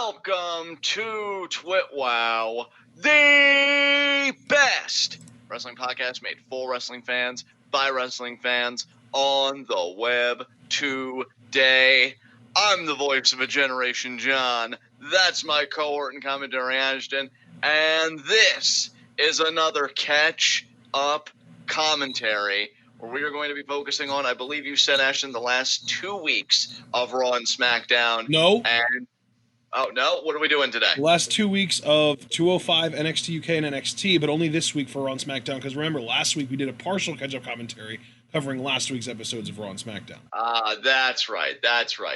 Welcome to TWitWoW, the best wrestling podcast made for wrestling fans, by wrestling fans, on the web today. I'm the voice of a generation, John. That's my cohort and commentary, Ashton. And this is another catch-up commentary where we are going to be focusing on, I believe you said, Ashton, the last 2 weeks of Raw and SmackDown. No. Oh, no? What are we doing today? The last 2 weeks of 205, NXT UK, and NXT, but only this week for Raw and SmackDown, because remember, last week we did a partial catch-up commentary covering last week's episodes of Raw and SmackDown. That's right.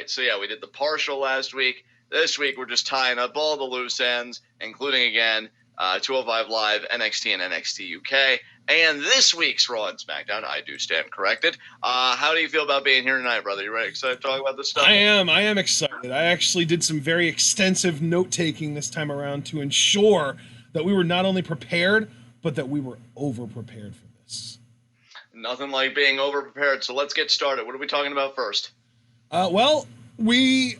So, yeah, we did the partial last week. This week, we're just tying up all the loose ends, including, again, 205 Live, NXT, and NXT UK. And this week's Raw and SmackDown, I do stand corrected. How do you feel about being here tonight, brother? You ready, excited to talk about this stuff? I am excited. I actually did some very extensive note-taking this time around to ensure that we were not only prepared, but that we were over-prepared for this. Nothing like being over-prepared, so let's get started. What are we talking about first? Well, we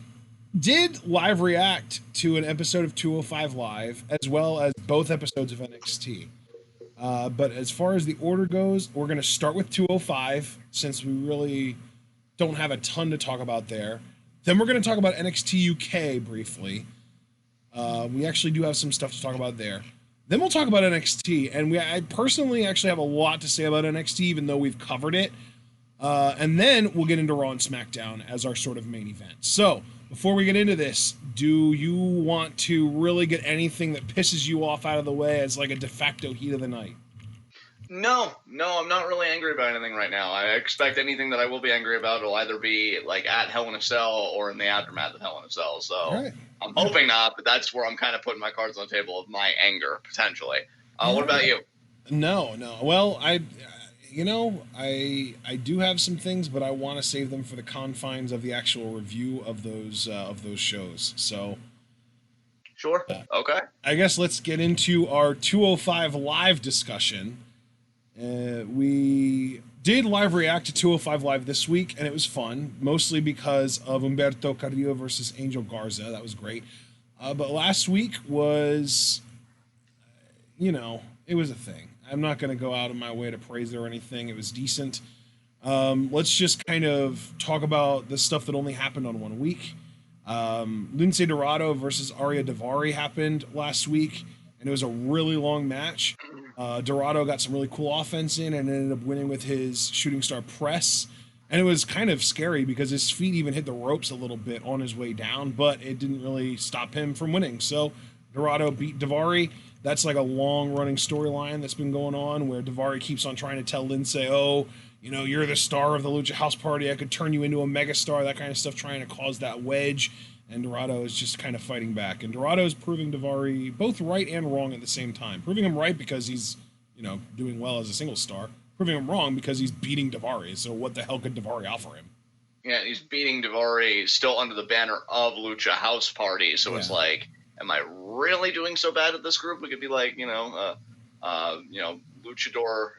did live react to an episode of 205 Live, as well as both episodes of NXT. But as far as the order goes, we're going to start with 205, since we really don't have a ton to talk about there. Then we're going to talk about NXT UK briefly. We actually do have some stuff to talk about there. Then we'll talk about NXT, and I personally actually have a lot to say about NXT, even though we've covered it. And then we'll get into Raw and SmackDown as our sort of main event. So, before we get into this, do you want to really get anything that pisses you off out of the way as like a de facto heat of the night? No, I'm not really angry about anything right now. I expect anything that I will be angry about will either be like at Hell in a Cell or in the aftermath of Hell in a Cell. So right. I'm hoping not, but that's where I'm kind of putting my cards on the table of my anger, potentially. What about you? No. Well, I do have some things, but I want to save them for the confines of the actual review of those shows. So, sure. Okay. I guess let's get into our 205 Live discussion. We did live react to 205 Live this week, and it was fun, mostly because of Humberto Carrillo versus Angel Garza. That was great. But last week was, it was a thing. I'm not going to go out of my way to praise it or anything. It was decent. Let's just kind of talk about the stuff that only happened on 1 week. Lince Dorado versus Ariya Daivari happened last week, and it was a really long match. Dorado got some really cool offense in and ended up winning with his shooting star press. And it was kind of scary because his feet even hit the ropes a little bit on his way down, but it didn't really stop him from winning. So Dorado beat Daivari. That's like a long-running storyline that's been going on where Daivari keeps on trying to tell Lince, you're the star of the Lucha House Party. I could turn you into a megastar, that kind of stuff, trying to cause that wedge. And Dorado is just kind of fighting back. And Dorado is proving Daivari both right and wrong at the same time. Proving him right because he's, doing well as a single star. Proving him wrong because he's beating Daivari. So what the hell could Daivari offer him? Yeah, he's beating Daivari still under the banner of Lucha House Party. So It's like, am I really doing so bad at this group? We could be like, Luchador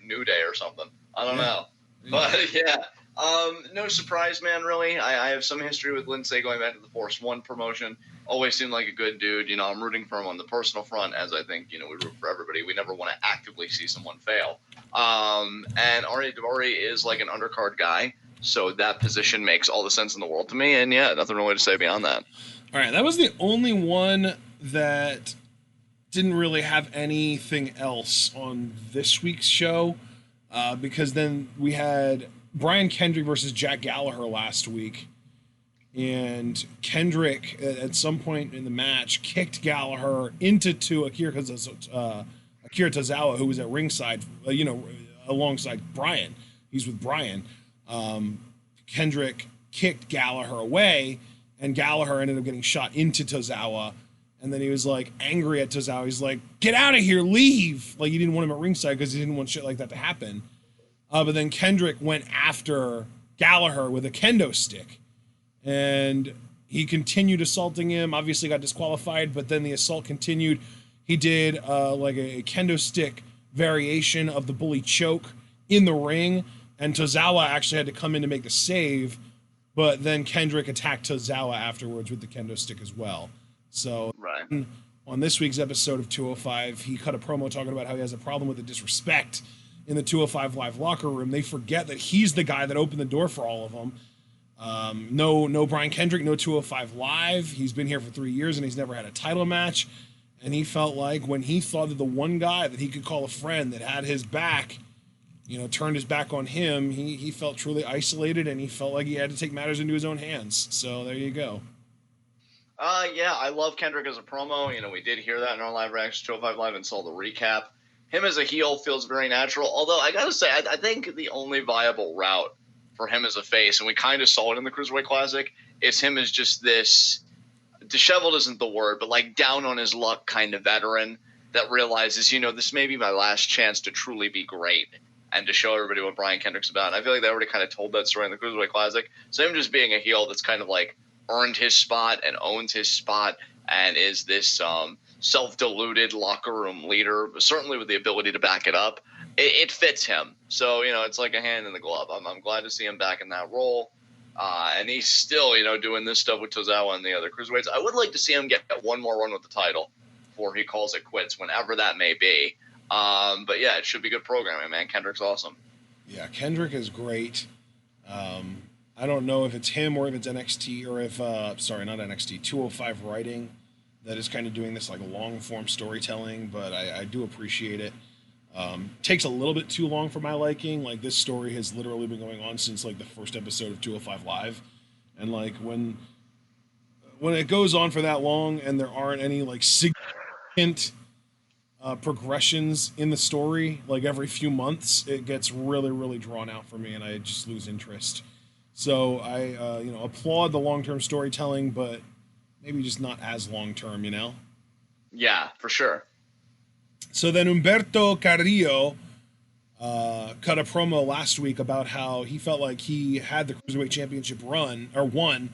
New Day or something. I don't know. But yeah. No surprise, man, really. I have some history with Lince going back to the Force One promotion. Always seemed like a good dude. I'm rooting for him on the personal front, as I think, we root for everybody. We never want to actively see someone fail. And Ariya Daivari is like an undercard guy, so that position makes all the sense in the world to me. And yeah, nothing really to say beyond that. All right, that was the only one that didn't really have anything else on this week's show, because then we had Brian Kendrick versus Jack Gallagher last week, and Kendrick at some point in the match kicked Gallagher into Akira Tozawa, who was at ringside, alongside Brian. He's with Brian. Kendrick kicked Gallagher away, and Gallagher ended up getting shot into Tozawa. And then he was like angry at Tozawa. He's like, "Get out of here, leave!" Like he didn't want him at ringside because he didn't want shit like that to happen. But then Kendrick went after Gallagher with a kendo stick, and he continued assaulting him. Obviously got disqualified, but then the assault continued. He did like a kendo stick variation of the bully choke in the ring, and Tozawa actually had to come in to make the save, but then Kendrick attacked Tozawa afterwards with the kendo stick as well. So Right. on this week's episode of 205, he cut a promo talking about how he has a problem with the disrespect in the 205 Live locker room. They forget that he's the guy that opened the door for all of them. No Brian Kendrick, no 205 Live. He's been here for 3 years and he's never had a title match. And he felt like when he thought that the one guy that he could call a friend that had his back, turned his back on him, he felt truly isolated and he felt like he had to take matters into his own hands. So there you go. Yeah, I love Kendrick as a promo. We did hear that in our live reaction 205 Live and saw the recap. Him as a heel feels very natural. Although I gotta say, I think the only viable route for him as a face, and we kind of saw it in the Cruiserweight Classic, is him as just this disheveled isn't the word, but like down on his luck kind of veteran that realizes, this may be my last chance to truly be great and to show everybody what Brian Kendrick's about. And I feel like they already kind of told that story in the Cruiserweight Classic. So him just being a heel that's kind of like earned his spot and owns his spot and is this self-deluded locker room leader, certainly with the ability to back it up, it fits him. So, it's like a hand in the glove. I'm glad to see him back in that role. And he's still, doing this stuff with Tozawa and the other cruiserweights. I would like to see him get one more run with the title before he calls it quits, whenever that may be. But yeah, it should be good programming, man. Kendrick's awesome. Yeah, Kendrick is great. I don't know if it's him or if it's NXT or if, not NXT, 205 writing that is kind of doing this like long form storytelling, but I do appreciate it. Takes a little bit too long for my liking. Like this story has literally been going on since like the first episode of 205 Live. And like when it goes on for that long and there aren't any like significant progressions in the story, like every few months, it gets really, really drawn out for me and I just lose interest. So I, applaud the long-term storytelling, but maybe just not as long-term, Yeah, for sure. So then Humberto Carrillo cut a promo last week about how he felt like he had the Cruiserweight Championship won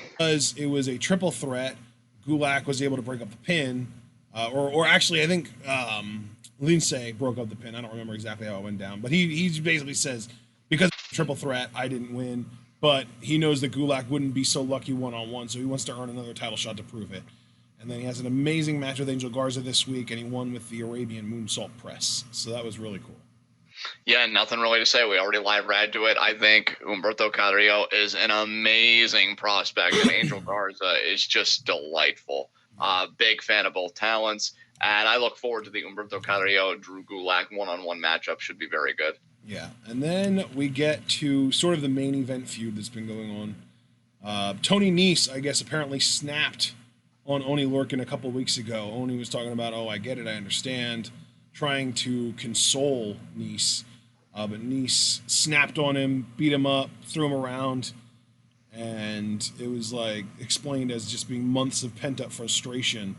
because it was a triple threat. Gulak was able to break up the pin, or actually I think Lindsay broke up the pin. I don't remember exactly how it went down, but he basically says, because of the triple threat, I didn't win, but he knows that Gulak wouldn't be so lucky one-on-one, so he wants to earn another title shot to prove it. And then he has an amazing match with Angel Garza this week, and he won with the Arabian Moonsault Press. So that was really cool. Yeah, nothing really to say. We already live read to it. I think Humberto Carrillo is an amazing prospect, and Angel Garza is just delightful. Big fan of both talents, and I look forward to the Humberto Carrillo-Drew Gulak one-on-one matchup. Should be very good. Yeah, and then we get to sort of the main event feud that's been going on. Tony Nese, I guess, apparently snapped on Oney Lorcan a couple weeks ago. Oney was talking about, I get it, I understand, trying to console Nese. But Nese snapped on him, beat him up, threw him around, and it was like explained as just being months of pent-up frustration.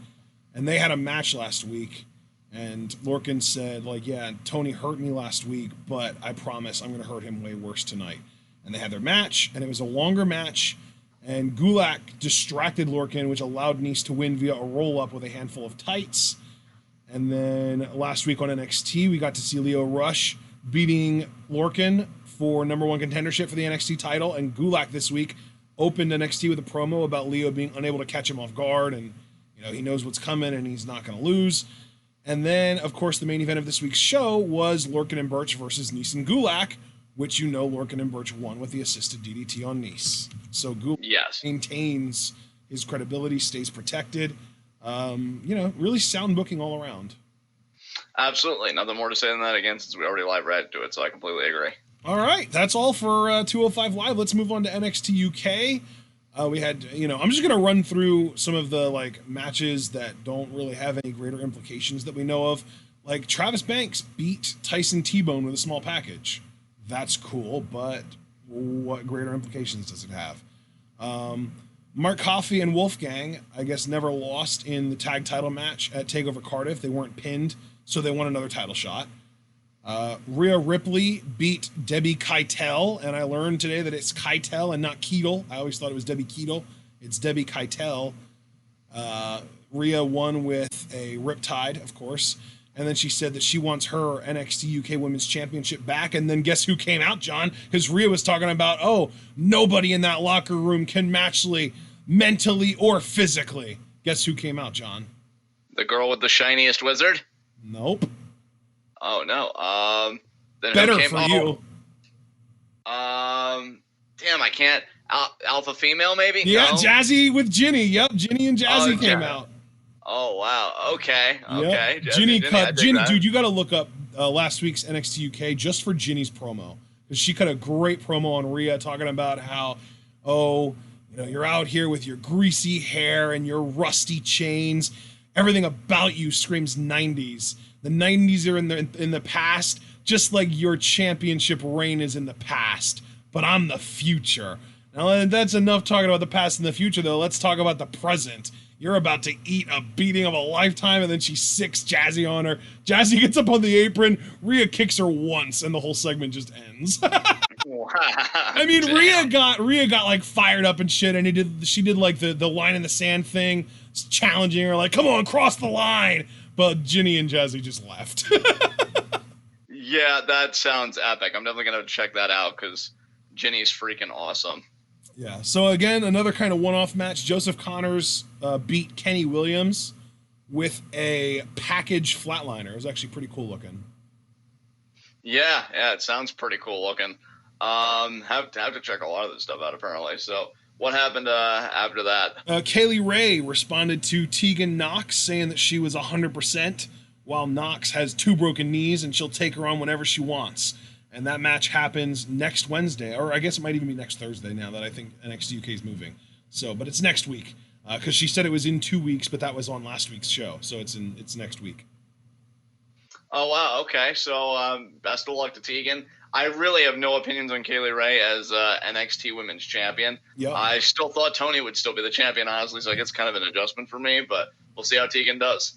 And they had a match last week, and Lorcan said, yeah, Tony hurt me last week, but I promise I'm going to hurt him way worse tonight. And they had their match, and it was a longer match, and Gulak distracted Lorcan, which allowed Nese to win via a roll-up with a handful of tights. And then last week on NXT, we got to see Lio Rush beating Lorcan for number one contendership for the NXT title, and Gulak this week opened NXT with a promo about Lio being unable to catch him off guard, and he knows what's coming and he's not going to lose. And then, of course, the main event of this week's show was Lorcan and Birch versus Nese and Gulak, which Lorcan and Birch won with the assisted DDT on Nese. So Gulak maintains his credibility, stays protected. Really sound booking all around. Absolutely. Nothing more to say than that, again, since we already live read to it, so I completely agree. All right. That's all for 205 Live. Let's move on to NXT UK. We had, I'm just going to run through some of the matches that don't really have any greater implications that we know of. Like Travis Banks beat Tyson T-Bone with a small package. That's cool, but what greater implications does it have? Mark Coffey and Wolfgang, I guess, never lost in the tag title match at TakeOver Cardiff. They weren't pinned, so they won another title shot. Rhea Ripley beat Debbie Keitel, and I learned today that it's Keitel and not Ketel. I always thought it was Debbie Ketel. It's Debbie Keitel. Rhea won with a Riptide, of course, and then she said that she wants her NXT UK Women's Championship back, and then guess who came out, John? Because Rhea was talking about, nobody in that locker room can match Lee mentally or physically. Guess who came out, John? The girl with the shiniest wizard? Nope. Oh, no. Then Better who came for you. Damn, I can't. Alpha female, maybe? Yeah, No? Jazzy with Ginny. Yep, Ginny and Jazzy came out. Oh, wow. Okay. Yep. Jazzy Ginny and cut. I dig Ginny, that. dude, you got to look up last week's NXT UK just for Ginny's promo, because she cut a great promo on Rhea talking about how, you're out here with your greasy hair and your rusty chains. Everything about you screams 90s. The 90s are in the past, just like your championship reign is in the past. But I'm the future. Now, that's enough talking about the past and the future, though. Let's talk about the present. You're about to eat a beating of a lifetime, and then she sicks Jazzy on her. Jazzy gets up on the apron. Rhea kicks her once, and the whole segment just ends. Wow. I mean, Damn. Rhea got like fired up and shit, and she did like the line in the sand thing, challenging her like, "Come on, cross the line." But Ginny and Jazzy just left. Yeah, that sounds epic. I'm definitely gonna check that out because Ginny's freaking awesome. Yeah. So again, another kind of one-off match. Joseph Connors beat Kenny Williams with a package flatliner. It was actually pretty cool looking. Yeah, it sounds pretty cool looking. Have to check a lot of this stuff out apparently. So what happened after that? Kaylee Ray responded to Tegan Knox saying that she was 100%, while Knox has 2 broken knees and she'll take her on whenever she wants. And that match happens next Wednesday, or I guess it might even be next Thursday now that I think NXT UK is moving. So, but it's next week, because she said it was in 2 weeks, but that was on last week's show, so it's next week. Oh wow, okay. So best of luck to Tegan. I really have no opinions on Kaylee Ray as NXT Women's Champion. Yep. I still thought Tony would still be the champion, honestly, so I guess it's kind of an adjustment for me, but we'll see how Tegan does.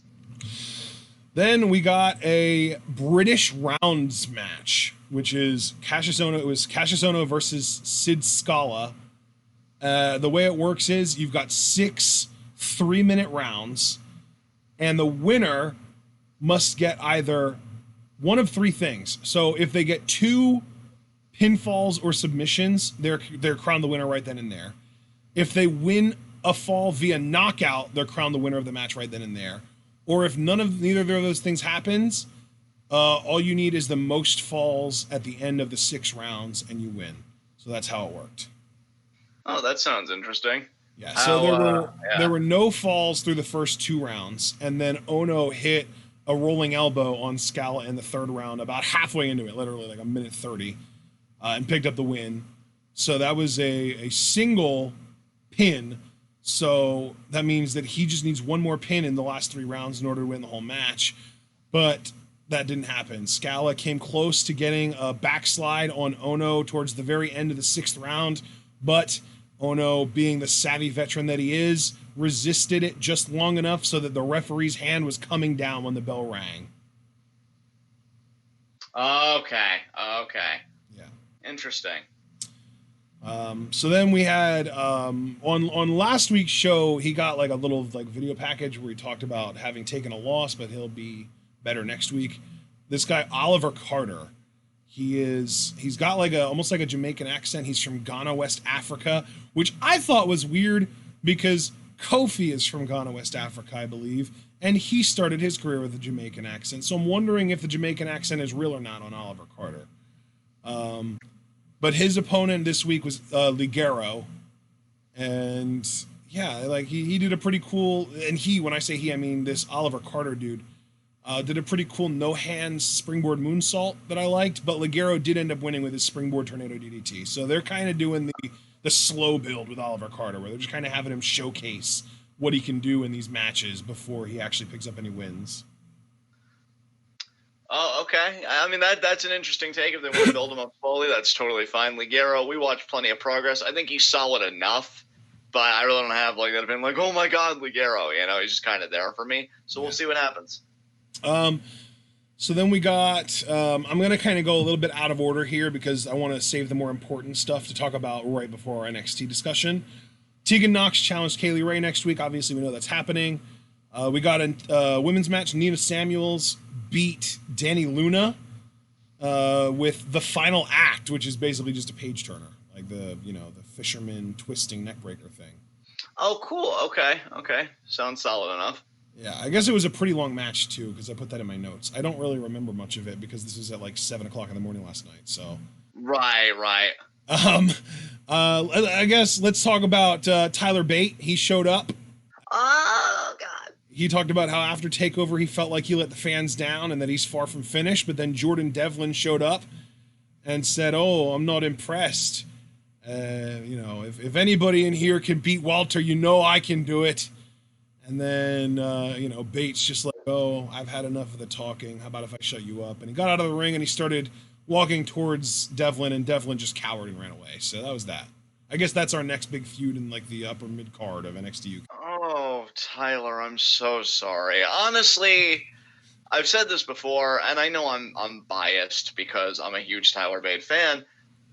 Then we got a British rounds match, which is Cassius Ohno. It was Cassius Ohno versus Sid Scala. The way it works is you've got 6 3-minute rounds, and the winner must get either one of 3 things. So if they get 2 pinfalls or submissions, they're crowned the winner right then and there. If they win a fall via knockout, they're crowned the winner of the match right then and there. Or if neither of those things happens, all you need is the most falls at the end of the 6 rounds, and you win. So that's how it worked. Oh, that sounds interesting. Yeah. So there were no falls through the first 2 rounds, and then Ohno hit a rolling elbow on Scala in the 3rd round, about halfway into it, literally like a minute 30, and picked up the win. So that was a single pin. So that means that he just needs one more pin in the last 3 rounds in order to win the whole match. But that didn't happen. Scala came close to getting a backslide on Ohno towards the very end of the 6th round, but Ohno, being the savvy veteran that he is, resisted it just long enough so that the referee's hand was coming down when the bell rang. Okay. Yeah. Interesting. So then we had on last week's show, he got like a little like video package where he talked about having taken a loss, but he'll be better next week. This guy Oliver Carter, he's got like almost like a Jamaican accent. He's from Ghana, West Africa, which I thought was weird because Kofi is from Ghana, West Africa, I believe, and he started his career with a Jamaican accent. So I'm wondering if the Jamaican accent is real or not on Oliver Carter. But his opponent this week was Ligero, and yeah, like he did a pretty cool. And when I say he, I mean this Oliver Carter dude did a pretty cool no hands springboard moonsault that I liked. But Ligero did end up winning with his springboard tornado DDT. So they're kind of doing the slow build with Oliver Carter, where they're just kind of having him showcase what he can do in these matches before he actually picks up any wins. Oh, okay. I mean, that's an interesting take. If they want to build him up slowly, that's totally fine. Ligero, we watched plenty of progress. I think he's solid enough, but I really don't have like that opinion. Like, oh my God, Ligero, he's just kind of there for me. So we'll see what happens. So then we got, I'm going to kind of go a little bit out of order here because I want to save the more important stuff to talk about right before our NXT discussion. Tegan Knox challenged Kaylee Ray next week. Obviously, we know that's happening. We got a women's match. Nina Samuels beat Danny Luna with the final act, which is basically just a page turner, like the fisherman twisting neckbreaker thing. Oh, cool. Okay. Sounds solid enough. Yeah, I guess it was a pretty long match too, because I put that in my notes. I don't really remember much of it because this was at like 7 o'clock in the morning last night. So, Right. um, I guess let's talk about Tyler Bate. He showed up. Oh God. He talked about how after Takeover he felt like he let the fans down and that he's far from finished. But then Jordan Devlin showed up and said, "Oh, I'm not impressed. If anybody in here can beat Walter, I can do it." And then, Bates just like, "Oh, I've had enough of the talking. How about if I shut you up?" And he got out of the ring and he started walking towards Devlin, and Devlin just cowered and ran away. So that was that. I guess that's our next big feud in like the upper mid card of NXT UK. Oh, Tyler, I'm so sorry. Honestly, I've said this before, and I know I'm biased because I'm a huge Tyler Bate fan.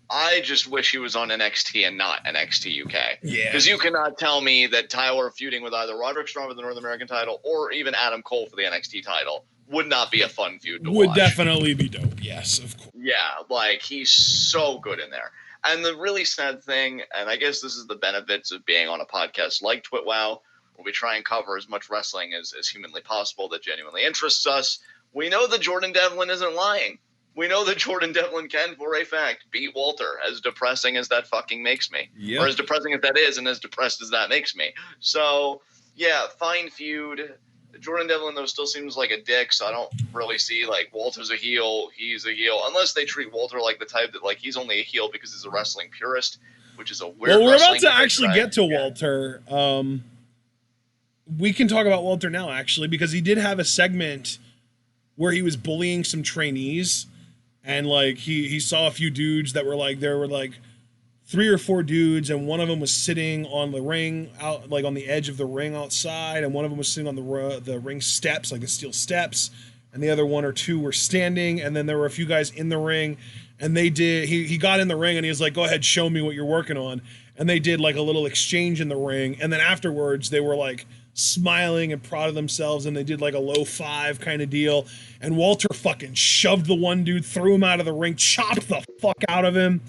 I just wish he was on NXT and not NXT UK. Yeah. Because you cannot tell me that Tyler feuding with either Roderick Strong for the North American title or even Adam Cole for the NXT title would not be a fun feud to watch. Would definitely be dope. Yes, of course. Yeah, like he's so good in there. And the really sad thing, and I guess this is the benefits of being on a podcast like TWitWoW, where we try and cover as much wrestling as humanly possible that genuinely interests us. We know that Jordan Devlin isn't lying. We know that Jordan Devlin can, for a fact, beat Walter, as depressing as that fucking makes me. Yep. Or as depressing as that is, and as depressed as that makes me. So, yeah, fine feud. Jordan Devlin, though, still seems like a dick, so I don't really see, like, Walter's a heel, he's a heel. Unless they treat Walter like the type that, like, he's only a heel because he's a wrestling purist, which is a weird Well, we're about to trick, actually right? get to Walter. We can talk about Walter now, actually, because he did have a segment where he was bullying some trainees. And like he saw a few dudes that were like, there were like 3 or 4 dudes, and one of them was sitting on the ring out, like on the edge of the ring outside, and one of them was sitting on the ring steps, like the steel steps, and the other 1 or 2 were standing. And then there were a few guys in the ring, and he got in the ring and he was like, "Go ahead, show me what you're working on." And they did like a little exchange in the ring, and then afterwards they were like smiling and proud of themselves, and they did like a low 5 kind of deal. And Walter fucking shoved the one dude, threw him out of the ring, chopped the fuck out of him.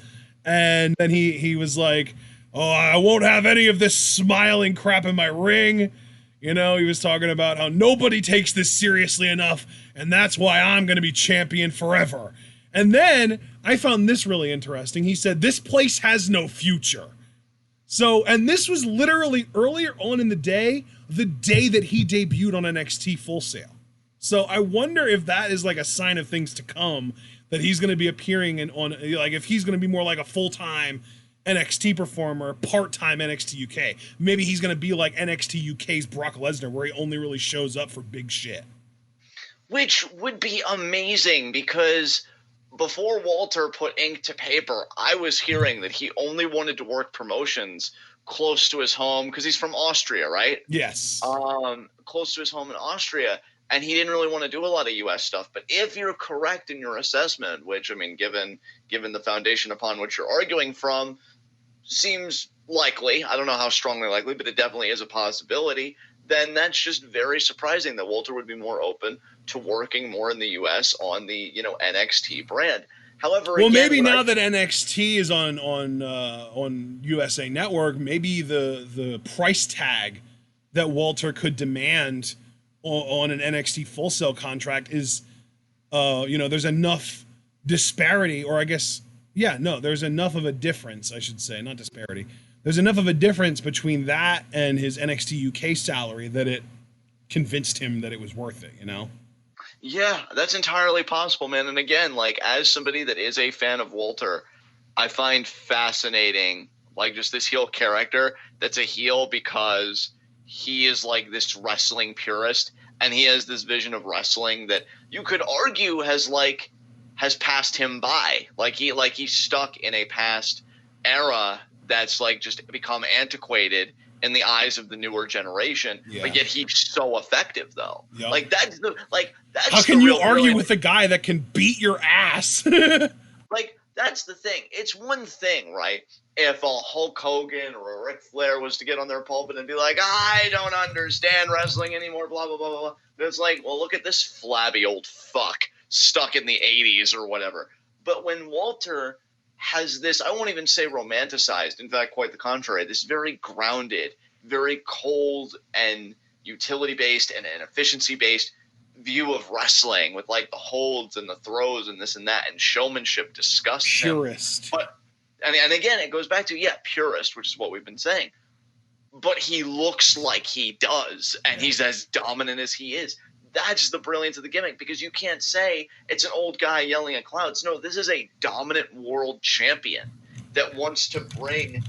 And then he was like, "Oh, I won't have any of this smiling crap in my ring." He was talking about how nobody takes this seriously enough, and that's why I'm going to be champion forever. And then I found this really interesting. He said, "This place has no future." So, and this was literally earlier on in the day that he debuted on NXT Full Sail. So I wonder if that is like a sign of things to come, that he's going to be appearing on, like, if he's going to be more like a full-time NXT performer, part-time NXT UK. Maybe he's going to be like NXT UK's Brock Lesnar, where he only really shows up for big shit. Which would be amazing, because before Walter put ink to paper, I was hearing that he only wanted to work promotions close to his home, because he's from Austria, right? Yes. Close to his home in Austria, and he didn't really want to do a lot of U.S. stuff. But if you're correct in your assessment, which, I mean, given the foundation upon which you're arguing from, seems likely, I don't know how strongly likely, but it definitely is a possibility, then that's just very surprising that Walter would be more open to working more in the U.S. on the, NXT brand. However, well, again, maybe now that NXT is on USA Network, maybe the price tag that Walter could demand on an NXT Full Sail contract is, there's enough disparity, or I guess, there's enough of a difference, I should say, not disparity. There's enough of a difference between that and his NXT UK salary that it convinced him that it was worth it, Yeah, that's entirely possible, man. And again, like, as somebody that is a fan of Walter, I find fascinating, like, just this heel character that's a heel because he is like this wrestling purist, and he has this vision of wrestling that you could argue has passed him by. Like he's stuck in a past era that's like just become antiquated in the eyes of the newer generation, but yet he's so effective, though. Yep. Like that's how can you argue with a guy that can beat your ass? Like, that's the thing. It's one thing, right, if a Hulk Hogan or a Ric Flair was to get on their pulpit and be like, "I don't understand wrestling anymore, blah, blah, blah, blah." But it's like, well, look at this flabby old fuck stuck in the 80s or whatever. But when Walter has this, I won't even say romanticized, in fact, quite the contrary, this very grounded, very cold and utility based and efficiency based view of wrestling with like the holds and the throws and this and that, and showmanship disgusts purist. him. But and again, it goes back to purist, which is what we've been saying. But he looks like he does, and he's as dominant as he is. That's the brilliance of the gimmick, because you can't say it's an old guy yelling at clouds. No, this is a dominant world champion that wants to bring,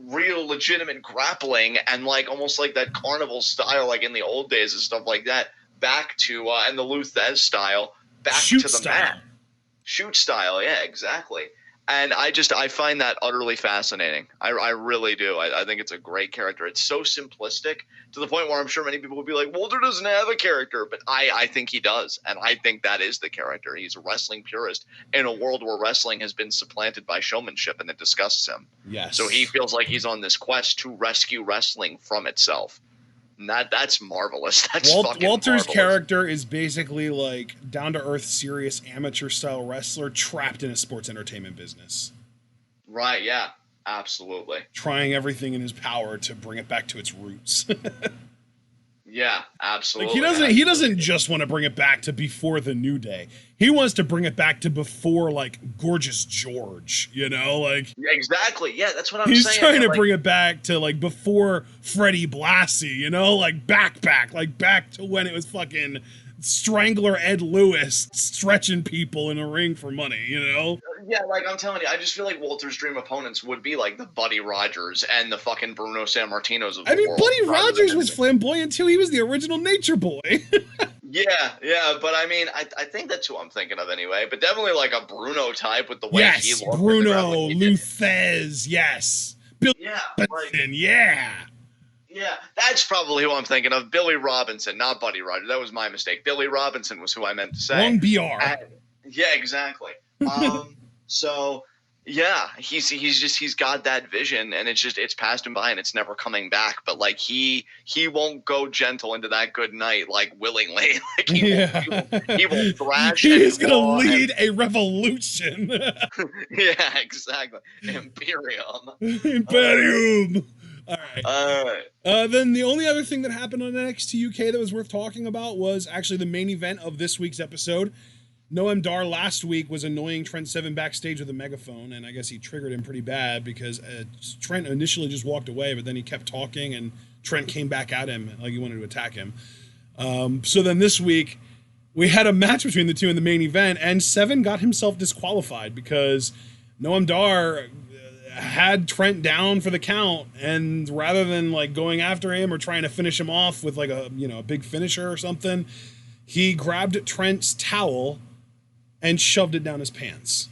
real legitimate grappling and like almost like that carnival style, like in the old days and stuff like that, back to and the Luthez style back Shoot to the style. mat. Shoot style, yeah, exactly. And I find that utterly fascinating. I really do. I think it's a great character. It's so simplistic to the point where I'm sure many people will be like, Walter doesn't have a character. But I think he does. And I think that is the character. He's a wrestling purist in a world where wrestling has been supplanted by showmanship, and it disgusts him. Yes. So he feels like he's on this quest to rescue wrestling from itself. And that's marvelous. That's fucking Walter's marvelous. character is basically like down-to-earth, serious, amateur-style wrestler trapped in a sports entertainment business. Right, yeah, absolutely. Trying everything in his power to bring it back to its roots. Yeah, absolutely. Like he doesn't just want to bring it back to before the New Day. He wants to bring it back to before like Gorgeous George, like exactly. Yeah, that's what I'm saying. He's trying to bring it back to like before Freddie Blassie, like back to when it was fucking Strangler Ed Lewis stretching people in a ring for money, Yeah, like I'm telling you, I just feel like Walter's dream opponents would be like the Buddy Rogers and the fucking Bruno Sammartinos of the world. Buddy Rogers was flamboyant too. He was the original Nature Boy. Yeah, but I mean, I think that's who I'm thinking of anyway. But definitely like a Bruno type with the way he looked. Bruno, Luthez, yes. Bill Robinson, Yeah, that's probably who I'm thinking of. Billy Robinson, not Buddy Rogers. That was my mistake. Billy Robinson was who I meant to say. Long BR. Yeah, exactly. So yeah, he's got that vision, and it's passed him by, and it's never coming back. But like he won't go gentle into that good night like willingly. Like he will thrash. He's gonna lead a revolution. Yeah, exactly. Imperium. All right. Then the only other thing that happened on NXT UK that was worth talking about was actually the main event of this week's episode. Noam Dar last week was annoying Trent Seven backstage with a megaphone, and I guess he triggered him pretty bad because Trent initially just walked away, but then he kept talking, and Trent came back at him like he wanted to attack him. So then this week, we had a match between the two in the main event, and Seven got himself disqualified because Noam Dar had Trent down for the count, and rather than like going after him or trying to finish him off with like a big finisher or something, he grabbed Trent's towel and shoved it down his pants.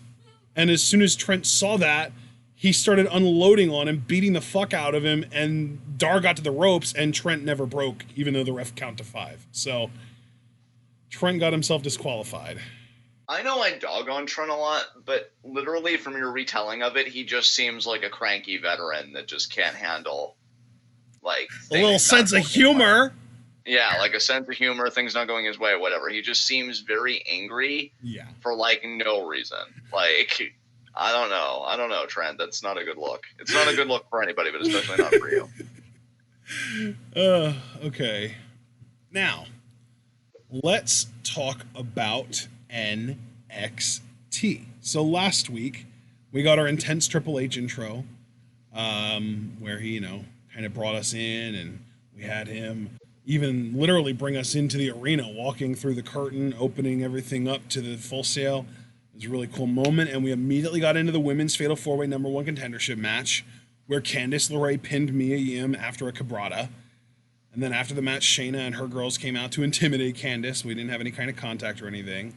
And as soon as Trent saw that, he started unloading on him, beating the fuck out of him, and Dar got to the ropes, and Trent never broke, even though the ref counted to 5. So Trent got himself disqualified. I know I dog on Trent a lot, but literally from your retelling of it, he just seems like a cranky veteran that just can't handle like a little sense of humor. Yeah, like a sense of humor, things not going his way, whatever. He just seems very angry for like no reason. Like, I don't know, Trent. That's not a good look. It's not a good look for anybody, but especially not for you. Okay. Now, let's talk about NXT. So last week, we got our intense Triple H intro, where he, kind of brought us in, and we had him even literally bring us into the arena, walking through the curtain, opening everything up to the Full Sail. It was a really cool moment, and we immediately got into the women's Fatal 4-Way number 1 contendership match, where Candice LeRae pinned Mia Yim after a cabrata. And then after the match, Shayna and her girls came out to intimidate Candice. We didn't have any kind of contact or anything.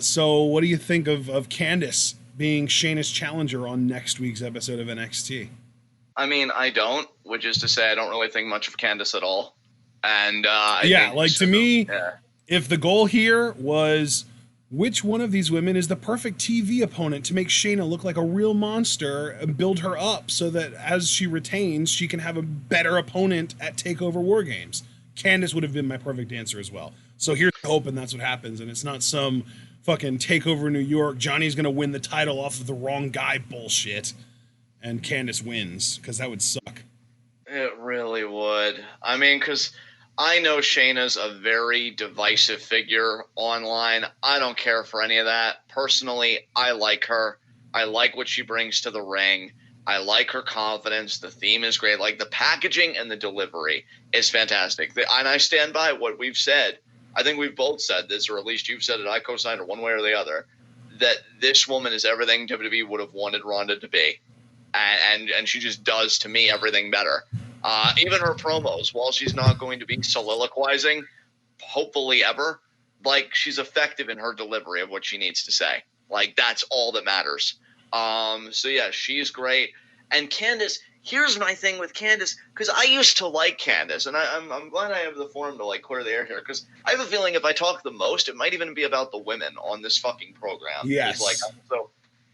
So what do you think of Candice being Shayna's challenger on next week's episode of NXT? I mean, I don't, which is to say I don't really think much of Candice at all. And to me, if the goal here was which one of these women is the perfect TV opponent to make Shayna look like a real monster and build her up so that as she retains, she can have a better opponent at TakeOver War Games, Candice would have been my perfect answer as well. So here's hoping that's what happens, and it's not some fucking TakeOver New York, Johnny's going to win the title off of the wrong guy bullshit, and Candice wins, because that would suck. I mean, because I know Shayna's a very divisive figure online. I don't care for any of that. Personally, I like her. I like what she brings to the ring. I like her confidence. The theme is great. Like, the packaging and the delivery is fantastic. And I stand by what we've said. I think we've both said this, or at least you've said it. I co-signed it one way or the other, that this woman is everything WWE would have wanted Ronda to be. And she just does, to me, everything better. Even her promos, while she's not going to be soliloquizing, hopefully ever, like, she's effective in her delivery of what she needs to say. Like, that's all that matters. So yeah, she's great. And Candice, here's my thing with Candice, because I used to like Candice, and I'm glad I have the forum to, like, clear the air here, because I have a feeling if I talk the most, it might even be about the women on this fucking program. Yes. Like, so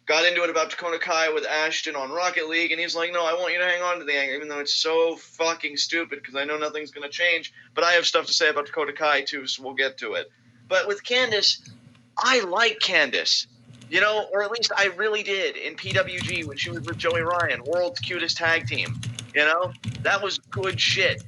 got into it about Dakota Kai with Ashton on Rocket League, and he's like, no, I want you to hang on to the anger, even though it's so fucking stupid, because I know nothing's going to change, but I have stuff to say about Dakota Kai, too, so we'll get to it. But with Candice, I like Candice. You know, or at least I really did in PWG when she was with Joey Ryan, world's cutest tag team. You know, that was good shit.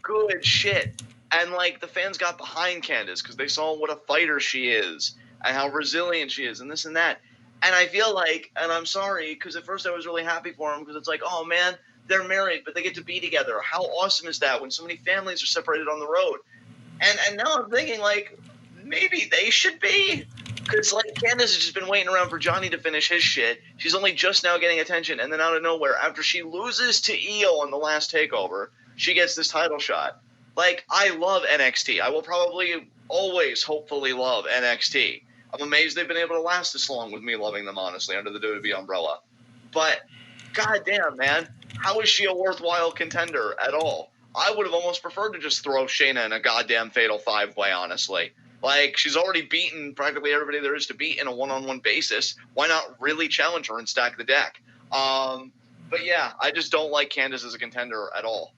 Good shit. And, like, the fans got behind Candice because they saw what a fighter she is and how resilient she is and this and that. And I feel like, and I'm sorry, because at first I was really happy for them because it's like, oh, man, they're married, but they get to be together. How awesome is that when so many families are separated on the road? And now I'm thinking, like, maybe they should be. Because, like, Candice has just been waiting around for Johnny to finish his shit. She's only just now getting attention. And then out of nowhere, after she loses to Io in the last takeover, she gets this title shot. Like, I love NXT. I will probably always, hopefully, love NXT. I'm amazed they've been able to last this long with me loving them, honestly, under the WWE umbrella. But, goddamn, man, how is she a worthwhile contender at all? I would have almost preferred to just throw Shayna in a goddamn fatal five-way, honestly. Like, she's already beaten practically everybody there is to beat in a one-on-one basis. Why not really challenge her and stack the deck? But yeah, I just don't like Candice as a contender at all.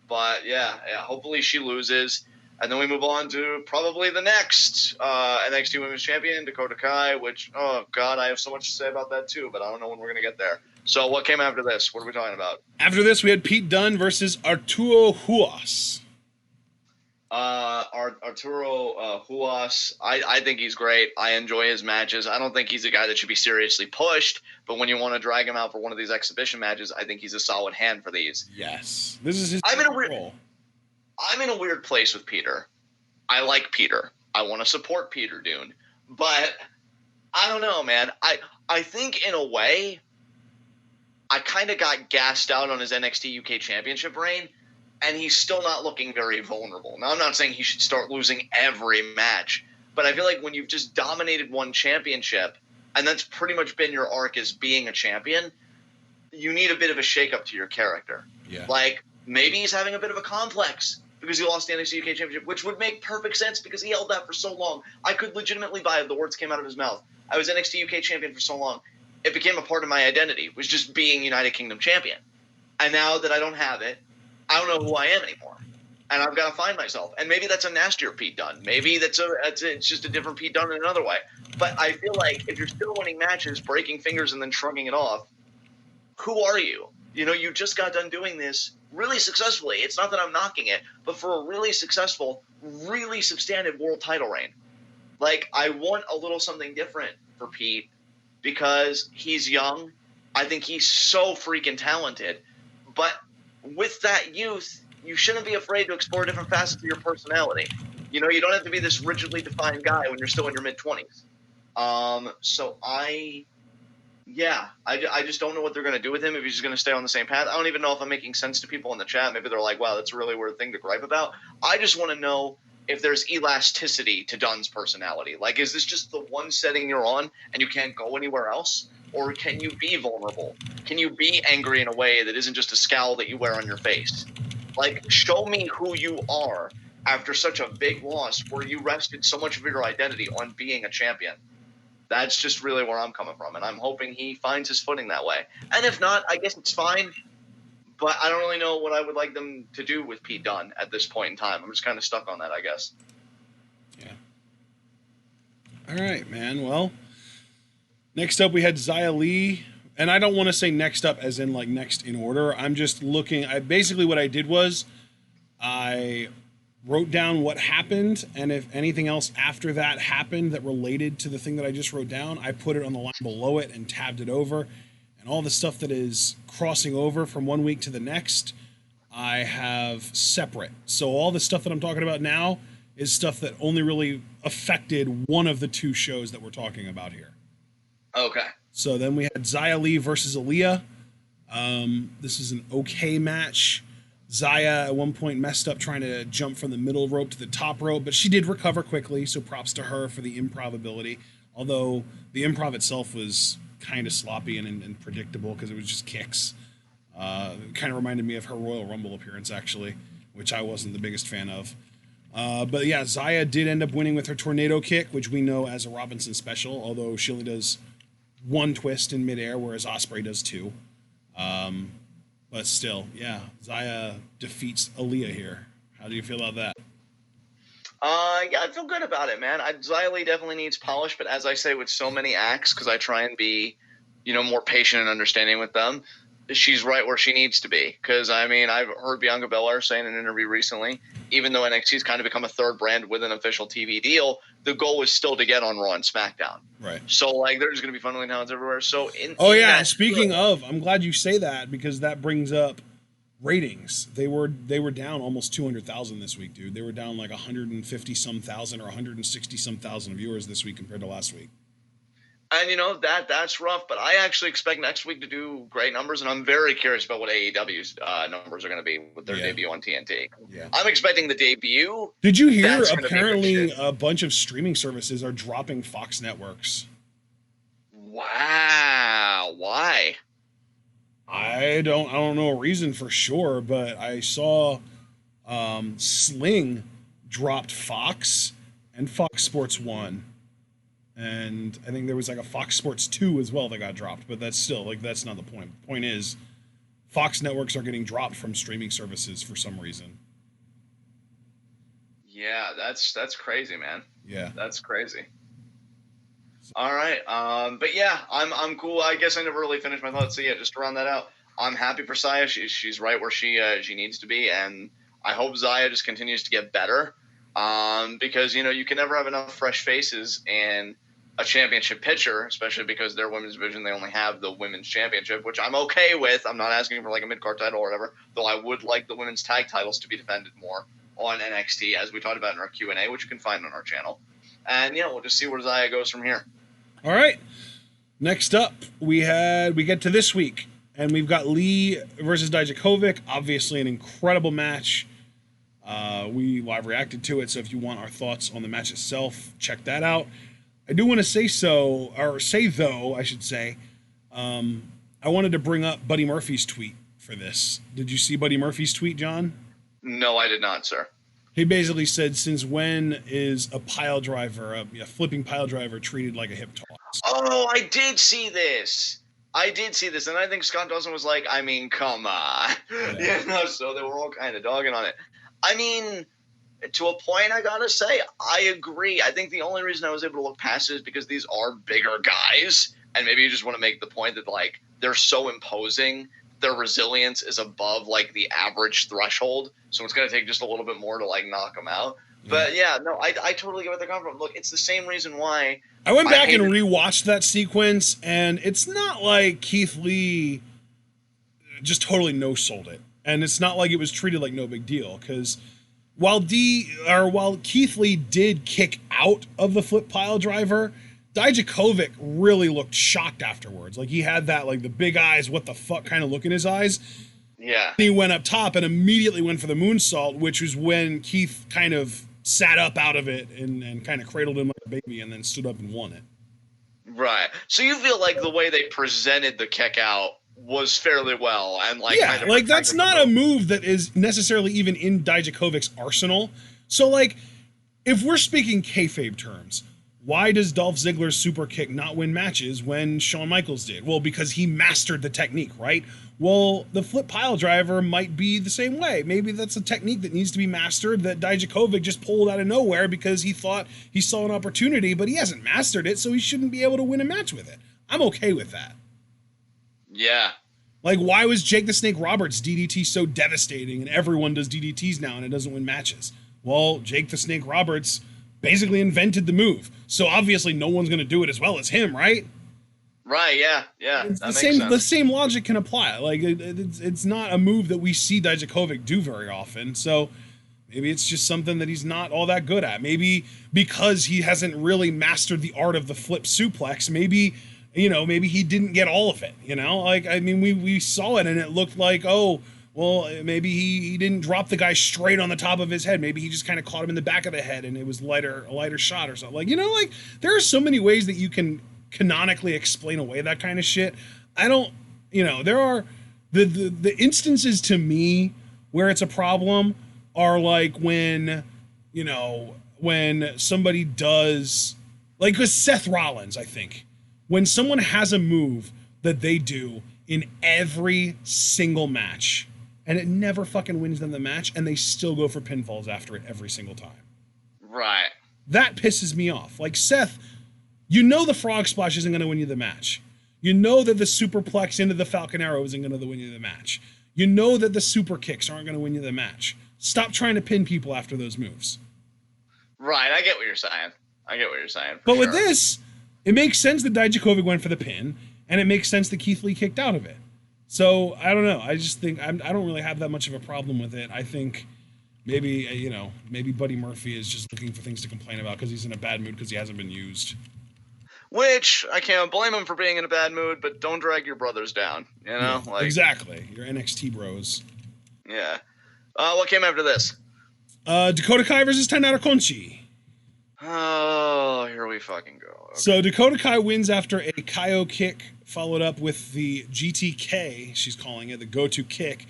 But yeah, hopefully she loses. And then we move on to probably the next NXT Women's Champion, Dakota Kai, which, oh God, I have so much to say about that too, but I don't know when we're going to get there. So what came after this? What are we talking about? After this, we had Pete Dunne versus Arturo Huas. Arturo Huas, I think he's great. I enjoy his matches. I don't think he's a guy that should be seriously pushed, but when you want to drag him out for one of these exhibition matches, I think he's a solid hand for these. Yes. This is his role. I'm in a weird place with Peter. I like Peter. I want to support Peter Dune. But I don't know, man. I think in a way, I kind of got gassed out on his NXT UK Championship reign, and he's still not looking very vulnerable. Now, I'm not saying he should start losing every match, but I feel like when you've just dominated one championship, and that's pretty much been your arc as being a champion, you need a bit of a shakeup to your character. Yeah. Like, maybe he's having a bit of a complex because he lost the NXT UK Championship, which would make perfect sense because he held that for so long. I could legitimately buy it. The words came out of his mouth. I was NXT UK Champion for so long. It became a part of my identity, was just being United Kingdom Champion. And now that I don't have it, I don't know who I am anymore. And I've got to find myself. And maybe that's a nastier Pete Dunne. Maybe it's just a different Pete Dunne in another way. But I feel like if you're still winning matches, breaking fingers and then shrugging it off, who are you? You know, you just got done doing this really successfully. It's not that I'm knocking it, but for a really successful, really substantive world title reign. Like, I want a little something different for Pete because he's young. I think he's so freaking talented. But with that youth, you shouldn't be afraid to explore different facets of your personality. You know, you don't have to be this rigidly defined guy when you're still in your mid-20s. So I just don't know what they're going to do with him, if he's just going to stay on the same path. I don't even know if I'm making sense to people in the chat. Maybe they're like, wow, that's a really weird thing to gripe about. I just want to know if there's elasticity to Dunne's personality. Like, is this just the one setting you're on and you can't go anywhere else? Or can you be vulnerable? Can you be angry in a way that isn't just a scowl that you wear on your face? Like, show me who you are after such a big loss where you rested so much of your identity on being a champion. That's just really where I'm coming from, and I'm hoping he finds his footing that way. And if not, I guess it's fine, but I don't really know what I would like them to do with Pete Dunne at this point in time. I'm just kind of stuck on that, I guess. Yeah. All right, man. Well, next up we had Xia Li, and I don't want to say next up as in like next in order. I'm just looking. Basically what I did was I wrote down what happened, and if anything else after that happened that related to the thing that I just wrote down, I put it on the line below it and tabbed it over. And all the stuff that is crossing over from one week to the next, I have separate. So all the stuff that I'm talking about now is stuff that only really affected one of the two shows that we're talking about here. Okay. So then we had Xia Li versus Aaliyah. This is an okay match. Xia at one point messed up trying to jump from the middle rope to the top rope, but she did recover quickly, so props to her for the improv ability. Although the improv itself was kind of sloppy and predictable because it was just kicks. It kind of reminded me of her Royal Rumble appearance, actually, which I wasn't the biggest fan of. But yeah, Xia did end up winning with her tornado kick, which we know as a Robinson special, although she only does one twist in midair, whereas Ospreay does two. But still, yeah, Xia defeats Aaliyah here. How do you feel about that? Yeah, I feel good about it, man. Xia Li definitely needs polish, but as I say with so many acts, because I try and be, more patient and understanding with them, she's right where she needs to be. Because, I mean, I've heard Bianca Belair say in an interview recently, even though NXT's kind of become a third brand with an official TV deal, the goal is still to get on Raw and SmackDown. Right. So, like, there's going to be funneling towns everywhere. So, speaking of, I'm glad you say that because that brings up ratings. They were down almost 200,000 this week, dude. They were down like 150 some thousand or 160 some thousand viewers this week compared to last week. And that's rough, but I actually expect next week to do great numbers, and I'm very curious about what AEW's numbers are going to be with their debut on TNT. Yeah. I'm expecting the debut. Did you hear apparently a bunch of streaming services are dropping Fox networks? Wow. Why? I don't know a reason for sure, but I saw Sling dropped Fox and Fox Sports 1. And I think there was like a Fox Sports 2 as well that got dropped, but that's still that's not the point. The point is Fox networks are getting dropped from streaming services for some reason. Yeah, that's crazy, man. Yeah. That's crazy. All right. But yeah, I'm cool. I guess I never really finished my thoughts. So yeah, just to round that out, I'm happy for Xia. She's right where she needs to be, and I hope Xia just continues to get better. Because you can never have enough fresh faces and a championship pitcher, especially because their women's division, they only have the women's championship, which I'm okay with. I'm not asking for like a mid-card title or whatever, though I would like the women's tag titles to be defended more on NXT, as we talked about in our Q&A, which you can find on our channel. And we'll just see where Xia goes from here. All right. Next up, we get to this week, and we've got Lee versus Dijakovic. Obviously, an incredible match. We live reacted to it, so if you want our thoughts on the match itself, check that out. I do want to say I wanted to bring up Buddy Murphy's tweet for this. Did you see Buddy Murphy's tweet, John? No, I did not, sir. He basically said, since when is a pile driver, a flipping pile driver, treated like a hip toss? Oh, I did see this. And I think Scott Dawson was like, I mean, come on. Yeah. So they were all kind of dogging on it. I mean, to a point, I gotta say, I agree. I think the only reason I was able to look past it is because these are bigger guys, and maybe you just want to make the point that, like, they're so imposing, their resilience is above, like, the average threshold, so it's gonna take just a little bit more to, like, knock them out. Yeah. But, yeah, no, I totally get where they're coming from. Look, it's the same reason why I went back and rewatched that sequence, and it's not like Keith Lee just totally no-sold it. And it's not like it was treated like no big deal, because while Keith Lee did kick out of the flip pile driver, Dijakovic really looked shocked afterwards. Like, he had that, like, the big eyes, what the fuck kind of look in his eyes. Yeah. He went up top and immediately went for the moonsault, which was when Keith kind of sat up out of it and kind of cradled him like a baby and then stood up and won it. Right. So you feel like the way they presented the kick out was fairly well, and like, yeah, kind of like that's not a move that is necessarily even in Dijakovic's arsenal. So, like, if we're speaking kayfabe terms, why does Dolph Ziggler's super kick not win matches when Shawn Michaels did? Well, because he mastered the technique, right? Well, the flip pile driver might be the same way. Maybe that's a technique that needs to be mastered that Dijakovic just pulled out of nowhere because he thought he saw an opportunity, but he hasn't mastered it, so he shouldn't be able to win a match with it. I'm okay with that. Yeah. Like, why was Jake the Snake Roberts' DDT so devastating and everyone does DDTs now and it doesn't win matches? Well, Jake the Snake Roberts basically invented the move. So obviously no one's going to do it as well as him, right? Right, yeah. It's That the makes same. sense. The same logic can apply. Like, it's not a move that we see Dijakovic do very often. So maybe it's just something that he's not all that good at. Maybe because he hasn't really mastered the art of the flip suplex, maybe he didn't get all of it, Like, I mean, we saw it and it looked like, oh, well, maybe he didn't drop the guy straight on the top of his head. Maybe he just kind of caught him in the back of the head and it was a lighter shot or something. Like, like there are so many ways that you can canonically explain away that kind of shit. I don't, there are the instances to me where it's a problem are like when somebody does, like with Seth Rollins, I think, when someone has a move that they do in every single match and it never fucking wins them the match and they still go for pinfalls after it every single time. Right. That pisses me off. Like, Seth, the frog splash isn't going to win you the match. You know that the superplex into the Falcon Arrow isn't going to win you the match. You know that the super kicks aren't going to win you the match. Stop trying to pin people after those moves. Right, I get what you're saying. But with this, it makes sense that Dijakovic went for the pin, and it makes sense that Keith Lee kicked out of it. So, I don't know. I just think I don't really have that much of a problem with it. I think maybe, maybe Buddy Murphy is just looking for things to complain about because he's in a bad mood because he hasn't been used. Which, I can't blame him for being in a bad mood, but don't drag your brothers down, Yeah, exactly. Your NXT bros. Yeah. What came after this? Dakota Kai versus Tainara Conchi. Oh, here we fucking go. Okay. So Dakota Kai wins after a Kaio kick, followed up with the GTK, she's calling it, the go-to kick,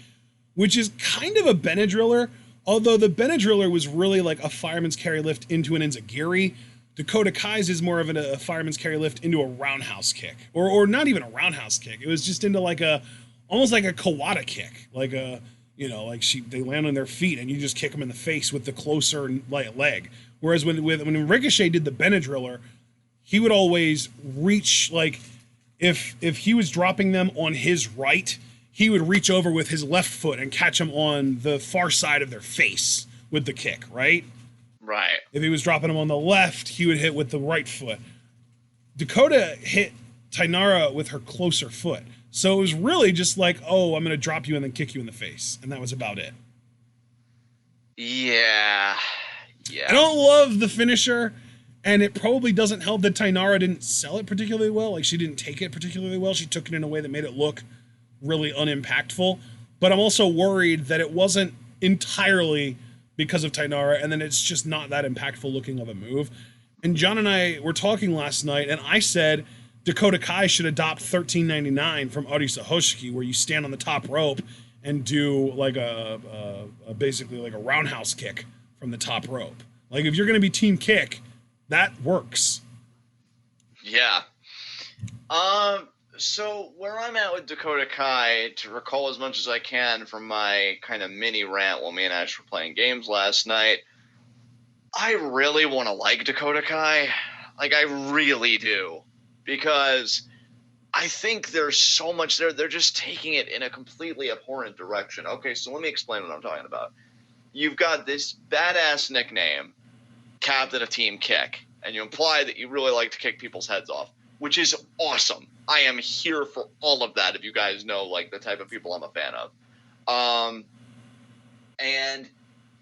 which is kind of a Benadryller, although the Benadryller was really like a fireman's carry lift into an enziguri. Dakota Kai's is more of a fireman's carry lift into a roundhouse kick, or not even a roundhouse kick. It was just into almost like a Kawada kick, like a, they land on their feet and you just kick them in the face with the closer leg. Whereas when Ricochet did the Benadryller, he would always reach, like, if he was dropping them on his right, he would reach over with his left foot and catch them on the far side of their face with the kick, right? Right. If he was dropping them on the left, he would hit with the right foot. Dakota hit Tainara with her closer foot. So it was really just like, oh, I'm going to drop you and then kick you in the face. And that was about it. Yeah. I don't love the finisher, and it probably doesn't help that Tainara didn't sell it particularly well. Like, she didn't take it particularly well. She took it in a way that made it look really unimpactful. But I'm also worried that it wasn't entirely because of Tainara, and then it's just not that impactful looking of a move. And John and I were talking last night, and I said Dakota Kai should adopt 1399 from Arisa Hoshiki, where you stand on the top rope and do like basically like a roundhouse kick from the top rope. Like, if you're going to be team kick, that works. Yeah. So where I'm at with Dakota Kai, to recall as much as I can from my kind of mini rant while me and Ash were playing games last night, I really want to like Dakota Kai. Like, I really do. Because I think there's so much there. They're just taking it in a completely abhorrent direction. Okay, so let me explain what I'm talking about. You've got this badass nickname, Captain of Team Kick, and you imply that you really like to kick people's heads off, which is awesome. I am here for all of that, if you guys know, like, the type of people I'm a fan of.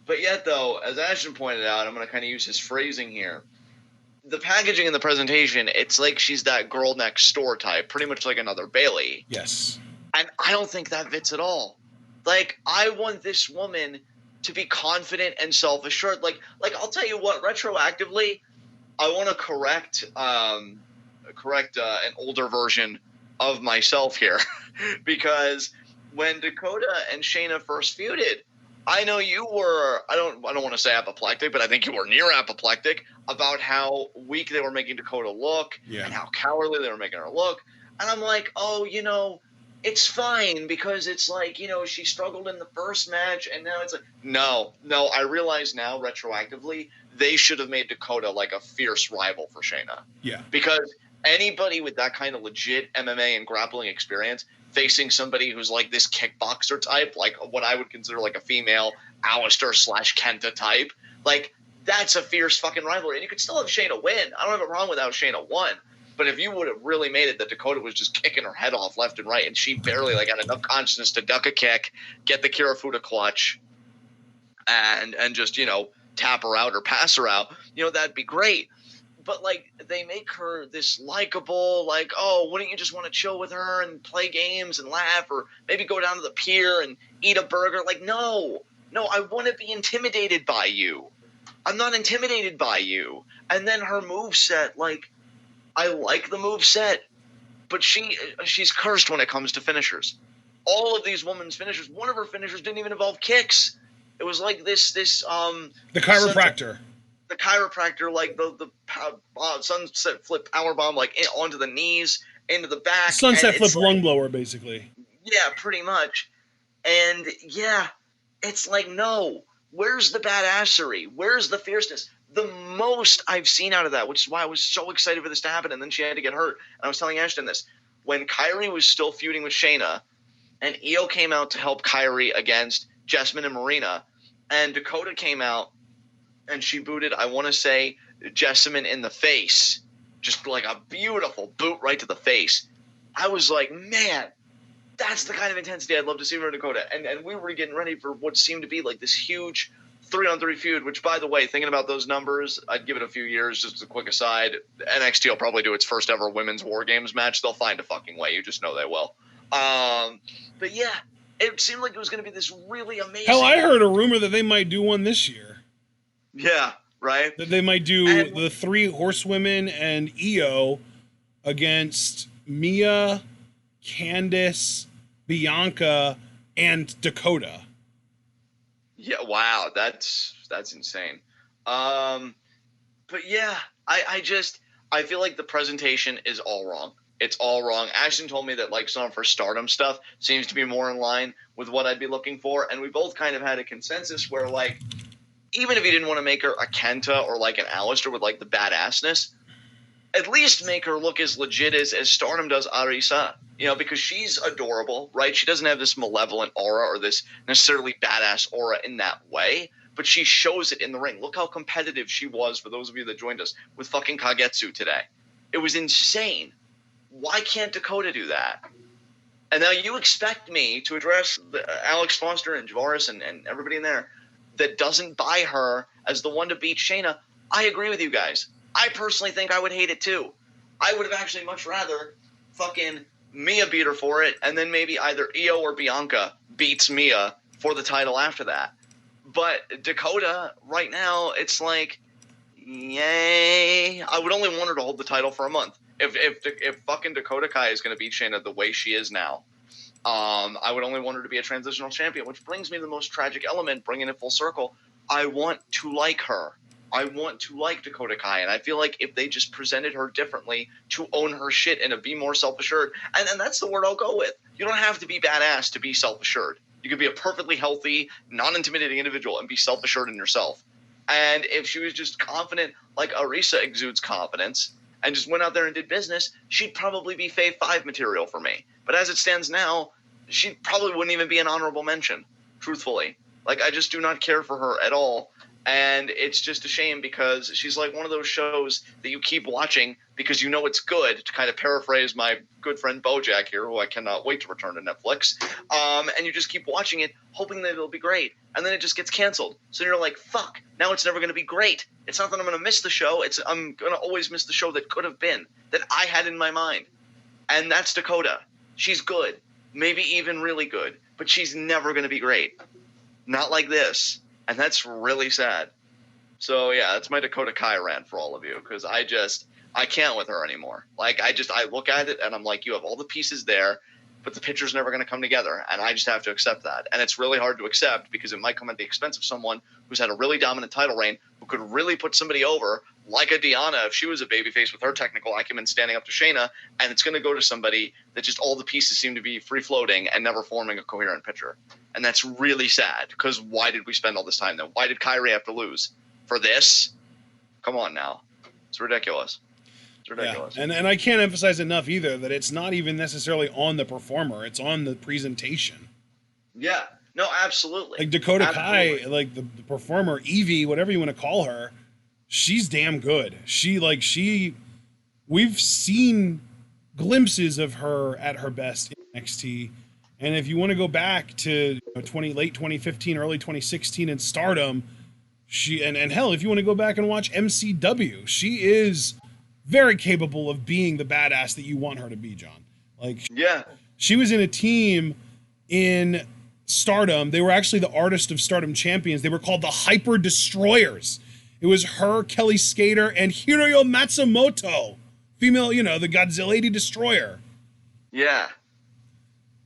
But yet, though, as Ashton pointed out, I'm going to kind of use his phrasing here. The packaging and the presentation, it's like she's that girl next door type, pretty much like another Bayley. Yes. And I don't think that fits at all. Like, I want this woman to be confident and self-assured. Like I'll tell you what, retroactively, I want to correct an older version of myself here. Because when Dakota and Shayna first feuded, I know you were, I don't want to say apoplectic, but I think you were near apoplectic about how weak they were making Dakota look and how cowardly they were making her look. And I'm like, oh, it's fine because it's like, she struggled in the first match and now it's like, no, I realize now retroactively they should have made Dakota like a fierce rival for Shayna. Yeah. Because anybody with that kind of legit MMA and grappling experience facing somebody who's like this kickboxer type, like what I would consider like a female Alistair / Kenta type, like that's a fierce fucking rivalry. And you could still have Shayna win. I don't have a problem with how Shayna won. But if you would have really made it that Dakota was just kicking her head off left and right, and she barely like had enough consciousness to duck a kick, get the Kirifuda clutch, and just, you know, tap her out or pass her out, you know, that'd be great. But like they make her this likable, like, oh, wouldn't you just want to chill with her and play games and laugh, or maybe go down to the pier and eat a burger? Like, no, I want to be intimidated by you. I'm not intimidated by you. And then her moveset, like, I like the moveset, but she's cursed when it comes to finishers. All of these women's finishers, one of her finishers didn't even involve kicks. It was like the chiropractor. The chiropractor, like the sunset flip powerbomb, like onto the knees, into the back. Sunset flip lung blower, basically. Yeah, pretty much. And yeah, it's like, no, where's the badassery? Where's the fierceness? The most I've seen out of that, which is why I was so excited for this to happen, and then she had to get hurt. And I was telling Ashton this. When Kairi was still feuding with Shayna, and Io came out to help Kairi against Jessamine and Marina, and Dakota came out, and she booted, I want to say, Jessamine in the face. Just like a beautiful boot right to the face. I was like, man, that's the kind of intensity I'd love to see from Dakota. And we were getting ready for what seemed to be like this huge 3-on-3 feud, which, by the way, thinking about those numbers, I'd give it a few years. Just as a quick aside, NXT will probably do its first ever women's War Games match. They'll find a fucking way. You just know they will. But yeah, it seemed like it was going to be this really amazing. Hell, I heard a rumor that they might do one this year. Yeah, right? That they might do the 3 horsewomen and Io against Mia, Candice, Bianca, and Dakota. Yeah, wow, that's insane. But yeah, I feel like the presentation is all wrong. It's all wrong. Ashton told me that like some of her Stardom stuff seems to be more in line with what I'd be looking for, and we both kind of had a consensus where, like, even if you didn't want to make her a Kenta or like an Alistair with like the badassness, at least make her look as legit as Stardom does Arisa. You know, because she's adorable, right? She doesn't have this malevolent aura or this necessarily badass aura in that way, but she shows it in the ring. Look how competitive she was, for those of you that joined us, with fucking Kagetsu today. It was insane. Why can't Dakota do that? And now you expect me to address Alex Foster and Javaris and everybody in there that doesn't buy her as the one to beat Shayna. I agree with you guys. I personally think I would hate it too. I would have actually much rather fucking Mia beat her for it, and then maybe either Io or Bianca beats Mia for the title after that. But Dakota, right now, it's like, yay. I would only want her to hold the title for a month. If fucking Dakota Kai is going to beat Shayna the way she is now, I would only want her to be a transitional champion, which brings me to the most tragic element, bringing it full circle. I want to like her. I want to like Dakota Kai, and I feel like if they just presented her differently to own her shit and to be more self-assured, and that's the word I'll go with. You don't have to be badass to be self-assured. You could be a perfectly healthy, non-intimidating individual and be self-assured in yourself. And if she was just confident, like Arisa exudes confidence, and just went out there and did business, she'd probably be Fave 5 material for me. But as it stands now, she probably wouldn't even be an honorable mention, truthfully. Like, I just do not care for her at all. And it's just a shame because she's like one of those shows that you keep watching because you know it's good, to kind of paraphrase my good friend Bojack here, who I cannot wait to return to Netflix. And you just keep watching it, hoping that it'll be great. And then it just gets canceled. So you're like, fuck, now it's never going to be great. It's not that I'm going to miss the show. I'm going to always miss the show that could have been, that I had in my mind. And that's Dakota. She's good, maybe even really good, but she's never going to be great. Not like this. And that's really sad. So, yeah, that's my Dakota Kai rant for all of you, because I can't with her anymore. Like, I look at it and I'm like, you have all the pieces there, but the picture's never going to come together. And I just have to accept that. And it's really hard to accept because it might come at the expense of someone who's had a really dominant title reign, who could really put somebody over, like a Deanna if she was a babyface with her technical acumen standing up to Shayna, and it's going to go to somebody that just all the pieces seem to be free-floating and never forming a coherent picture. And that's really sad, because why did we spend all this time then? Why did Kairi have to lose? For this? Come on now. It's ridiculous. It's ridiculous. Yeah. And I can't emphasize enough either that it's not even necessarily on the performer; it's on the presentation. Yeah. No, absolutely. Like Dakota Absolutely. Kai, like the performer Evie, whatever you want to call her, she's damn good. We've seen glimpses of her at her best in NXT. And if you want to go back to late 2015, early 2016 in Stardom, and hell, if you want to go back and watch MCW, she is very capable of being the badass that you want her to be, John. Like, yeah, she was in a team in Stardom. They were actually the Artist of Stardom champions. They were called the Hyper Destroyers. It was her, Kelly Skater, and Hiroyo Matsumoto, female, the Godzilla Lady Destroyer. Yeah.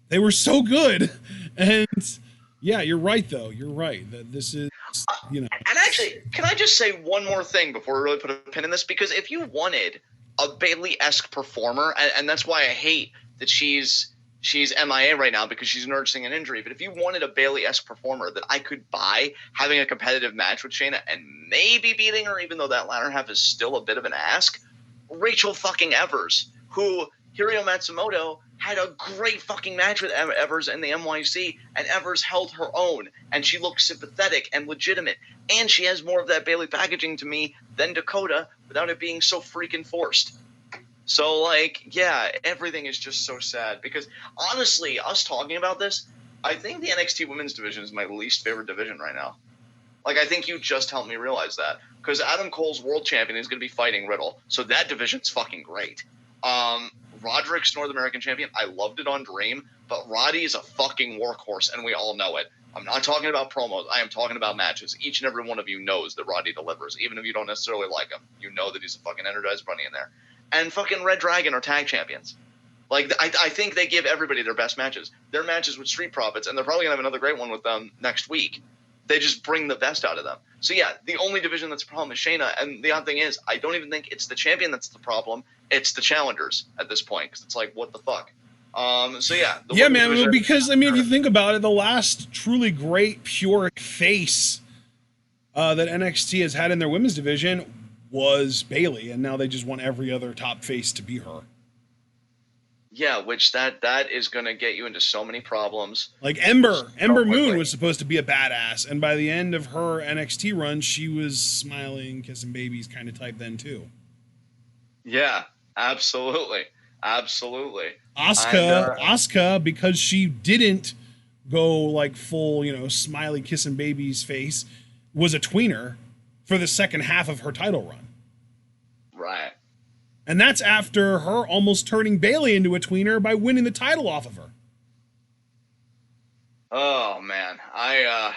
They were so good. And yeah, you're right, though. You're right. That this is, And actually, can I just say one more thing before we really put a pin in this? Because if you wanted a Bayley-esque performer, and that's why I hate that she's MIA right now because she's nursing an injury. But if you wanted a Bayley-esque performer that I could buy having a competitive match with Shayna and maybe beating her, even though that latter half is still a bit of an ask, Rachel fucking Evers, who Hiroyo Matsumoto had a great fucking match with Evers in the NYC, and Evers held her own, and she looked sympathetic and legitimate, and she has more of that Bayley packaging to me than Dakota without it being so freaking forced. So, like, yeah, everything is just so sad because, honestly, us talking about this, I think the NXT Women's Division is my least favorite division right now. Like, I think you just helped me realize that because Adam Cole's world champion is going to be fighting Riddle, so that division's fucking great. Roderick's North American champion, I loved it on Dream, but Roddy is a fucking workhorse, and we all know it. I'm not talking about promos. I am talking about matches. Each and every one of you knows that Roddy delivers, even if you don't necessarily like him. You know that he's a fucking energized bunny in there. And fucking Red Dragon are tag champions. Like, I think they give everybody their best matches. Their matches with Street Profits, and they're probably going to have another great one with them next week. They just bring the best out of them. So, yeah, the only division that's a problem is Shayna. And the odd thing is, I don't even think it's the champion that's the problem. It's the challengers at this point. Because it's like, what the fuck? So, yeah. Yeah, man. Well, because, I mean, if you think about it, the last truly great, pure face that NXT has had in their women's division was Bayley. And now they just want every other top face to be her. Yeah, which that is going to get you into so many problems. Like Ember Moon was supposed to be a badass, and by the end of her NXT run, she was smiling, kissing babies kind of type then too. Yeah, absolutely. Asuka, because she didn't go like full, smiley kissing babies face, was a tweener for the second half of her title run. Right. And that's after her almost turning Bayley into a tweener by winning the title off of her. Oh, man. I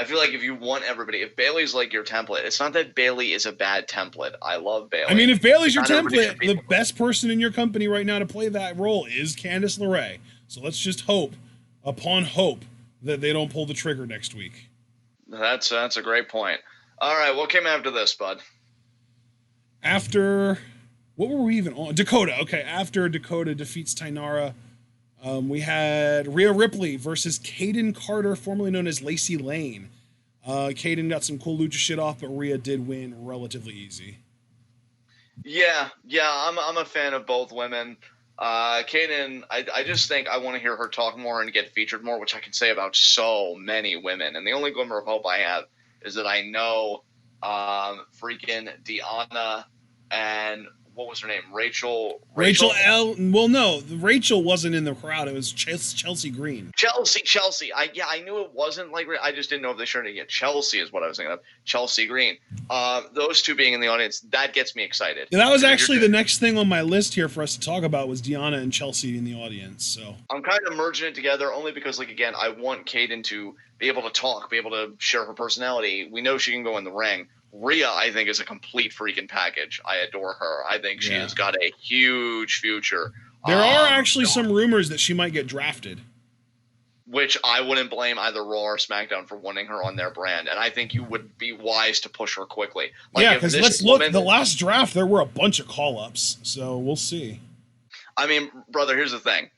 feel like if you want everybody, if Bayley's like your template, it's not that Bayley is a bad template. I love Bayley. I mean, if Bayley's your template, the best person in your company right now to play that role is Candice LeRae. So let's just hope, upon hope, that they don't pull the trigger next week. That's a great point. All right, what came after this, bud? After, what were we even on? Dakota. Okay, after Dakota defeats Tainara, we had Rhea Ripley versus Kaden Carter, formerly known as Lacey Lane. Kaden got some cool lucha shit off, but Rhea did win relatively easy. Yeah, I'm a fan of both women. Kaden, I just think I want to hear her talk more and get featured more, which I can say about so many women. And the only glimmer of hope I have is that I know freaking Deanna and what was her name? Rachel. Well, no, Rachel wasn't in the crowd. It was Chelsea Green. Chelsea. I knew it wasn't like. I just didn't know if they started to get Chelsea is what I was thinking of. Chelsea Green. Those two being in the audience, that gets me excited. Yeah, that was actually the next thing on my list here for us to talk about was Deanna and Chelsea in the audience. So I'm kind of merging it together only because, like, again, I want Kaden to be able to talk, be able to share her personality. We know she can go in the ring. Rhea, I think, is a complete freaking package. I adore her. I think she has got a huge future. There are actually some rumors that she might get drafted. Which I wouldn't blame either Raw or SmackDown for wanting her on their brand. And I think you would be wise to push her quickly. Like, yeah, because let's look. The last draft, there were a bunch of call-ups. So we'll see. I mean, brother, here's the thing.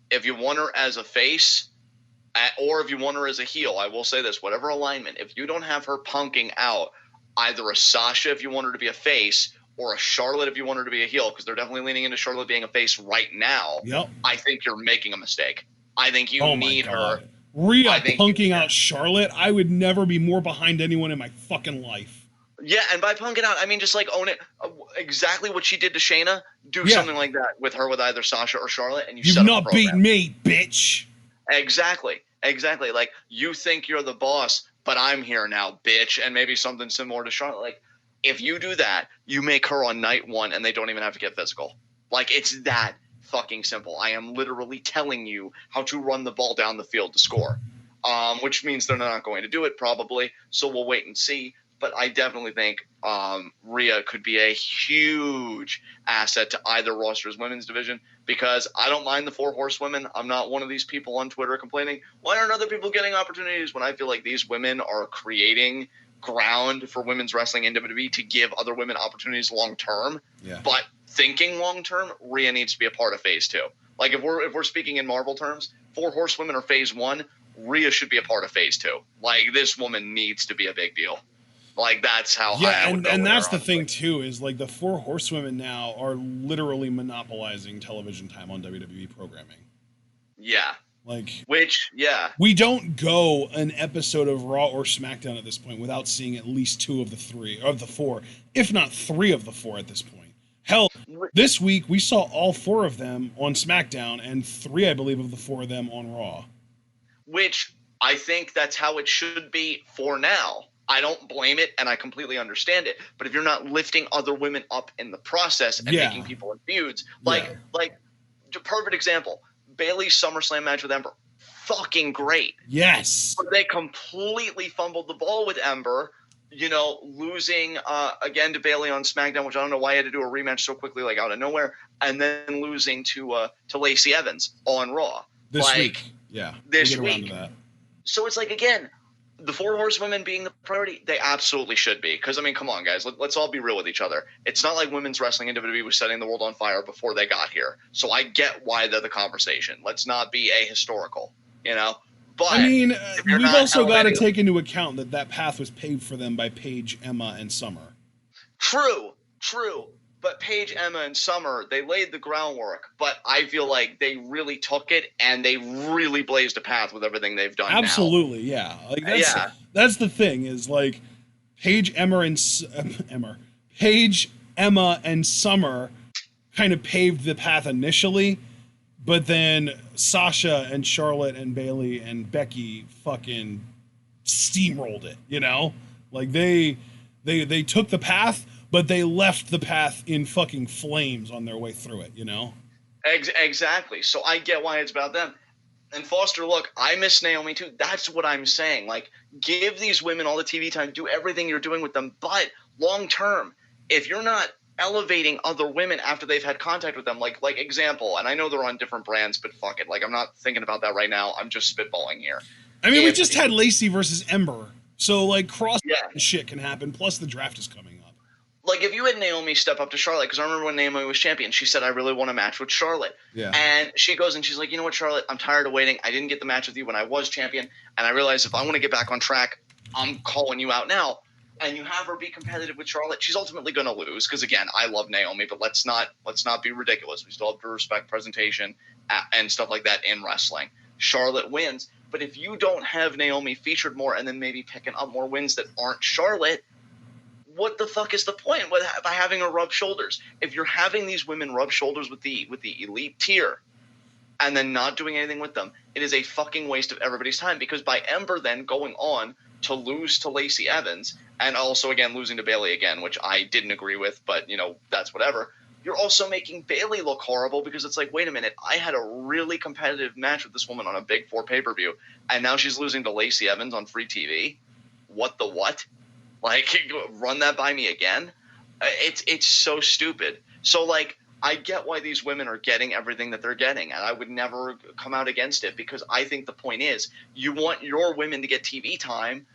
If you want her as a face or if you want her as a heel, I will say this. Whatever alignment, if you don't have her punking out either a Sasha if you want her to be a face, or a Charlotte if you want her to be a heel, because they're definitely leaning into Charlotte being a face right now. Yep. I think you're making a mistake. I think you need her. Rhea punking out Charlotte. I would never be more behind anyone in my fucking life. Yeah, and by punking out, I mean just like own it. Exactly what she did to Shayna. Do something like that with her, with either Sasha or Charlotte, and you've not beaten me, bitch. Exactly. Like, you think you're the boss, but I'm here now, bitch. And maybe something similar to Charlotte. Like, if you do that, you make her on night one, and they don't even have to get physical. Like, it's that fucking simple. I am literally telling you how to run the ball down the field to score, which means they're not going to do it probably. So we'll wait and see. But I definitely think Rhea could be a huge asset to either roster's women's division, because I don't mind the 4 horsewomen. I'm not one of these people on Twitter complaining, why aren't other people getting opportunities, when I feel like these women are creating ground for women's wrestling in WWE to give other women opportunities long term. Yeah. But thinking long term, Rhea needs to be a part of phase 2. Like, if we're speaking in Marvel terms, 4 horsewomen are phase 1. Rhea should be a part of phase 2. Like, this woman needs to be a big deal. Like, that's how high I would go. And that's the thing too, is like the 4 horsewomen now are literally monopolizing television time on WWE programming. Yeah. Like, we don't go an episode of Raw or SmackDown at this point without seeing at least 2 of the 4, if not 3 of the 4 at this point. Hell, this week we saw all 4 of them on SmackDown and 3, I believe, of the 4 of them on Raw. Which I think that's how it should be for now. I don't blame it, and I completely understand it. But if you're not lifting other women up in the process and making people in feuds, like perfect example, Bayley's SummerSlam match with Ember, fucking great. Yes. But they completely fumbled the ball with Ember, losing again to Bayley on SmackDown, which I don't know why he had to do a rematch so quickly, like out of nowhere, and then losing to Lacey Evans on Raw this week. Yeah, this week. So it's like, again, the 4 horsewomen being the priority, they absolutely should be. Because, I mean, come on, guys. Let's all be real with each other. It's not like women's wrestling in WWE was setting the world on fire before they got here. So I get why they're the conversation. Let's not be ahistorical, But I mean, we've also got to take into account that path was paved for them by Paige, Emma, and Summer. True. But Paige, Emma, and Summer, they laid the groundwork. But I feel like they really took it, and they really blazed a path with everything they've done. Absolutely, yeah. Like that's the thing, is like Paige, Emma, and Summer kind of paved the path initially, but then Sasha and Charlotte and Bayley and Becky fucking steamrolled it. Like they took the path, but they left the path in fucking flames on their way through it, Exactly. So I get why it's about them. And Foster, look, I miss Naomi too. That's what I'm saying. Like, give these women all the TV time, do everything you're doing with them. But long term, if you're not elevating other women after they've had contact with them, like example, and I know they're on different brands, but fuck it. Like, I'm not thinking about that right now. I'm just spitballing here. I mean, we just had Lacey versus Ember. So, like, cross shit can happen. Plus, the draft is coming up. Like, if you had Naomi step up to Charlotte, because I remember when Naomi was champion, she said, I really want a match with Charlotte. Yeah. And she goes and she's like, you know what, Charlotte, I'm tired of waiting. I didn't get the match with you when I was champion, and I realized if I want to get back on track, I'm calling you out now. And you have her be competitive with Charlotte. She's ultimately going to lose because, again, I love Naomi, but let's not be ridiculous. We still have to respect presentation and stuff like that in wrestling. Charlotte wins. But if you don't have Naomi featured more and then maybe picking up more wins that aren't Charlotte, what the fuck is the point by having her rub shoulders? If you're having these women rub shoulders with the elite tier and then not doing anything with them, it is a fucking waste of everybody's time, because by Ember then going on to lose to Lacey Evans and also, again, losing to Bayley again, which I didn't agree with, but, that's whatever. You're also making Bayley look horrible, because it's like, wait a minute, I had a really competitive match with this woman on a Big 4 pay-per-view, and now she's losing to Lacey Evans on free TV? What the what? Like, run that by me again? It's so stupid. So, like, I get why these women are getting everything that they're getting, and I would never come out against it, because I think the point is, you want your women to get TV time.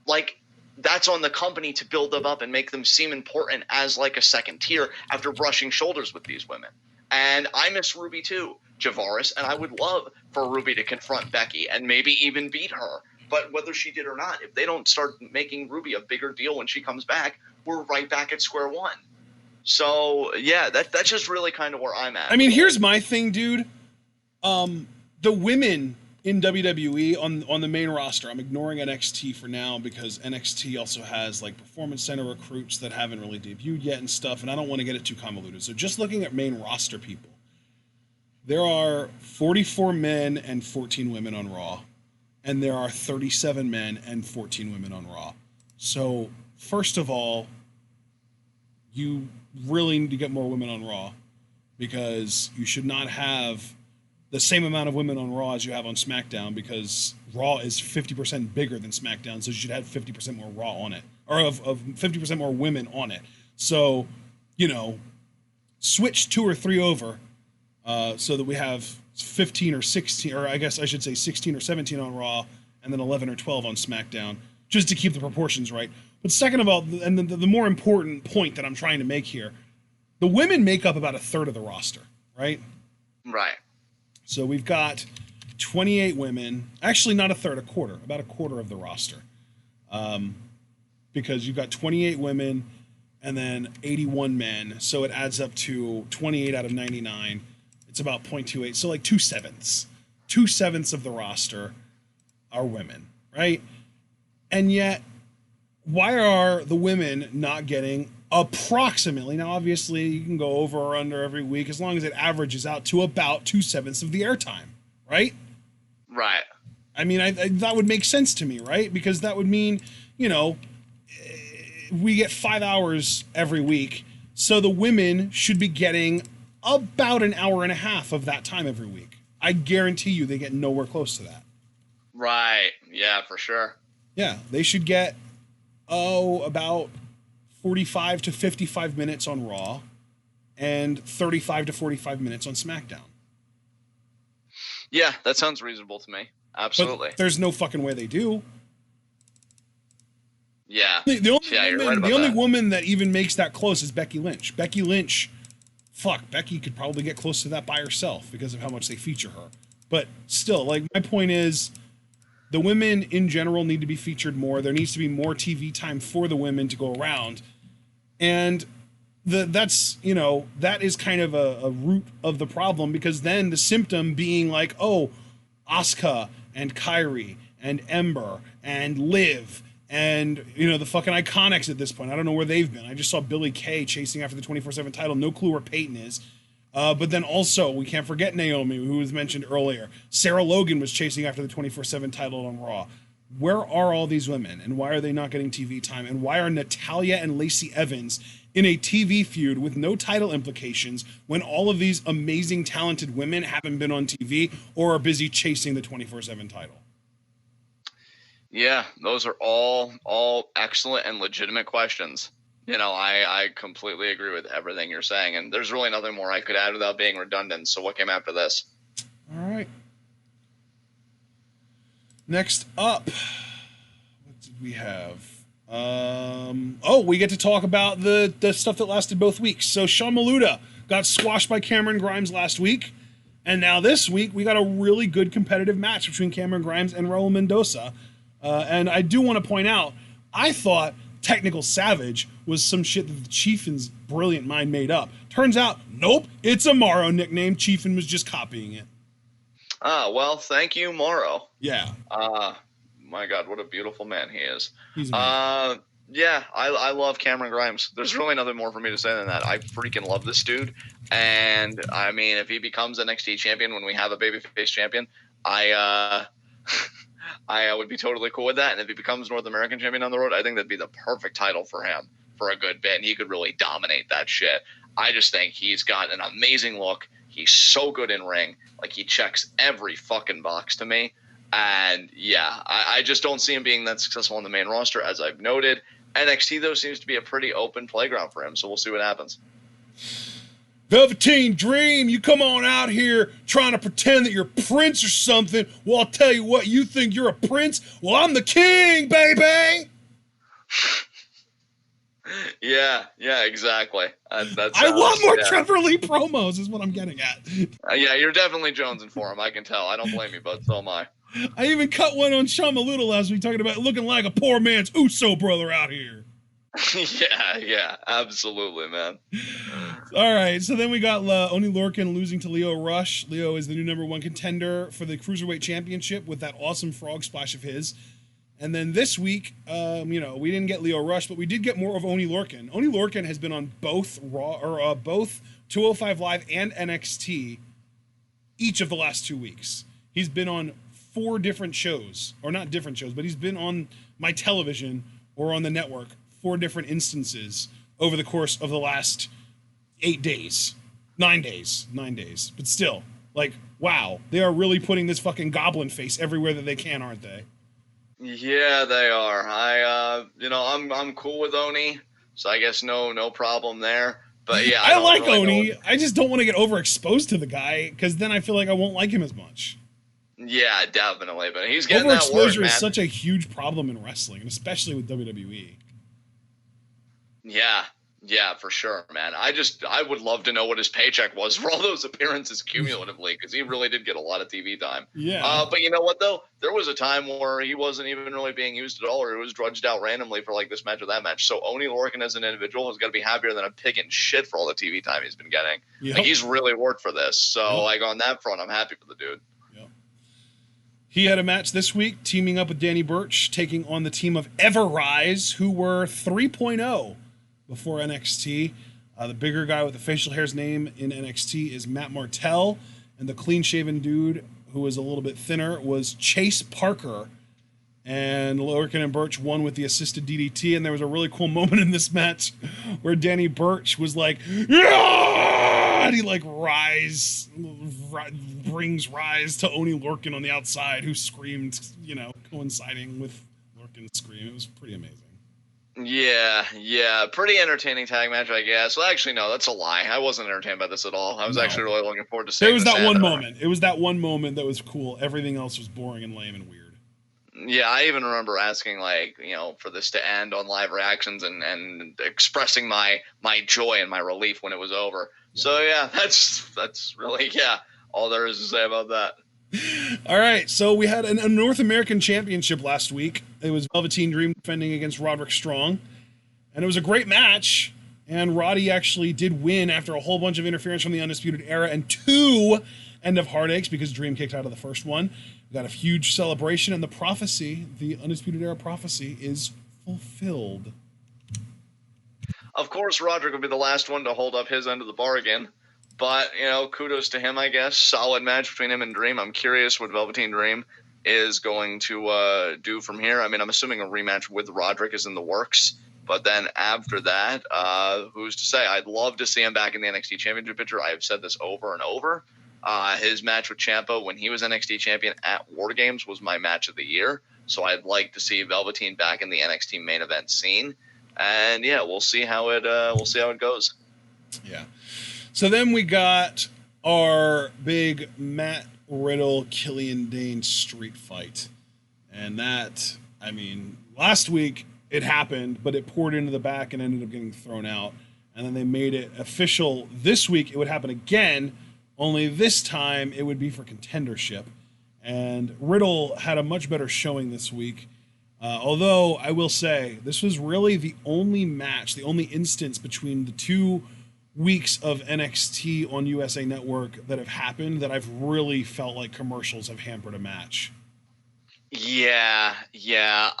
Like, that's on the company to build them up and make them seem important as, like, a second tier after brushing shoulders with these women. And I miss Ruby too, Javaris, and I would love for Ruby to confront Becky and maybe even beat her. But whether she did or not, if they don't start making Ruby a bigger deal when she comes back, we're right back at square one. So yeah, that's just really kind of where I'm at. I mean, here's my thing, dude. The women in WWE on the main roster, I'm ignoring NXT for now because NXT also has like Performance Center recruits that haven't really debuted yet and stuff, and I don't want to get it too convoluted. So just looking at main roster people, there are 44 men and 14 women on Raw, and there are 37 men and 14 women on Raw. So first of all, you really need to get more women on Raw, because you should not have the same amount of women on Raw as you have on SmackDown, because Raw is 50% bigger than SmackDown, so you should have 50% more Raw on it, or of 50% more women on it. So, you know, switch 2 or 3 over so that we have 15 or 16, or I guess I should say 16 or 17 on Raw, and then 11 or 12 on SmackDown, just to keep the proportions right. But second of all, and the more important point that I'm trying to make here, the women make up about a third of the roster, right? Right. So we've got 28 women, actually not a third, a quarter, about a quarter of the roster. Because you've got 28 women and then 81 men. So it adds up to 28 out of 99. It's about 0.28. So like 2/7. 2/7 of the roster are women, right? And yet, why are the women not getting approximately, now obviously you can go over or under every week as long as it averages out to about 2/7 of the airtime, right? Right. I mean, that would make sense to me, right? Because that would mean, you know, we get 5 hours every week, so the women should be getting about an hour and a half of that time every week. I guarantee you they get nowhere close to that. Right. Yeah, for sure. Yeah, they should get, about 45 to 55 minutes on Raw and 35 to 45 minutes on SmackDown. Yeah, that sounds reasonable to me. Absolutely. But there's no fucking way they do. Yeah. The only woman that even makes that close is Becky Lynch. Becky could probably get close to that by herself because of how much they feature her. But still, like, my point is, the women in general need to be featured more. There needs to be more TV time for the women to go around. And that's, you know, that is kind of a root of the problem, because then the symptom being like, oh, Asuka and Kairi and Ember and Liv and, you know, the fucking Iconics at this point. I don't know where they've been. I just saw Billie Kay chasing after the 24/7 title. No clue where Peyton is. But then also, we can't forget Naomi, who was mentioned earlier. Sarah Logan was chasing after the 24/7 title on Raw. Where are all these women, and why are they not getting TV time? And why are Natalya and Lacey Evans in a TV feud with no title implications when all of these amazing, talented women haven't been on TV or are busy chasing the 24/7 title? Yeah, those are all excellent and legitimate questions. You know, I completely agree with everything you're saying, and there's really nothing more I could add without being redundant. So what came after this? All right. Next up, what did we have? We get to talk about the stuff that lasted both weeks. So Sean Maluda got squashed by Cameron Grimes last week, and now this week we got a really good competitive match between Cameron Grimes and Raul Mendoza. And I do want to point out, I thought Technical Savage was some shit that the Chiefin's brilliant mind made up. Turns out, nope, it's a Morrow nickname. Chiefin was just copying it. Well, thank you, Morrow. Yeah. My God, what a beautiful man he is. He's amazing. Yeah, I love Cameron Grimes. There's really nothing more for me to say than that. I freaking love this dude. And, I mean, if he becomes NXT champion when we have a babyface champion, I would be totally cool with that. And if he becomes North American champion on the road, I think that'd be the perfect title for him for a good bit. And he could really dominate that shit. I just think he's got an amazing look. He's so good in ring. Like, he checks every fucking box to me. And, yeah, I just don't see him being that successful on the main roster, as I've noted. NXT, though, seems to be a pretty open playground for him, so we'll see what happens. Velveteen Dream, you come on out here trying to pretend that you're Prince or something. Well, I'll tell you what, you think you're a prince? Well, I'm the king, baby! Yeah, exactly. I want more Trevor Lee promos, is what I'm getting at. Yeah, you're definitely jonesing for him, I can tell. I don't blame you, but so am I. I even cut one on Shama Little last week talking about looking like a poor man's Uso brother out here. Yeah, absolutely, man. All right, so then we got Oni Lorcan losing to Leo Rush. Leo is the new #1 contender for the Cruiserweight Championship with that awesome frog splash of his. And then this week, we didn't get Leo Rush, but we did get more of Oni Lorcan. Oni Lorcan has been on both both 205 Live and NXT each of the last 2 weeks. He's been on 4 different shows, or not different shows, but he's been on my television or on the network 4 different instances over the course of the last 9 days. But still, like, wow, they are really putting this fucking goblin face everywhere that they can, aren't they? Yeah, they are. I'm cool with Oni, so I guess no problem there. But yeah, I like really Oni. I just don't want to get overexposed to the guy because then I feel like I won't like him as much. Yeah, definitely. But he's getting that work, man. Overexposure is such a huge problem in wrestling, and especially with WWE. Yeah, for sure, man. I would love to know what his paycheck was for all those appearances cumulatively, because he really did get a lot of TV time. Yeah. But you know what, though? There was a time where he wasn't even really being used at all, or he was drudged out randomly for like this match or that match. So Oni Lorcan as an individual has got to be happier than a pig in shit for all the TV time he's been getting. Yep. Like, he's really worked for this. So, like, on that front, I'm happy for the dude. He had a match this week, teaming up with Danny Burch, taking on the team of Everrise, who were 3.0 before NXT. The bigger guy with the facial hair's name in NXT is Matt Martell, and the clean-shaven dude who was a little bit thinner was Chase Parker. And Lorcan and Burch won with the assisted DDT, and there was a really cool moment in this match where Danny Burch was like, yeah! And he like brings rise to Oni Lorcan on the outside, who screamed, coinciding with Lorcan's scream. It was pretty amazing. Yeah, pretty entertaining tag match, I guess. Well, actually, no, that's a lie. I wasn't entertained by this at all. I was actually really looking forward to seeing. There was that one moment. It was that one moment that was cool. Everything else was boring and lame and weird. Yeah, I even remember asking, for this to end on live reactions and expressing my joy and my relief when it was over. Yeah. So yeah, that's really all there is to say about that. All right, so we had a North American Championship last week. It was Velveteen Dream defending against Roderick Strong, and it was a great match. And Roddy actually did win after a whole bunch of interference from the Undisputed Era and 2 End of Heartaches because Dream kicked out of the first one. We got a huge celebration, and the Undisputed Era prophecy is fulfilled. Of course, Roderick will be the last one to hold up his end of the bargain. But, kudos to him, I guess. Solid match between him and Dream. I'm curious what Velveteen Dream is going to do from here. I mean, I'm assuming a rematch with Roderick is in the works. But then after that, who's to say? I'd love to see him back in the NXT Championship picture. I have said this over and over. His match with Ciampa when he was NXT champion at War Games was my match of the year. So I'd like to see Velveteen back in the NXT main event scene. And, we'll see how it goes. Yeah. So then we got our big Matt Riddle, Killian Dane street fight. And that, last week it happened, but it poured into the back and ended up getting thrown out. And then they made it official this week. It would happen again, only this time it would be for contendership. And Riddle had a much better showing this week. Although I will say this was really the only match, the only instance between the 2 weeks of NXT on USA Network that have happened that I've really felt like commercials have hampered a match. Yeah.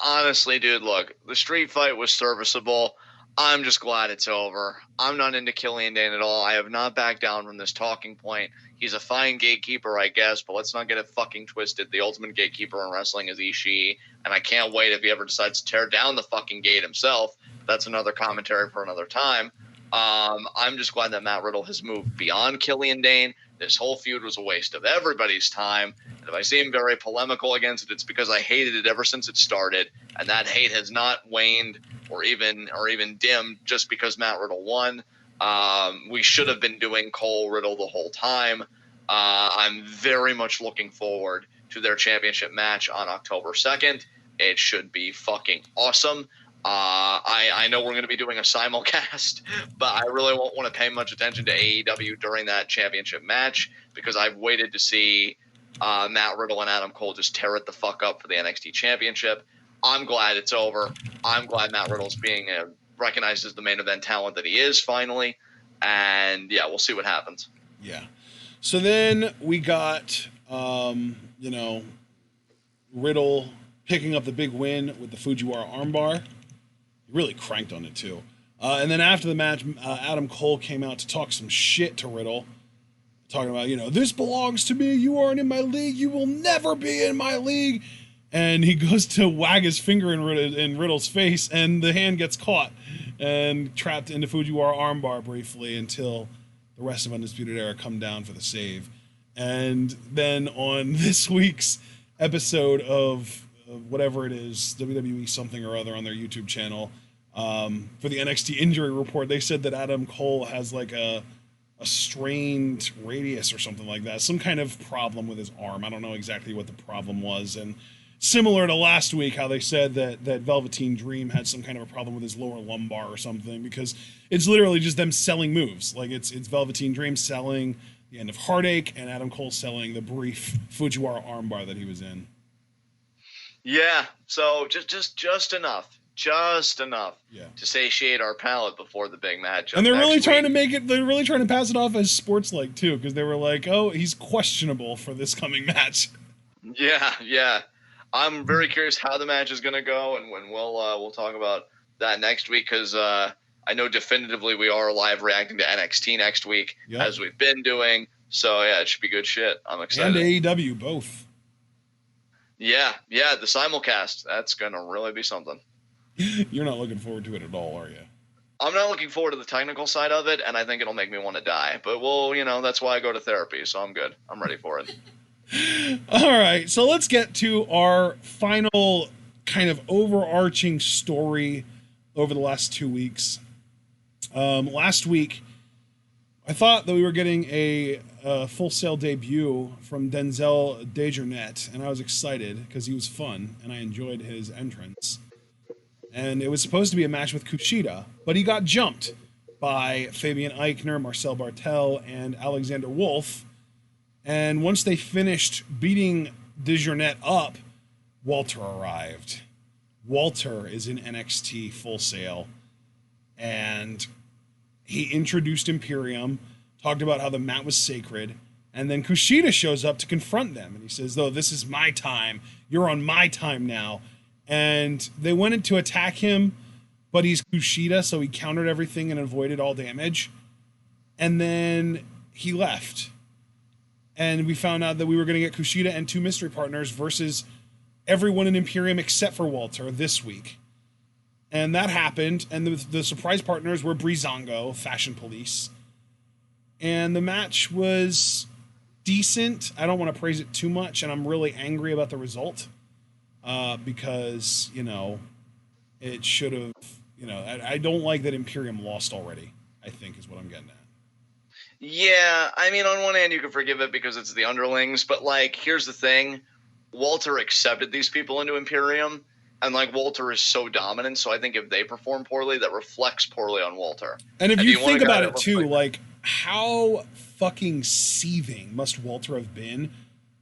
Honestly, dude, look, the street fight was serviceable. I'm just glad it's over. I'm not into Killian Dane at all. I have not backed down from this talking point. He's a fine gatekeeper, I guess, but let's not get it fucking twisted. The ultimate gatekeeper in wrestling is Ishii, and I can't wait if he ever decides to tear down the fucking gate himself. That's another commentary for another time. I'm just glad that Matt Riddle has moved beyond Killian Dane. This whole feud was a waste of everybody's time. And if I seem very polemical against it, it's because I hated it ever since it started. And that hate has not waned or even dimmed just because Matt Riddle won. We should have been doing Cole Riddle the whole time. I'm very much looking forward to their championship match on October 2nd. It should be fucking awesome. I know we're going to be doing a simulcast, but I really won't want to pay much attention to AEW during that championship match because I've waited to see Matt Riddle and Adam Cole just tear it the fuck up for the NXT Championship. I'm glad it's over. I'm glad Matt Riddle's being recognized as the main event talent that he is finally. And yeah, we'll see what happens. Yeah. So then we got, Riddle picking up the big win with the Fujiwara armbar. He really cranked on it too. And then after the match, Adam Cole came out to talk some shit to Riddle, talking about, this belongs to me. You aren't in my league. You will never be in my league. And he goes to wag his finger in Riddle's face, and the hand gets caught and trapped into Fujiwara armbar briefly until the rest of Undisputed Era come down for the save. And then on this week's episode of whatever it is, WWE something or other on their YouTube channel, for the NXT injury report, they said that Adam Cole has like a strained radius or something like that, some kind of problem with his arm. I don't know exactly what the problem was. And similar to last week, how they said that Velveteen Dream had some kind of a problem with his lower lumbar or something, because it's literally just them selling moves. Like it's Velveteen Dream selling the end of Heartache and Adam Cole selling the brief Fujiwara armbar that he was in. Yeah, so just enough. Just enough to satiate our palate before the big match. And they're really trying to make it, they're really trying to pass it off as sports-like too, because they were like, oh, he's questionable for this coming match. Yeah. I'm very curious how the match is going to go, and when we'll talk about that next week, because I know definitively we are live reacting to NXT next week, as we've been doing. So yeah, it should be good shit. I'm excited. And AEW, both. Yeah, the simulcast. That's going to really be something. You're not looking forward to it at all, are you? I'm not looking forward to the technical side of it, and I think it'll make me want to die. But that's why I go to therapy, so I'm good. I'm ready for it. All right, so let's get to our final kind of overarching story over the last 2 weeks. Last week, I thought that we were getting a Full Sail debut from Denzel Dejournette, and I was excited because he was fun, and I enjoyed his entrance. And it was supposed to be a match with Kushida, but he got jumped by Fabian Eichner, Marcel Bartel, and Alexander Wolf. And once they finished beating Dejournette up, Walter arrived. Walter is in NXT Full Sail, and he introduced Imperium, talked about how the mat was sacred, and then Kushida shows up to confront them, and he says, "Oh, this is my time. You're on my time now." And they went in to attack him, but he's Kushida, so he countered everything and avoided all damage. And then he left. And we found out that we were going to get Kushida and 2 mystery partners versus everyone in Imperium except for Walter this week. And that happened, and the surprise partners were Breezango, Fashion Police. And the match was decent. I don't want to praise it too much, and I'm really angry about the result. Because, it should have, I don't like that Imperium lost already, I think is what I'm getting at. Yeah, I mean, on one hand, you can forgive it because it's the underlings, but, here's the thing. Walter accepted these people into Imperium, and, Walter is so dominant, so I think if they perform poorly, that reflects poorly on Walter. And if you think about it, too, how fucking seething must Walter have been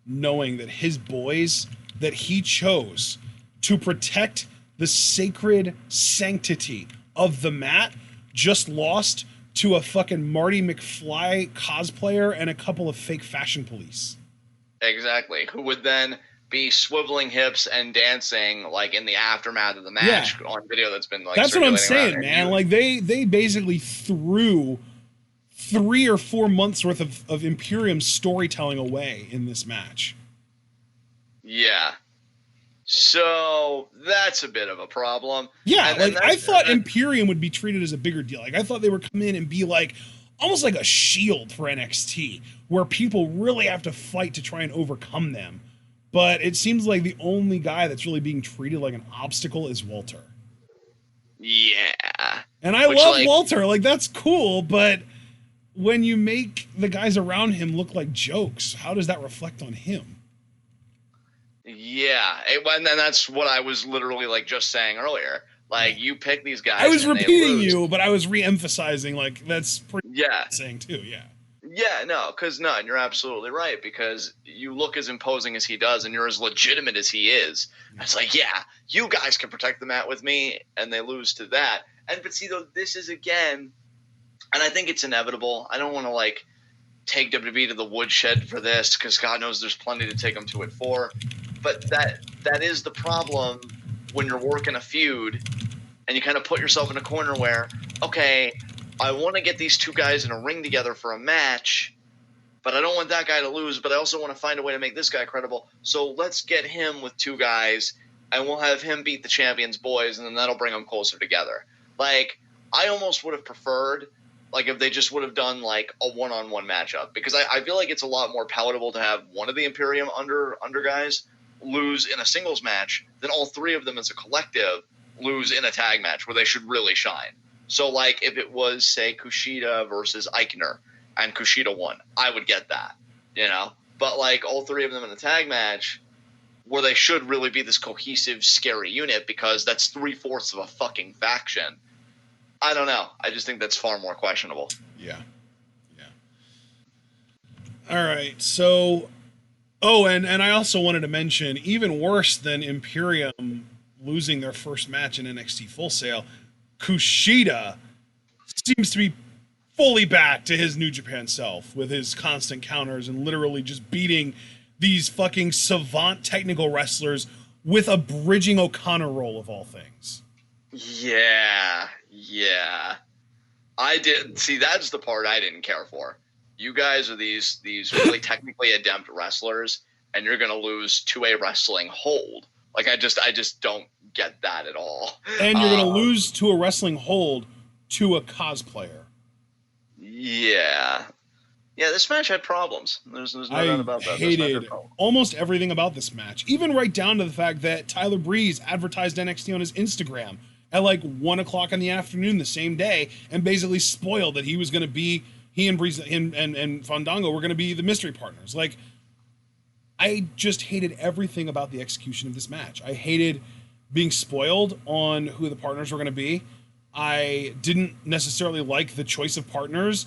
knowing that his boys that he chose to protect the sacred sanctity of the mat just lost to a fucking Marty McFly cosplayer and a couple of fake Fashion Police. Exactly. Who would then be swiveling hips and dancing in the aftermath of the match on video that's been that's what I'm saying, man. They basically threw 3 or 4 months worth of Imperium storytelling away in this match. Yeah. So that's a bit of a problem. Yeah, I thought Imperium would be treated as a bigger deal. I thought they would come in and be almost like a shield for NXT, where people really have to fight to try and overcome them. But it seems like the only guy that's really being treated like an obstacle is Walter. Yeah. And I love Walter. That's cool, but when you make the guys around him look like jokes, how does that reflect on him? Yeah, and that's what I was literally just saying earlier. You pick these guys. I was repeating you, but I was re-emphasizing. That's pretty saying too. Yeah. Yeah, no, and you're absolutely right, because you look as imposing as he does and you're as legitimate as he is. It's like, yeah, you guys can protect the mat with me, and they lose to that. But see, though, this is again, and I think it's inevitable. I don't want to like take WWE to the woodshed for this, because God knows there's plenty to take them to it for. But that is the problem when you're working a feud and you kind of put yourself in a corner where, okay, I want to get these two guys in a ring together for a match, but I don't want that guy to lose, but I also want to find a way to make this guy credible. So let's get him with two guys, and we'll have him beat the champions boys, and then that'll bring them closer together. Like, I almost would have preferred, like, if they just would have done, like, a one-on-one matchup, because I feel like it's a lot more palatable to have one of the Imperium under guys lose in a singles match than all three of them as a collective lose in a tag match where they should really shine. So, like, if it was, say, Kushida versus Eichner, and Kushida won, I would get that, you know? But, like, all three of them in a tag match where they should really be this cohesive, scary unit, because that's 3/4 of a fucking faction. I don't know. I just think that's far more questionable. Yeah. All right. So, and I also wanted to mention, even worse than Imperium losing their first match in NXT Full Sail, Kushida seems to be fully back to his New Japan self with his constant counters and literally just beating these fucking savant technical wrestlers with a bridging O'Connor roll of all things. Yeah. I didn't see. That's the part I didn't care for. You guys are these really technically adept wrestlers, and you're gonna lose to a wrestling hold. Like, I just don't get that at all. And you're gonna lose to a wrestling hold to a cosplayer. Yeah, this match had problems. There's no doubt about that. I hated almost everything about this match, even right down to the fact that Tyler Breeze advertised NXT on his Instagram at like 1 o'clock in the afternoon the same day, and basically spoiled that he was going to be, he and Breeze and Fandango were going to be the mystery partners. Like, I just hated everything about the execution of this match. I hated being spoiled on who the partners were going to be. I didn't necessarily like the choice of partners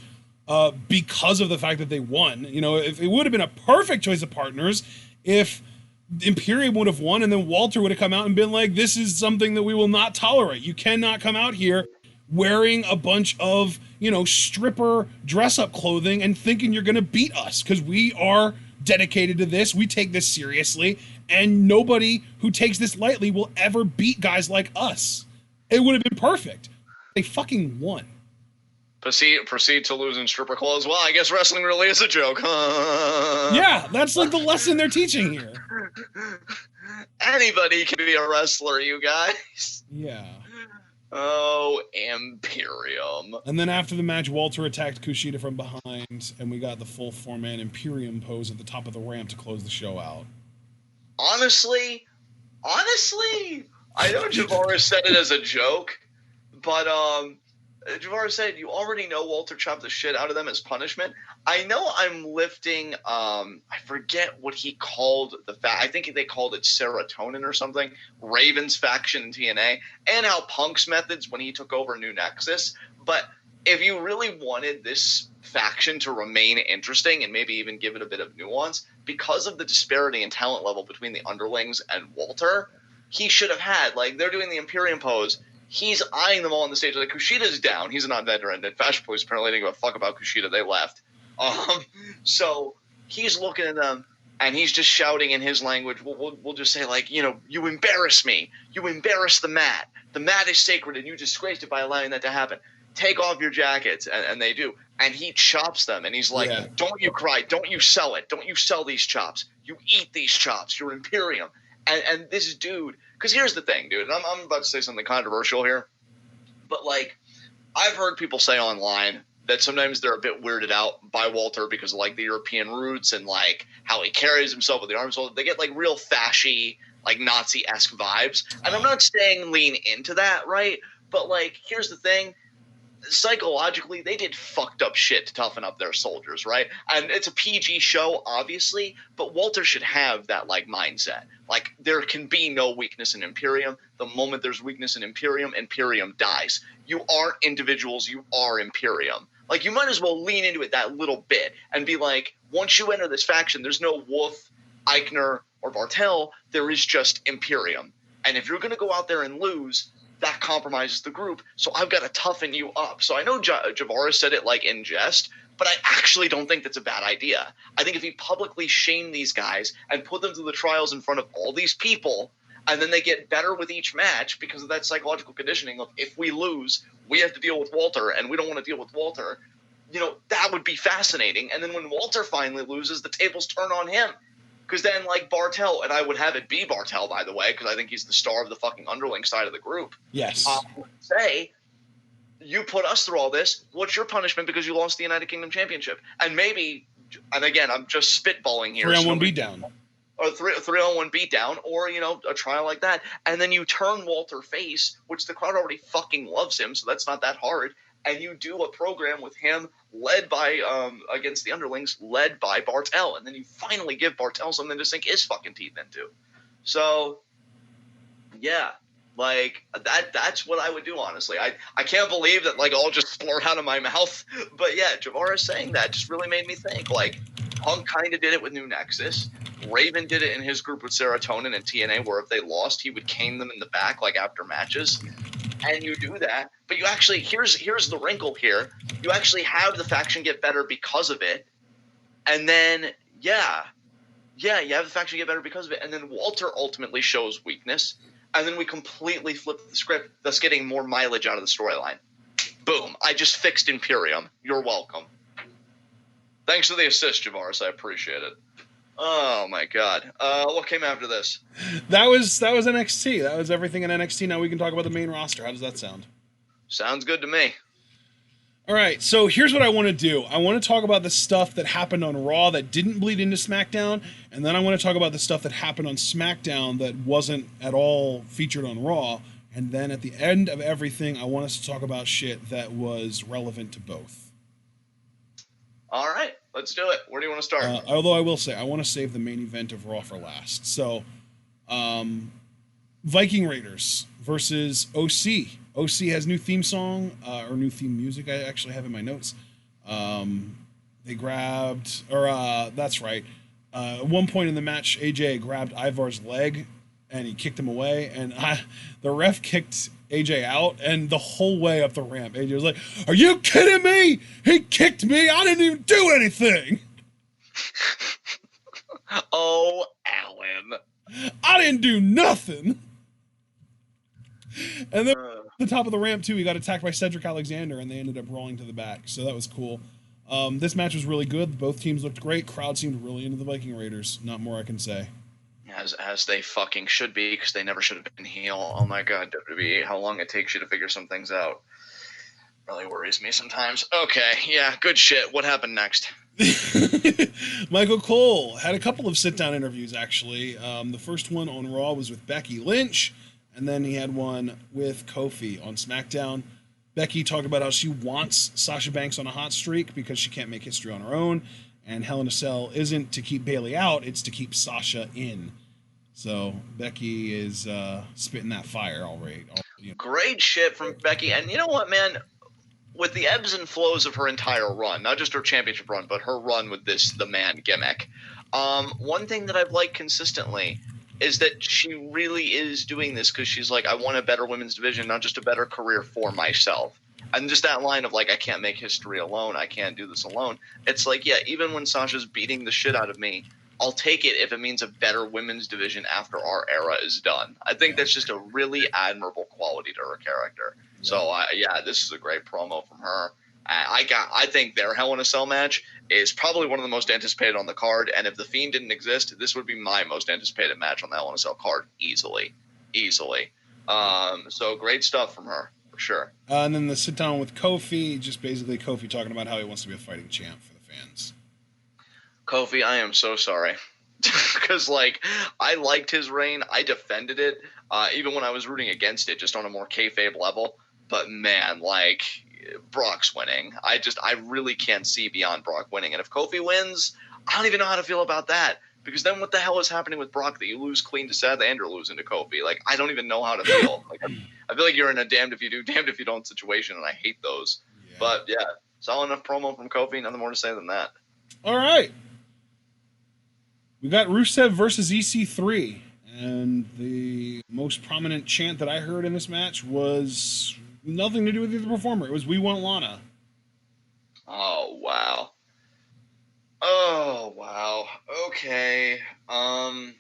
because of the fact that they won. You know, if it would have been a perfect choice of partners if Imperium would have won, and then Walter would have come out and been like, this is something that we will not tolerate. You cannot come out here wearing a bunch of, you know, stripper dress-up clothing and thinking you're going to beat us, because we are dedicated to this. We take this seriously, and nobody who takes this lightly will ever beat guys like us. It would have been perfect. They fucking won. Proceed to lose in stripper clothes. Well, I guess wrestling really is a joke. Yeah, that's like the lesson they're teaching here. Anybody can be a wrestler, you guys. Yeah. Oh, Imperium. And then after the match, Walter attacked Kushida from behind, and we got the full 4-man Imperium pose at the top of the ramp to close the show out. Honestly, I know Javara said it as a joke, but Javara said you already know Walter chopped the shit out of them as punishment. I know I'm lifting, I forget what he called I think they called it serotonin or something, Raven's faction in TNA, and how Punk's methods when he took over New Nexus. But if you really wanted this faction to remain interesting and maybe even give it a bit of nuance, because of the disparity in talent level between the underlings and Walter, he should have had, like, they're doing the Imperium pose, he's eyeing them all on the stage. Like, Kushida's down. He's a non-veteran. And Fashion Police apparently didn't give a fuck about Kushida. They left. So he's looking at them, and he's just shouting in his language. We'll just say, like, you know, you embarrass me. You embarrass the mat. The mat is sacred, and you disgraced it by allowing that to happen. Take off your jackets. And they do. And he chops them, and he's like, Don't you cry. Don't you sell it. Don't you sell these chops. You eat these chops. You're Imperium. And this dude, because here's the thing, dude, and I'm about to say something controversial here, but, like, I've heard people say online that sometimes they're a bit weirded out by Walter because of, like, the European roots and, like, how he carries himself with the arms. They get, like, real fashy, like, Nazi-esque vibes. And I'm not saying lean into that, right? But, like, here's the thing. psychologically, they did fucked up shit to toughen up their soldiers, right? And it's a PG show, obviously, but Walter should have that, like, mindset. Like, there can be no weakness in Imperium. The moment there's weakness in Imperium, Imperium dies. You aren't individuals, you are Imperium. Like, you might as well lean into it that little bit and be like, once you enter this faction, there's no Wolf, Eichner, or Bartel. There is just Imperium. And if you're going to go out there and lose, that compromises the group, so I've got to toughen you up. So I know Javaris said it, like, in jest, but I actually don't think that's a bad idea. I think if he publicly shamed these guys and put them through the trials in front of all these people, and then they get better with each match because of that psychological conditioning of, if we lose, we have to deal with Walter, and we don't want to deal with Walter, that would be fascinating. And then when Walter finally loses, the tables turn on him. Because then, like, Bartel, and I would have it be Bartel, by the way, because I think he's the star of the fucking underling side of the group. Yes. Say, you put us through all this. What's your punishment because you lost the United Kingdom Championship? And maybe, and again, I'm just spitballing here. 3-on-1 beatdown. Or 3-on-1 beatdown, or, a trial like that. And then you turn Walter face, which the crowd already fucking loves him, so that's not that hard. And you do a program with him led by, against the underlings, led by Bartel. And then you finally give Bartel something to sink his fucking teeth into. So, yeah, like, that's what I would do, honestly. I can't believe that, like, all just splurred out of my mouth. But, yeah, Javaris saying that just really made me think, like, Punk kind of did it with New Nexus. Raven did it in his group with Serotonin and TNA, where if they lost, he would cane them in the back, like, after matches. And you do that, but you actually, here's the wrinkle here. You actually have the faction get better because of it. And then, you have the faction get better because of it. And then Walter ultimately shows weakness. And then we completely flip the script, thus getting more mileage out of the storyline. Boom. I just fixed Imperium. You're welcome. Thanks for the assist, Javaris. I appreciate it. Oh my God! What came after this? That was NXT. That was everything in NXT. Now we can talk about the main roster. How does that sound? Sounds good to me. All right. So here's what I want to do. I want to talk about the stuff that happened on Raw that didn't bleed into SmackDown, and then I want to talk about the stuff that happened on SmackDown that wasn't at all featured on Raw. And then at the end of everything, I want us to talk about shit that was relevant to both. All right. Let's do it. Where do you want to start? Although I will say, I want to save the main event of Raw for last. So, Viking Raiders versus OC. OC has new theme song, or new theme music, I actually have in my notes. They grabbed, that's right. At one point in the match, AJ grabbed Ivar's leg, and he kicked him away, and the ref kicked AJ out, and the whole way up the ramp, AJ was like, "Are you kidding me? He kicked me. I didn't even do anything." Oh, Alan. I didn't do nothing. And then at the top of the ramp, too, he got attacked by Cedric Alexander, and they ended up rolling to the back, so that was cool. This match was really good. Both teams looked great. Crowd seemed really into the Viking Raiders. Not more I can say. As they fucking should be, because they never should have been heel. Oh my God, WWE, how long it takes you to figure some things out really worries me sometimes. Okay, yeah, good shit. What happened next? Michael Cole had a couple of sit-down interviews, actually. The first one on Raw was with Becky Lynch, and then he had one with Kofi on SmackDown. Becky talked about how she wants Sasha Banks on a hot streak because she can't make history on her own, and Hell in a Cell isn't to keep Bayley out, it's to keep Sasha in. So Becky is spitting that fire all right. Great shit from Becky. And you know what, man? With the ebbs and flows of her entire run, not just her championship run, but her run with the man gimmick, one thing that I've liked consistently is that she really is doing this because she's like, I want a better women's division, not just a better career for myself. And just that line of, like, I can't make history alone, I can't do this alone. It's like, yeah, even when Sasha's beating the shit out of me, I'll take it if it means a better women's division after our era is done. I think that's just a really admirable quality to her character. Yeah. So, this is a great promo from her. I think their Hell in a Cell match is probably one of the most anticipated on the card, and if The Fiend didn't exist, this would be my most anticipated match on the Hell in a Cell card, easily. So great stuff from her, for sure. And then the sit-down with Kofi, just basically Kofi talking about how he wants to be a fighting champ for the fans. Kofi, I am so sorry. Because, like, I liked his reign. I defended it, even when I was rooting against it, just on a more kayfabe level. But, man, like, Brock's winning. I really can't see beyond Brock winning. And if Kofi wins, I don't even know how to feel about that. Because then what the hell is happening with Brock that you lose clean to Seth and you're losing to Kofi? Like, I don't even know how to feel. Like, I feel like you're in a damned if you do, damned if you don't situation, and I hate those. Yeah. But, yeah, solid enough promo from Kofi. Nothing more to say than that. All right. We got Rusev versus EC3. And the most prominent chant that I heard in this match was nothing to do with either performer. It was "We Want Lana." Oh, wow. Oh, wow. Okay. I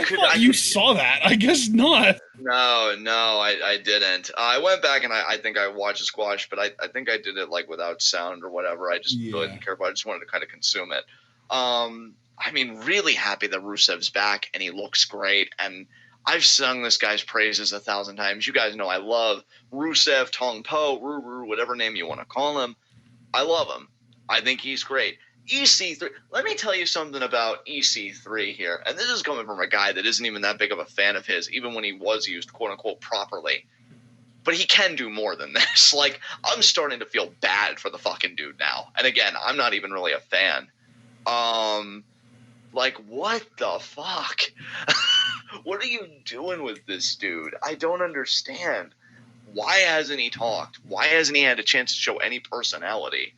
thought you saw that. I guess not. No, I didn't. I went back and I think I watched the squash, but I think I did it like without sound or whatever. I just really didn't care about it. I just wanted to kind of consume it. I mean, really happy that Rusev's back and he looks great. And I've sung this guy's praises 1,000 times. You guys know I love Rusev, Tong Po, Ruru, whatever name you want to call him. I love him. I think he's great. EC3, let me tell you something about EC3 here. And this is coming from a guy that isn't even that big of a fan of his, even when he was used, quote unquote, properly. But he can do more than this. Like, I'm starting to feel bad for the fucking dude now. And again, I'm not even really a fan. Like, what the fuck? What are you doing with this dude? I don't understand. Why hasn't he talked? Why hasn't he had a chance to show any personality?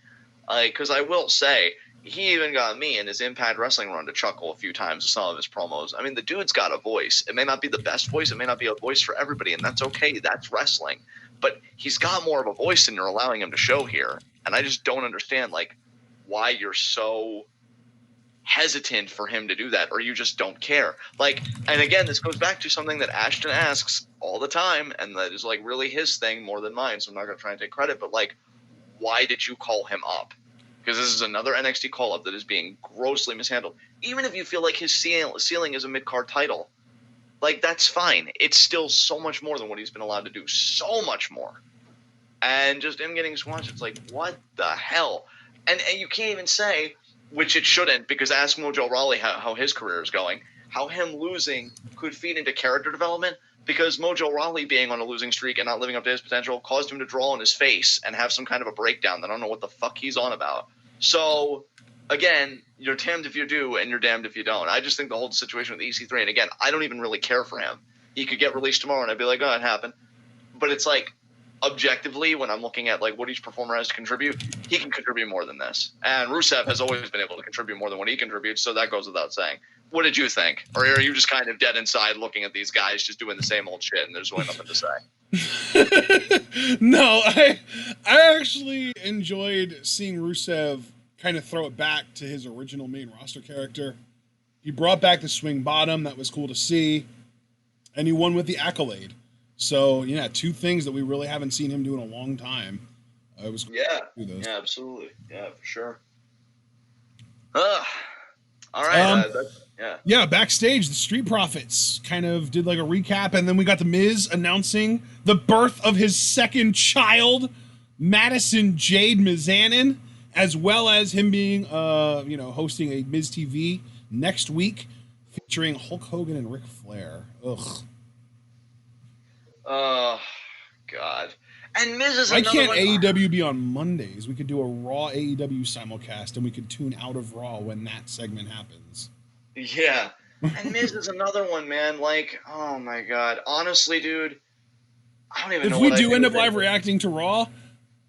Because I will say, he even got me in his Impact Wrestling run to chuckle a few times with some of his promos. I mean, the dude's got a voice. It may not be the best voice. It may not be a voice for everybody, and that's okay. That's wrestling. But he's got more of a voice than you're allowing him to show here. And I just don't understand, like, why you're so hesitant for him to do that, or you just don't care. Like, and again, this goes back to something that Ashton asks all the time, and that is, like, really his thing more than mine, so I'm not going to try and take credit, but, like, why did you call him up? Because this is another NXT call-up that is being grossly mishandled. Even if you feel like his ceiling is a mid-card title, like, that's fine. It's still so much more than what he's been allowed to do. So much more. And just him getting squashed, it's like, what the hell? And you can't even say, which it shouldn't, because ask Mojo Rawley how his career is going, how him losing could feed into character development, because Mojo Rawley being on a losing streak and not living up to his potential caused him to draw on his face and have some kind of a breakdown that I don't know what the fuck he's on about. So, again, you're damned if you do and you're damned if you don't. I just think the whole situation with EC3, and again, I don't even really care for him. He could get released tomorrow and I'd be like, oh, it happened. But it's like, objectively, when I'm looking at like what each performer has to contribute, he can contribute more than this. And Rusev has always been able to contribute more than what he contributes, so that goes without saying. What did you think? Or are you just kind of dead inside looking at these guys just doing the same old shit and there's really nothing to say? No, I actually enjoyed seeing Rusev kind of throw it back to his original main roster character. He brought back the swing bottom. That was cool to see. And he won with the accolade. So, yeah, two things that we really haven't seen him do in a long time. It was cool to do those. Yeah, absolutely. Yeah, for sure. All right. Yeah, backstage, the Street Profits kind of did like a recap, and then we got The Miz announcing the birth of his second child, Madison Jade Mizanin, as well as him being, hosting a Miz TV next week featuring Hulk Hogan and Ric Flair. Ugh. Oh, God. And Miz is Why can't AEW be on Mondays? We could do a Raw AEW simulcast, and we could tune out of Raw when that segment happens. Yeah. And Miz is another one, man. Like, oh, my God. Honestly, dude, I don't even know what I do. If we do end up live reacting to Raw,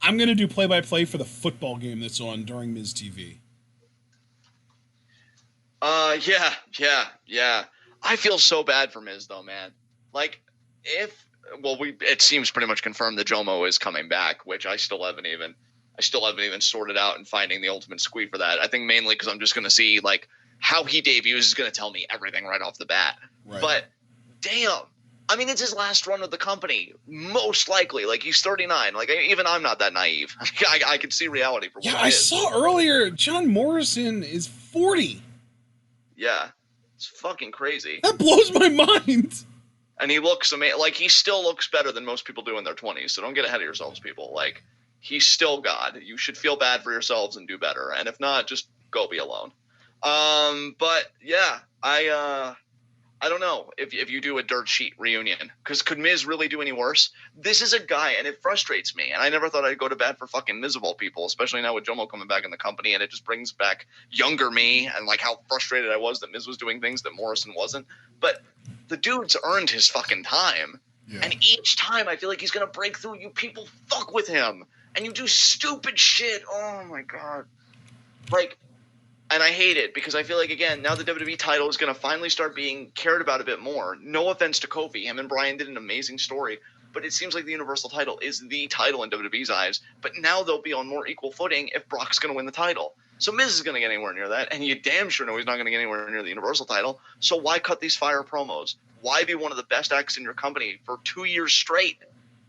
I'm going to do play-by-play for the football game that's on during Miz TV. Yeah. I feel so bad for Miz, though, man. Like, it seems pretty much confirmed that Jomo is coming back, which I still haven't even sorted out and finding the ultimate squeak for that. I think mainly because I'm just going to see like how he debuts is going to tell me everything right off the bat. Right. But damn, I mean, it's his last run of the company, most likely. Like, he's 39. Like, even I'm not that naive. I can see reality for what it is. I saw earlier John Morrison is 40. Yeah, it's fucking crazy. That blows my mind. And he looks amazing. Like, he still looks better than most people do in their 20s. So don't get ahead of yourselves, people. Like, he's still God. You should feel bad for yourselves and do better. And if not, just go be alone. But yeah, I I don't know if you do a dirt sheet reunion, because could Miz really do any worse? This is a guy, and it frustrates me. And I never thought I'd go to bat for fucking Miz of all people, especially now with Jomo coming back in the company, and it just brings back younger me and like how frustrated I was that Miz was doing things that Morrison wasn't. But the dude's earned his fucking time, and each time I feel like he's gonna break through. You people fuck with him, and you do stupid shit. Oh my god, like. And I hate it because I feel like, again, now the WWE title is going to finally start being cared about a bit more. No offense to Kofi. Him and Bryan did an amazing story. But it seems like the Universal title is the title in WWE's eyes. But now they'll be on more equal footing if Brock's going to win the title. So Miz is going to get anywhere near that. And you damn sure know he's not going to get anywhere near the Universal title. So why cut these fire promos? Why be one of the best acts in your company for 2 years straight?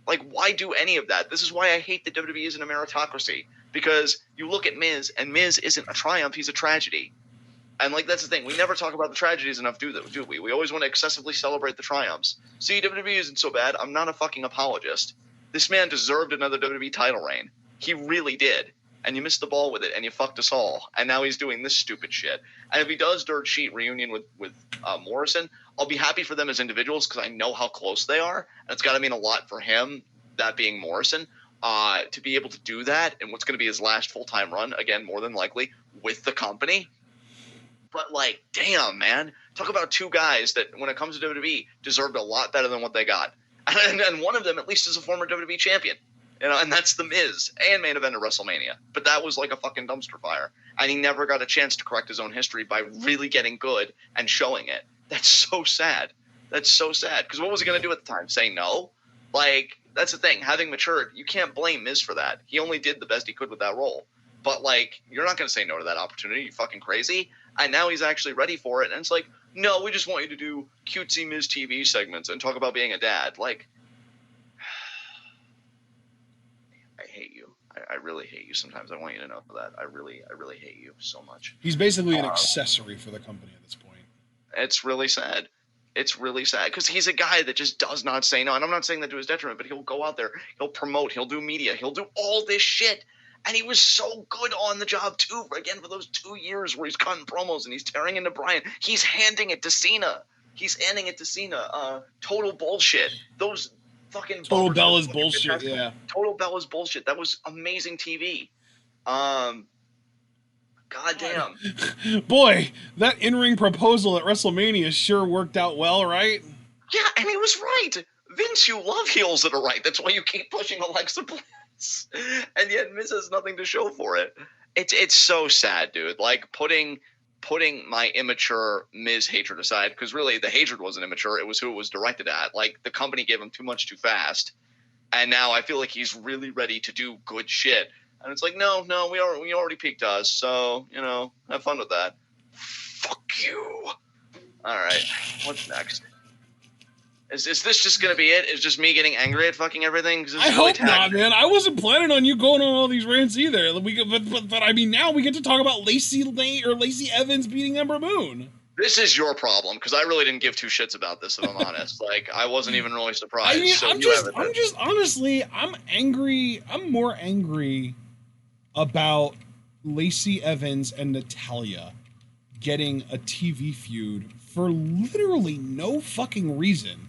Like, why do any of that? This is why I hate that WWE isn't a meritocracy. Because you look at Miz, and Miz isn't a triumph, he's a tragedy. And, like, that's the thing. We never talk about the tragedies enough, do we? We always want to excessively celebrate the triumphs. See, WWE isn't so bad. I'm not a fucking apologist. This man deserved another WWE title reign. He really did. And you missed the ball with it, and you fucked us all. And now he's doing this stupid shit. And if he does dirt sheet reunion with Morrison, I'll be happy for them as individuals because I know how close they are. And it's got to mean a lot for him, that being Morrison. To be able to do that in what's going to be his last full-time run, again, more than likely, with the company. But, like, damn, man. Talk about two guys that, when it comes to WWE, deserved a lot better than what they got. And one of them, at least, is a former WWE champion. You know, and that's The Miz, and main event of WrestleMania. But that was like a fucking dumpster fire. And he never got a chance to correct his own history by really getting good and showing it. That's so sad. That's so sad. Because what was he going to do at the time? Say no? Like, that's the thing. Having matured, you can't blame Miz for that. He only did the best he could with that role. But, like, you're not going to say no to that opportunity. You fucking crazy. And now he's actually ready for it. And it's like, no, we just want you to do cutesy Miz TV segments and talk about being a dad. Like, I hate you. I really hate you sometimes. I want you to know that. I really hate you so much. He's basically an accessory for the company at this point. It's really sad. It's really sad because he's a guy that just does not say no. And I'm not saying that to his detriment, but he'll go out there, he'll promote, he'll do media, he'll do all this shit. And he was so good on the job, too, again, for those 2 years where he's cutting promos and he's tearing into Bryan. He's handing it to Cena. Total bullshit. Those fucking... Total Bella's bullshit, yeah. Total Bella's bullshit. That was amazing TV. Goddamn. Boy, that in-ring proposal at WrestleMania sure worked out well, right? Yeah, and he was right. Vince, you love heels that are right. That's why you keep pushing Alexa Bliss. And yet Miz has nothing to show for it. It's so sad, dude. Like, putting my immature Miz hatred aside, because really the hatred wasn't immature. It was who it was directed at. Like, the company gave him too much too fast. And now I feel like he's really ready to do good shit. And it's like, no, we already peaked us, so, you know, have fun with that. Fuck you. All right, what's next? Is this just going to be it? Is just me getting angry at fucking everything? I hope not, man. I wasn't planning on you going on all these rants either. But I mean, now we get to talk about Lacey Evans beating Ember Moon. This is your problem, because I really didn't give two shits about this, if I'm honest. Like, I wasn't even really surprised. I mean, so I'm just honestly, I'm angry. I'm more angry about Lacey Evans and Natalya getting a TV feud for literally no fucking reason.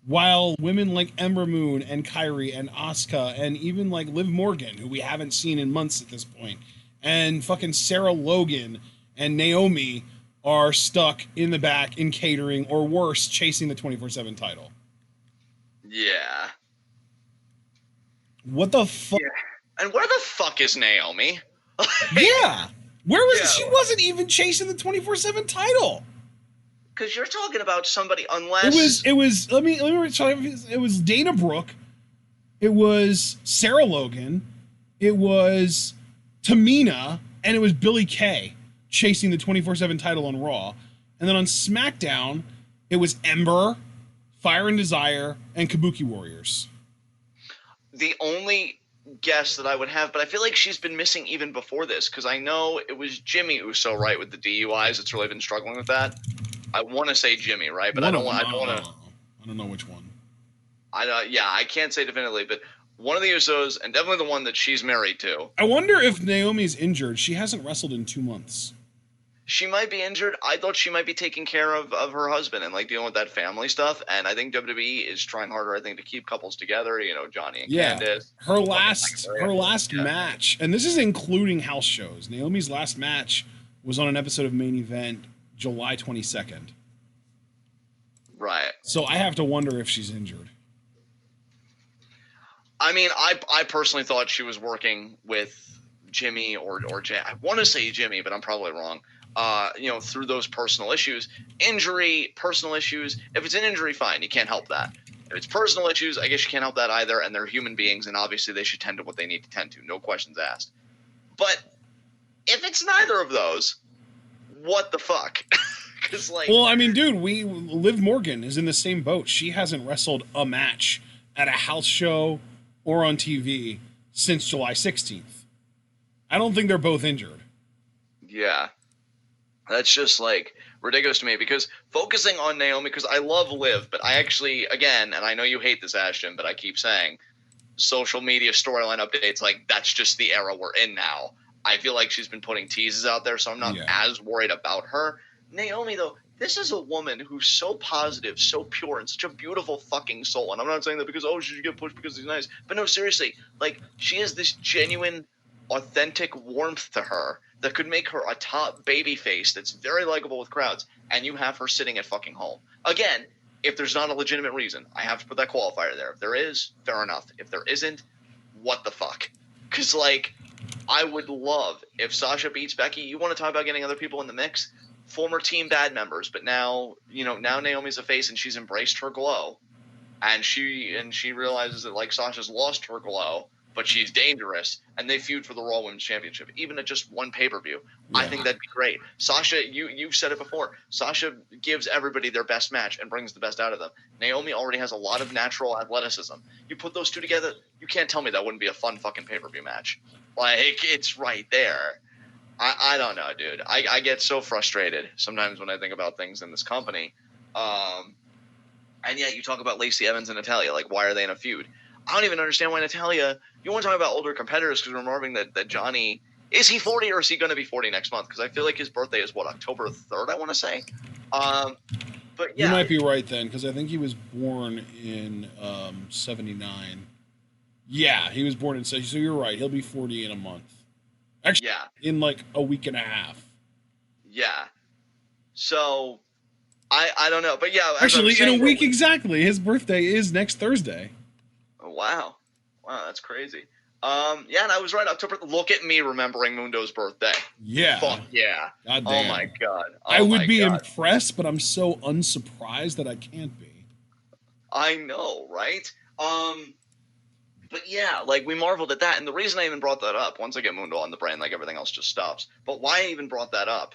While women like Ember Moon and Kairi and Asuka and even like Liv Morgan, who we haven't seen in months at this point, and fucking Sarah Logan and Naomi are stuck in the back in catering or worse, chasing the 24/7 title. Yeah. What the fuck? Yeah. And where the fuck is Naomi? Yeah. Where was she? Wasn't even chasing the 24/7 title. Because you're talking about somebody, unless it was. Let me try. It was Dana Brooke. It was Sarah Logan. It was Tamina, and it was Billie Kay chasing the 24/7 title on Raw. And then on SmackDown, it was Ember, Fire and Desire, and Kabuki Warriors. The only guess that I would have, but I feel like she's been missing even before this, because I know it was Jimmy Uso, right, with the DUIs. That's really been struggling with that. I want to say Jimmy, right? But I don't want to. I don't know which one. I can't say definitively, but one of the Usos, and definitely the one that she's married to. I wonder if Naomi's injured. She hasn't wrestled in 2 months. She might be injured. I thought she might be taking care of her husband and like dealing with that family stuff. And I think WWE is trying harder, I think, to keep couples together. You know, Johnny and Yeah. Candice. Her last Yeah. match, and this is including house shows. Naomi's last match was on an episode of Main Event July 22nd. Right. So I have to wonder if she's injured. I mean, I personally thought she was working with Jimmy or Jay. I want to say Jimmy, but I'm probably wrong. You know, through those personal issues, injury, personal issues. If it's an injury, fine, you can't help that. If it's personal issues, I guess you can't help that either. And they're human beings, and obviously they should tend to what they need to tend to. No questions asked. But if it's neither of those, what the fuck? Because like, well, I mean, dude, Liv Morgan is in the same boat. She hasn't wrestled a match at a house show or on TV since July 16th. I don't think they're both injured. Yeah. That's just like ridiculous to me because focusing on Naomi, because I love Liv, but I actually, again, and I know you hate this, Ashton, but I keep saying social media storyline updates, like that's just the era we're in now. I feel like she's been putting teases out there, so I'm not as worried about her. Naomi, though, this is a woman who's so positive, so pure, and such a beautiful fucking soul. And I'm not saying that because, oh, she should get pushed because he's nice. But no, seriously, like, she has this genuine, authentic warmth to her that could make her a top baby face that's very likable with crowds, and you have her sitting at fucking home. Again, if there's not a legitimate reason, I have to put that qualifier there. If there is, fair enough. If there isn't, what the fuck? Because, like, I would love if Sasha beats Becky. You want to talk about getting other people in the mix? Former Team Bad members, but now, you know, now Naomi's a face and she's embraced her glow. And she realizes that, like, Sasha's lost her glow, but she's dangerous, and they feud for the Raw Women's Championship, even at just one pay-per-view. Yeah. I think that'd be great. Sasha, you've said it before, Sasha gives everybody their best match and brings the best out of them. Naomi already has a lot of natural athleticism. You put those two together, you can't tell me that wouldn't be a fun fucking pay-per-view match. Like, it's right there. I don't know, dude. I get so frustrated sometimes when I think about things in this company. And yet you talk about Lacey Evans and Natalya. Like, why are they in a feud? I don't even understand why Natalya – you want to talk about older competitors because we're remembering that Johnny – is he 40 or is he going to be 40 next month? Because I feel like his birthday is, what, October 3rd, I want to say? But yeah. You might be right then because I think he was born in 79. Yeah, he was born in – so you're right. He'll be 40 in a month. Actually, yeah. In like a week and a half. Yeah. So – I don't know, but yeah. Actually, in a week exactly. His birthday is next Thursday. Oh, wow, that's crazy. Yeah, and I was right. October. Look at me remembering Mundo's birthday. Yeah. Fuck yeah. God damn. Oh my god. I would be impressed, but I'm so unsurprised that I can't be. I know, right? But yeah, like we marveled at that, and the reason I even brought that up, once I get Mundo on the brain, like everything else just stops. But why I even brought that up,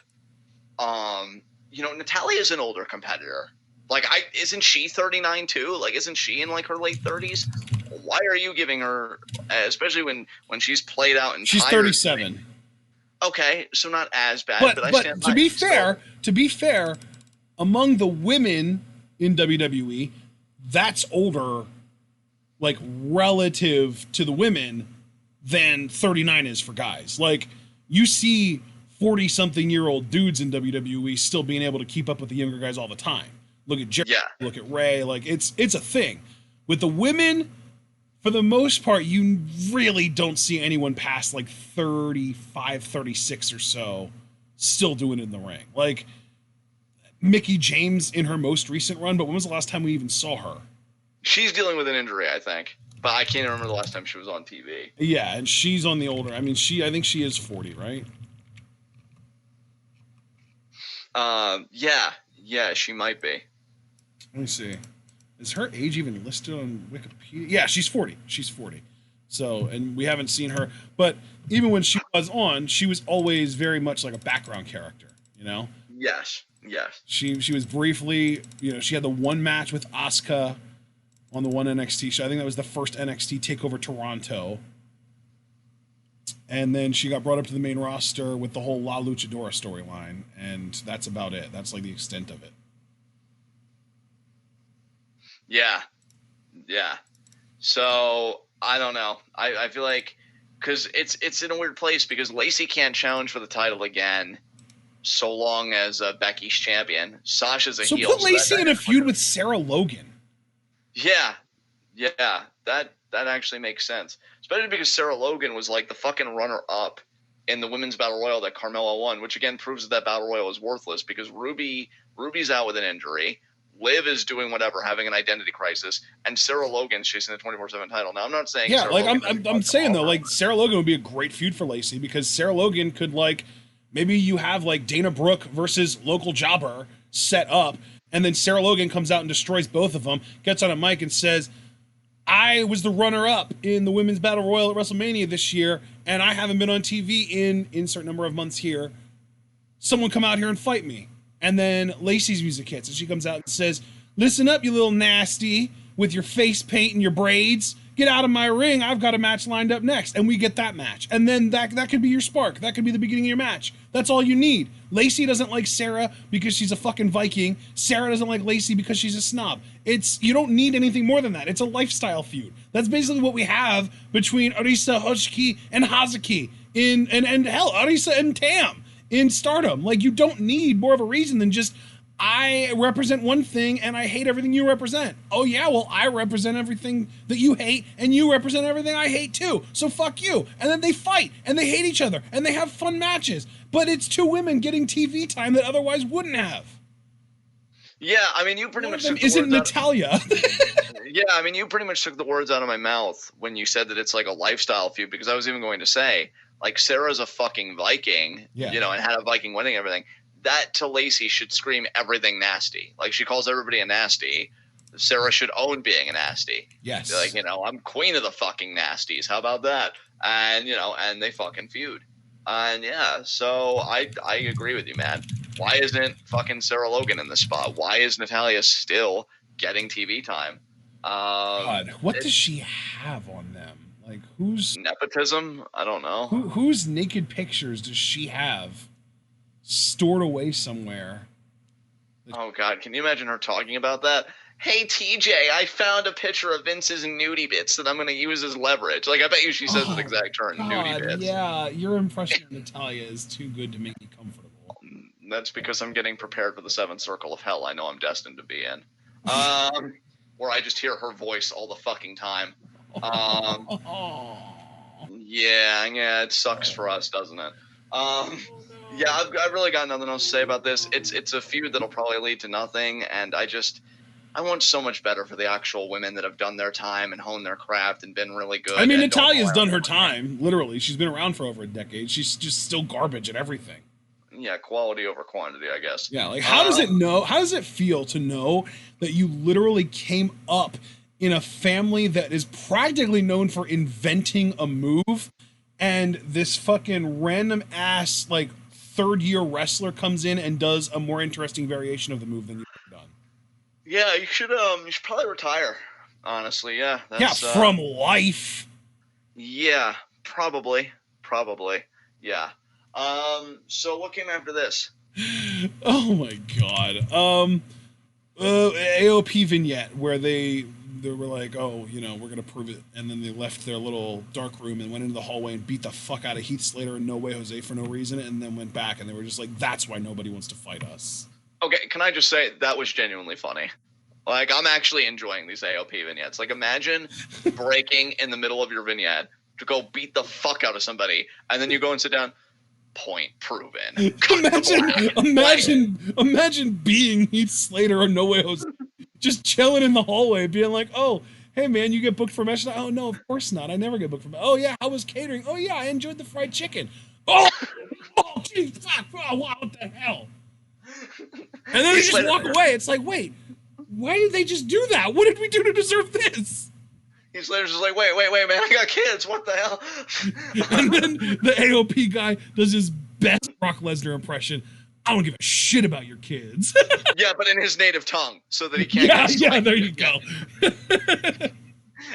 you know, Natalya is an older competitor. Like, isn't she 39 too? Like, isn't she in like her late 30s? Why are you giving her, especially when she's played out and she's 37? Okay, so not as bad. But I stand to be fair, among the women in WWE, that's older, like relative to the women, than 39 is for guys. Like, you see 40-something-year-old dudes in WWE still being able to keep up with the younger guys all the time. Look at Jerry, look at Ray. Like, it's a thing. With the women, for the most part, you really don't see anyone past like 35, 36 or so still doing it in the ring. Like, Mickie James in her most recent run, but when was the last time we even saw her? She's dealing with an injury, I think. But I can't remember the last time she was on TV. Yeah, and she's on the older. I mean, I think she is 40, right? Yeah, she might be. Let me see. Is her age even listed on Wikipedia? Yeah, she's 40. She's 40. So, and we haven't seen her. But even when she was on, she was always very much like a background character, you know? Yes. She was briefly, you know, she had the one match with Asuka on the one NXT show. I think that was the first NXT TakeOver Toronto. And then she got brought up to the main roster with the whole La Luchadora storyline, and that's about it. That's like the extent of it. Yeah. So I don't know. I feel like because it's in a weird place because Lacey can't challenge for the title again. so long as Becky's champion. Sasha's a so heel. Put Lacey in a feud with Sarah Logan. Yeah, that actually makes sense. Especially because Sarah Logan was like the fucking runner-up in the women's battle royal that Carmella won, which again proves that battle royal is worthless because Ruby's out with an injury. Liv is doing whatever, having an identity crisis, and Sarah Logan's chasing the 24/7 title. Now, I'm not saying yeah, Sarah like Logan I'm saying though, like Sarah Logan would be a great feud for Lacey because Sarah Logan could like maybe you have like Dana Brooke versus local jobber set up, and then Sarah Logan comes out and destroys both of them, gets on a mic and says, I was the runner-up in the women's battle royal at WrestleMania this year, and I haven't been on TV in insert number of months here. Someone come out here and fight me. And then Lacey's music hits, and she comes out and says, listen up, you little nasty, with your face paint and your braids. Get out of my ring. I've got a match lined up next. And we get that match. And then that could be your spark. That could be the beginning of your match. That's all you need. Lacey doesn't like Sarah because she's a fucking Viking. Sarah doesn't like Lacey because she's a snob. You don't need anything more than that. It's a lifestyle feud. That's basically what we have between Arisa Hoshiki and Hazuki and hell, Arisa and Tam in Stardom. Like, you don't need more of a reason than just, I represent one thing and I hate everything you represent. Oh yeah, well I represent everything that you hate and you represent everything I hate too. So fuck you. And then they fight and they hate each other and they have fun matches. But it's two women getting TV time that otherwise wouldn't have. Yeah, I mean, you pretty much took the isn't words Natalia. Yeah, I mean, you pretty much took the words out of my mouth when you said that it's like a lifestyle feud, because I was even going to say, like, Sarah's a fucking Viking, you know, and had a Viking wedding and everything. That to Lacey should scream everything nasty. Like, she calls everybody a nasty. Sarah should own being a nasty. Yes. Like, you know, I'm queen of the fucking nasties. How about that? And, you know, and they fucking feud. And yeah, so I agree with you, man. Why isn't fucking Sarah Logan in this spot? Why is Natalia still getting TV time? God, what does she have on them? Like, who's nepotism? I don't know. Whose naked pictures does she have stored away somewhere? Oh God, can you imagine her talking about that? Hey TJ, I found a picture of Vince's nudie bits that I'm going to use as leverage. Like, I bet you she says the exact term, nudie bits. Yeah, your impression of Natalia is too good to make me comfortable. That's because I'm getting prepared for the seventh circle of hell I know I'm destined to be in. Where I just hear her voice all the fucking time. Yeah, it sucks for us, doesn't it? Yeah, I've really got nothing else to say about this. It's a feud that'll probably lead to nothing, and I want so much better for the actual women that have done their time and honed their craft and been really good. I mean, Natalia's done her time, literally. She's been around for over a decade. She's just still garbage at everything. Yeah, quality over quantity, I guess. Yeah, like, how does it feel to know that you literally came up in a family that is practically known for inventing a move, and this fucking random ass, like, third-year wrestler comes in and does a more interesting variation of the move than you've done? Yeah, you should probably retire, honestly. Yeah. From life. Yeah, probably. Yeah. So what came after this? Oh my God. AOP vignette where they were like, oh, you know, we're gonna prove it, and then they left their little dark room and went into the hallway and beat the fuck out of Heath Slater and No Way Jose for no reason, and then went back and they were just like, that's why nobody wants to fight us. Okay, can I just say that was genuinely funny? Like, I'm actually enjoying these AOP vignettes. Like, imagine breaking in the middle of your vignette to go beat the fuck out of somebody, and then you go and sit down. Point proven. Imagine being Heath Slater or No Way Jose, just chilling in the hallway, being like, "Oh, hey man, you get booked for match night? Oh no, of course not. I never get booked for match. Oh yeah, how was catering? Oh yeah, I enjoyed the fried chicken. Oh, geez, wow, what the hell?" And then they just walk away. It's like, wait, why did they just do that? What did we do to deserve this? Heath Slater's just like, wait, man, I got kids. What the hell? And then the AOP guy does his best Brock Lesnar impression. I don't give a shit about your kids. Yeah, but in his native tongue, so that he can't. Yeah, there you go.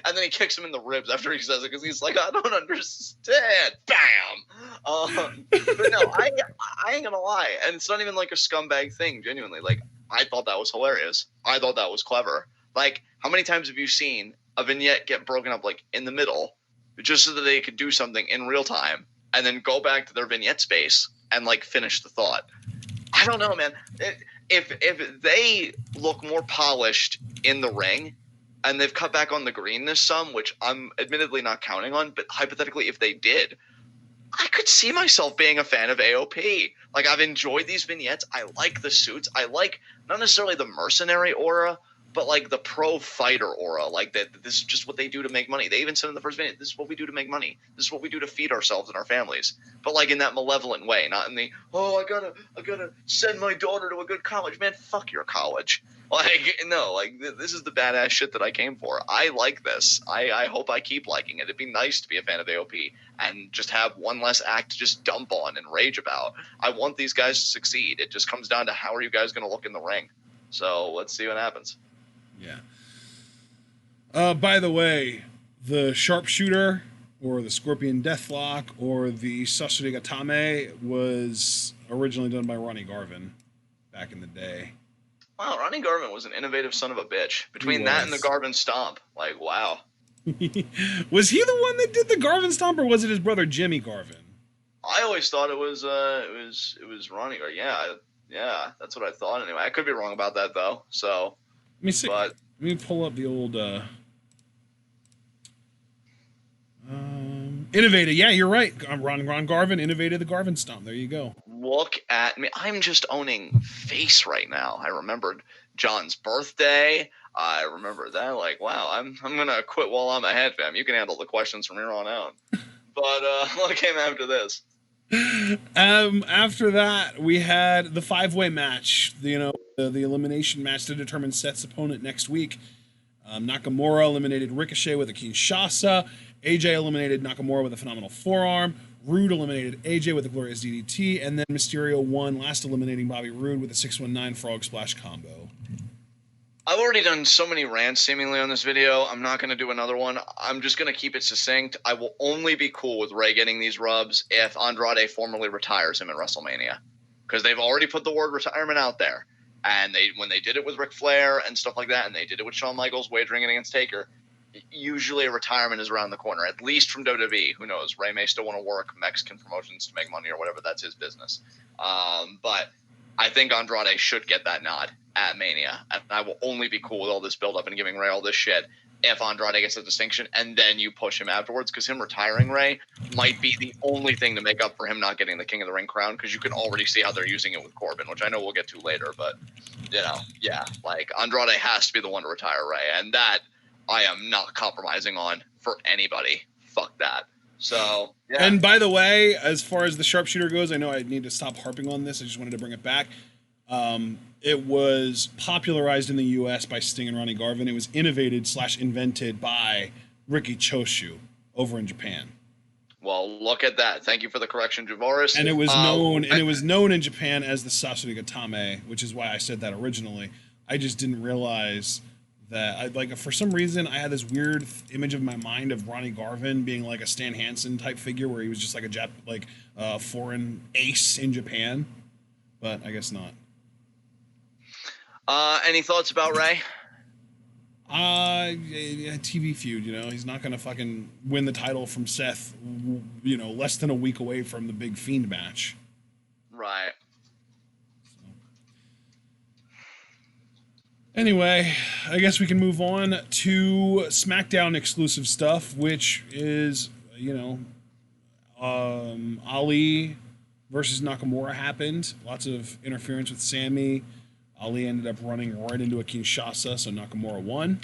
And then he kicks him in the ribs after he says it, because he's like, I don't understand. Bam! But no, I ain't gonna lie. And it's not even like a scumbag thing, genuinely. Like, I thought that was hilarious. I thought that was clever. Like, how many times have you seen a vignette get broken up, like, in the middle, just so that they could do something in real time, and then go back to their vignette space and, like, finish the thought? I don't know, man. If they look more polished in the ring, and they've cut back on the greenness some, which I'm admittedly not counting on, but hypothetically, if they did, I could see myself being a fan of AOP. Like, I've enjoyed these vignettes. I like the suits. I like not necessarily the mercenary aura, but like the pro fighter aura. Like that, this is just what they do to make money. They even said in the first vignette, this is what we do to make money. This is what we do to feed ourselves and our families. But like in that malevolent way, not in the, oh, I gotta send my daughter to a good college. Man, fuck your college. Like, no, like this is the badass shit that I came for. I like this. I hope I keep liking it. It'd be nice to be a fan of AOP and just have one less act to just dump on and rage about. I want these guys to succeed. It just comes down to how are you guys going to look in the ring. So let's see what happens. Yeah. By the way, the sharpshooter or the scorpion deathlock or the Sasori Gatame was originally done by Ronnie Garvin back in the day. Wow, Ronnie Garvin was an innovative son of a bitch. Between that and the Garvin Stomp, like, wow. Was he the one that did the Garvin Stomp, or was it his brother Jimmy Garvin? I always thought it was Ronnie. Or yeah, that's what I thought anyway. I could be wrong about that though. So let me see. Let me pull up the old innovated. Yeah, you're right. Ron Garvin innovated the Garvin Stomp. There you go. Look at me. I'm just owning face right now. I remembered John's birthday. I remember that. Like, wow, I'm gonna quit while I'm ahead, fam. You can handle the questions from here on out. But what came after this? After that, we had the 5-way match. The elimination match to determine Seth's opponent next week. Nakamura eliminated Ricochet with a Kinshasa. AJ eliminated Nakamura with a phenomenal forearm. Rude eliminated AJ with a glorious DDT, and then Mysterio won, last eliminating Bobby Roode with a 619 frog splash combo. I've already done so many rants seemingly on this video. I'm not going to do another one. I'm just going to keep it succinct. I will only be cool with Ray getting these rubs if Andrade formally retires him at WrestleMania, because they've already put the word retirement out there. And when they did it with Ric Flair and stuff like that, and they did it with Shawn Michaels wagering it against Taker, usually a retirement is around the corner, at least from WWE. Who knows? Ray may still want to work Mexican promotions to make money or whatever. That's his business. But I think Andrade should get that nod at Mania. And I will only be cool with all this build-up and giving Ray all this shit if Andrade gets a distinction, and then you push him afterwards, because him retiring Ray might be the only thing to make up for him not getting the King of the Ring crown, because you can already see how they're using it with Corbin, which I know we'll get to later. But, yeah, like, Andrade has to be the one to retire Ray, and that I am not compromising on for anybody. Fuck that. So, yeah. And by the way, as far as the sharpshooter goes, I know I need to stop harping on this. I just wanted to bring it back. It was popularized in the U.S. by Sting and Ronnie Garvin. It was innovated/invented by Riki Choshu over in Japan. Well, look at that. Thank you for the correction, Javoris. And it was known it was known in Japan as the Sasori Gatame, which is why I said that originally. I just didn't realize that for some reason I had this weird image of my mind of Ronnie Garvin being like a Stan Hansen type figure, where he was just like a foreign ace in Japan, but I guess not. Any thoughts about Ray? TV feud, he's not gonna fucking win the title from Seth, less than a week away from the big Fiend match. Right. Anyway, I guess we can move on to SmackDown exclusive stuff, which is, Ali versus Nakamura happened. Lots of interference with Sammy. Ali ended up running right into a Kinshasa, so Nakamura won.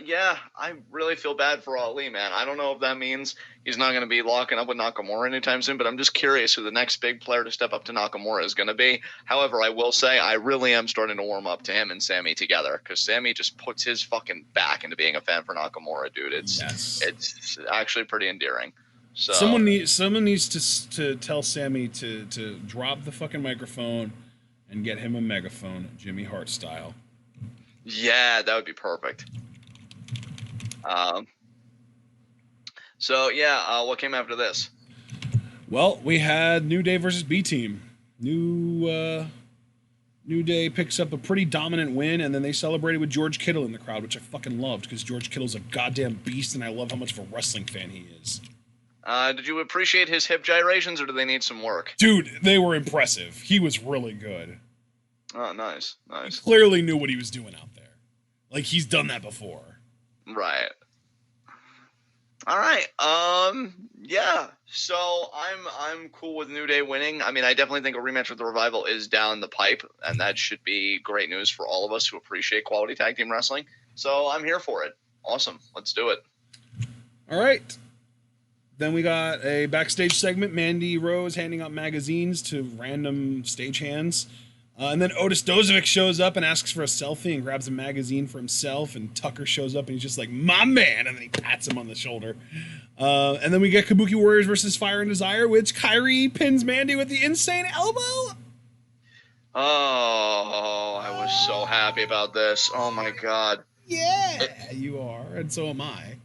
Yeah, I really feel bad for Ali, man. I don't know if that means he's not going to be locking up with Nakamura anytime soon, but I'm just curious who the next big player to step up to Nakamura is going to be. However, I will say I really am starting to warm up to him and Sammy together, because Sammy just puts his fucking back into being a fan for Nakamura, dude. It's actually pretty endearing. So someone needs to tell Sammy to drop the fucking microphone and get him a megaphone, Jimmy Hart style. Yeah, that would be perfect. So yeah, what came after this? Well, we had New Day versus B Team. New Day picks up a pretty dominant win, and then they celebrated with George Kittle in the crowd, which I fucking loved, because George Kittle's a goddamn beast, and I love how much of a wrestling fan he is. Did you appreciate his hip gyrations, or do they need some work? Dude, they were impressive. He was really good. Oh, nice, He nice. clearly knew what he was doing out there. Like, he's done that before. Right. All right. Yeah. So I'm cool with New Day winning. I mean, I definitely think a rematch with the Revival is down the pipe, and that should be great news for all of us who appreciate quality tag team wrestling. So I'm here for it. Awesome. Let's do it. All right. Then we got a backstage segment. Mandy Rose handing out magazines to random stagehands. And then Otis Dozovic shows up and asks for a selfie and grabs a magazine for himself. And Tucker shows up and he's just like, my man. And then he pats him on the shoulder. And then we get Kabuki Warriors versus Fire and Desire, which Kyrie pins Mandy with the insane elbow. Oh, I was so happy about this. Oh my God. Yeah, you are. And so am I.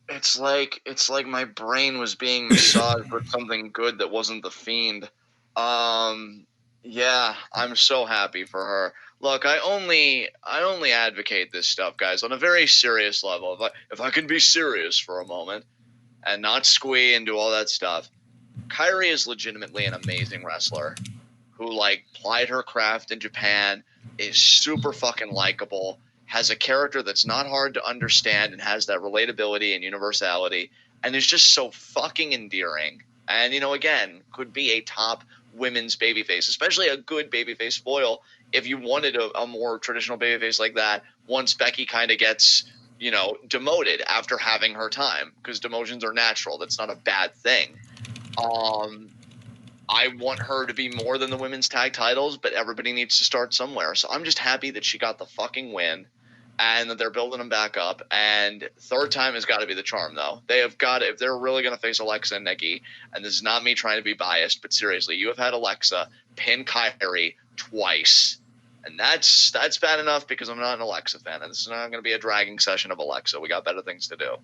It's like my brain was being massaged with something good that wasn't the Fiend. Yeah, I'm so happy for her. Look, I only advocate this stuff, guys, on a very serious level. If I can be serious for a moment and not squee and do all that stuff, Kyrie is legitimately an amazing wrestler who like plied her craft in Japan, is super fucking likable, has a character that's not hard to understand and has that relatability and universality, and is just so fucking endearing. And, you know, again, could be a top women's babyface, especially a good babyface foil. If you wanted a more traditional babyface like that, once Becky kind of gets, you know, demoted after having her time, because demotions are natural. That's not a bad thing. I want her to be more than the women's tag titles, but everybody needs to start somewhere. So I'm just happy that she got the fucking win and that they're building them back up. And third time has got to be the charm, though. They have got to, if they're really going to face Alexa and Nikki, and this is not me trying to be biased, but seriously, you have had Alexa pin Kyrie twice. And that's bad enough because I'm not an Alexa fan. And this is not going to be a dragging session of Alexa. We got better things to do.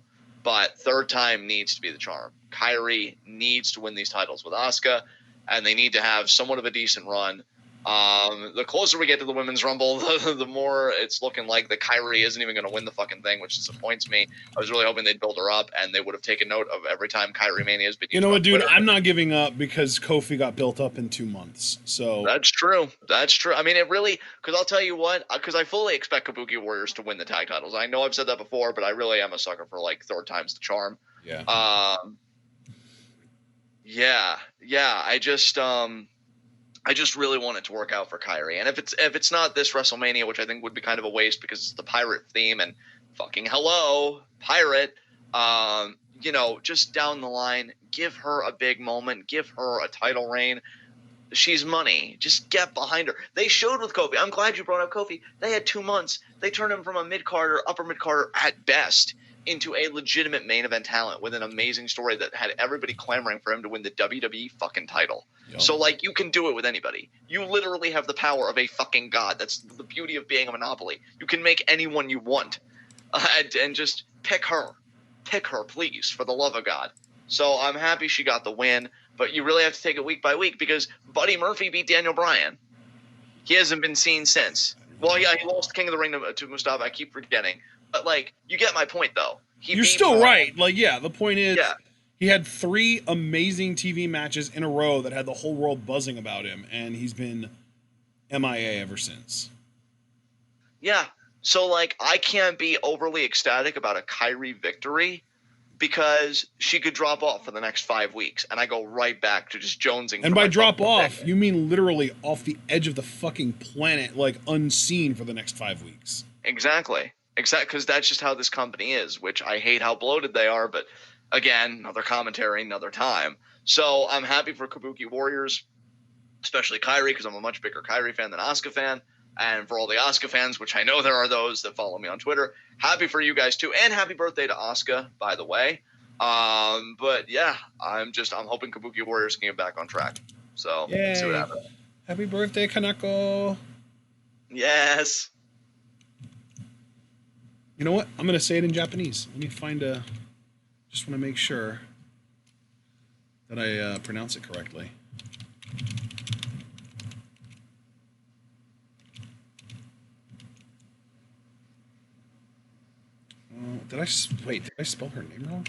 But third time needs to be the charm. Kyrie needs to win these titles with Asuka, and they need to have somewhat of a decent run. The closer we get to the Women's Rumble, the more it's looking like the Kyrie isn't even going to win the fucking thing, which disappoints me. I was really hoping they'd build her up, and they would have taken note of every time Kyrie Mania has been used. You know what, dude? I'm not giving up because Kofi got built up in 2 months. So that's true. That's true. I mean, it really, because I'll tell you what, because I fully expect Kabuki Warriors to win the tag titles. I know I've said that before, but I really am a sucker for like third time's the charm. Yeah. Yeah. I just really want it to work out for Kyrie. And if it's not this WrestleMania, which I think would be kind of a waste because it's the pirate theme and fucking hello, pirate, you know, just down the line, give her a big moment, give her a title reign. She's money. Just get behind her. They showed with Kofi. I'm glad you brought up Kofi. They had 2 months. They turned him from a mid-carder, upper mid-carder at best, into a legitimate main event talent with an amazing story that had everybody clamoring for him to win the WWE fucking title. Yep. So, like, you can do it with anybody. You literally have the power of a fucking god. That's the beauty of being a monopoly. You can make anyone you want. And just pick her. Pick her, please, for the love of God. So I'm happy she got the win, but you really have to take it week by week because Buddy Murphy beat Daniel Bryan. He hasn't been seen since. Well, yeah, he lost King of the Ring to Mustafa. I keep forgetting. But, like, you get my point, though. You're still right. Like, yeah, the point is he had 3 amazing TV matches in a row that had the whole world buzzing about him, and he's been MIA ever since. Yeah. So, like, I can't be overly ecstatic about a Kyrie victory because she could drop off for the next 5 weeks, and I go right back to just jonesing. And by drop off, you mean literally off the edge of the fucking planet, like unseen for the next 5 weeks. Exactly, because that's just how this company is, which I hate how bloated they are, but again, another commentary, another time. So I'm happy for Kabuki Warriors, especially Kyrie, because I'm a much bigger Kyrie fan than Asuka fan. And for all the Asuka fans, which I know there are those that follow me on Twitter, happy for you guys too, and happy birthday to Asuka, by the way. But yeah, I'm hoping Kabuki Warriors can get back on track. So let's see what happens. Happy birthday, Kanako. Yes. You know what? I'm gonna say it in Japanese. Let me find a. Just want to make sure that I pronounce it correctly. Did I spell her name wrong?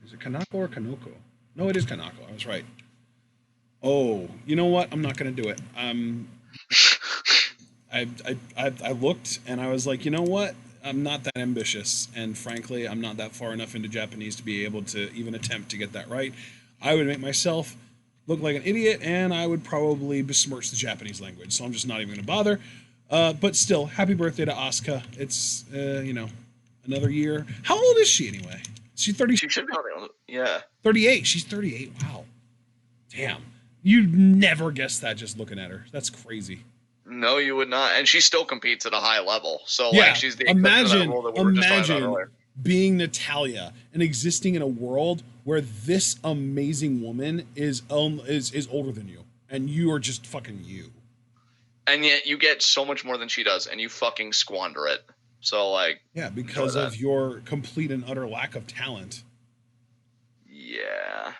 Is it Kanako or Kanoko? No, it is Kanako. I was right. Oh, you know what? I'm not going to do it. I looked and I was like, you know what? I'm not that ambitious, and frankly, I'm not that far enough into Japanese to be able to even attempt to get that right. I would make myself look like an idiot, and I would probably besmirch the Japanese language. So I'm just not even going to bother. But still, happy birthday to Asuka. It's another year. How old is she anyway? Is she 30? She should be on the, yeah. 38. She's 38. Wow. Damn. You'd never guess that just looking at her. That's crazy. No, you would not. And she still competes at a high level. So, yeah, like, she's the imagine being Natalia and existing in a world where this amazing woman is older than you, and you are just fucking you. And yet you get so much more than she does, and you fucking squander it. So, like... Yeah, because of your complete and utter lack of talent. Yeah.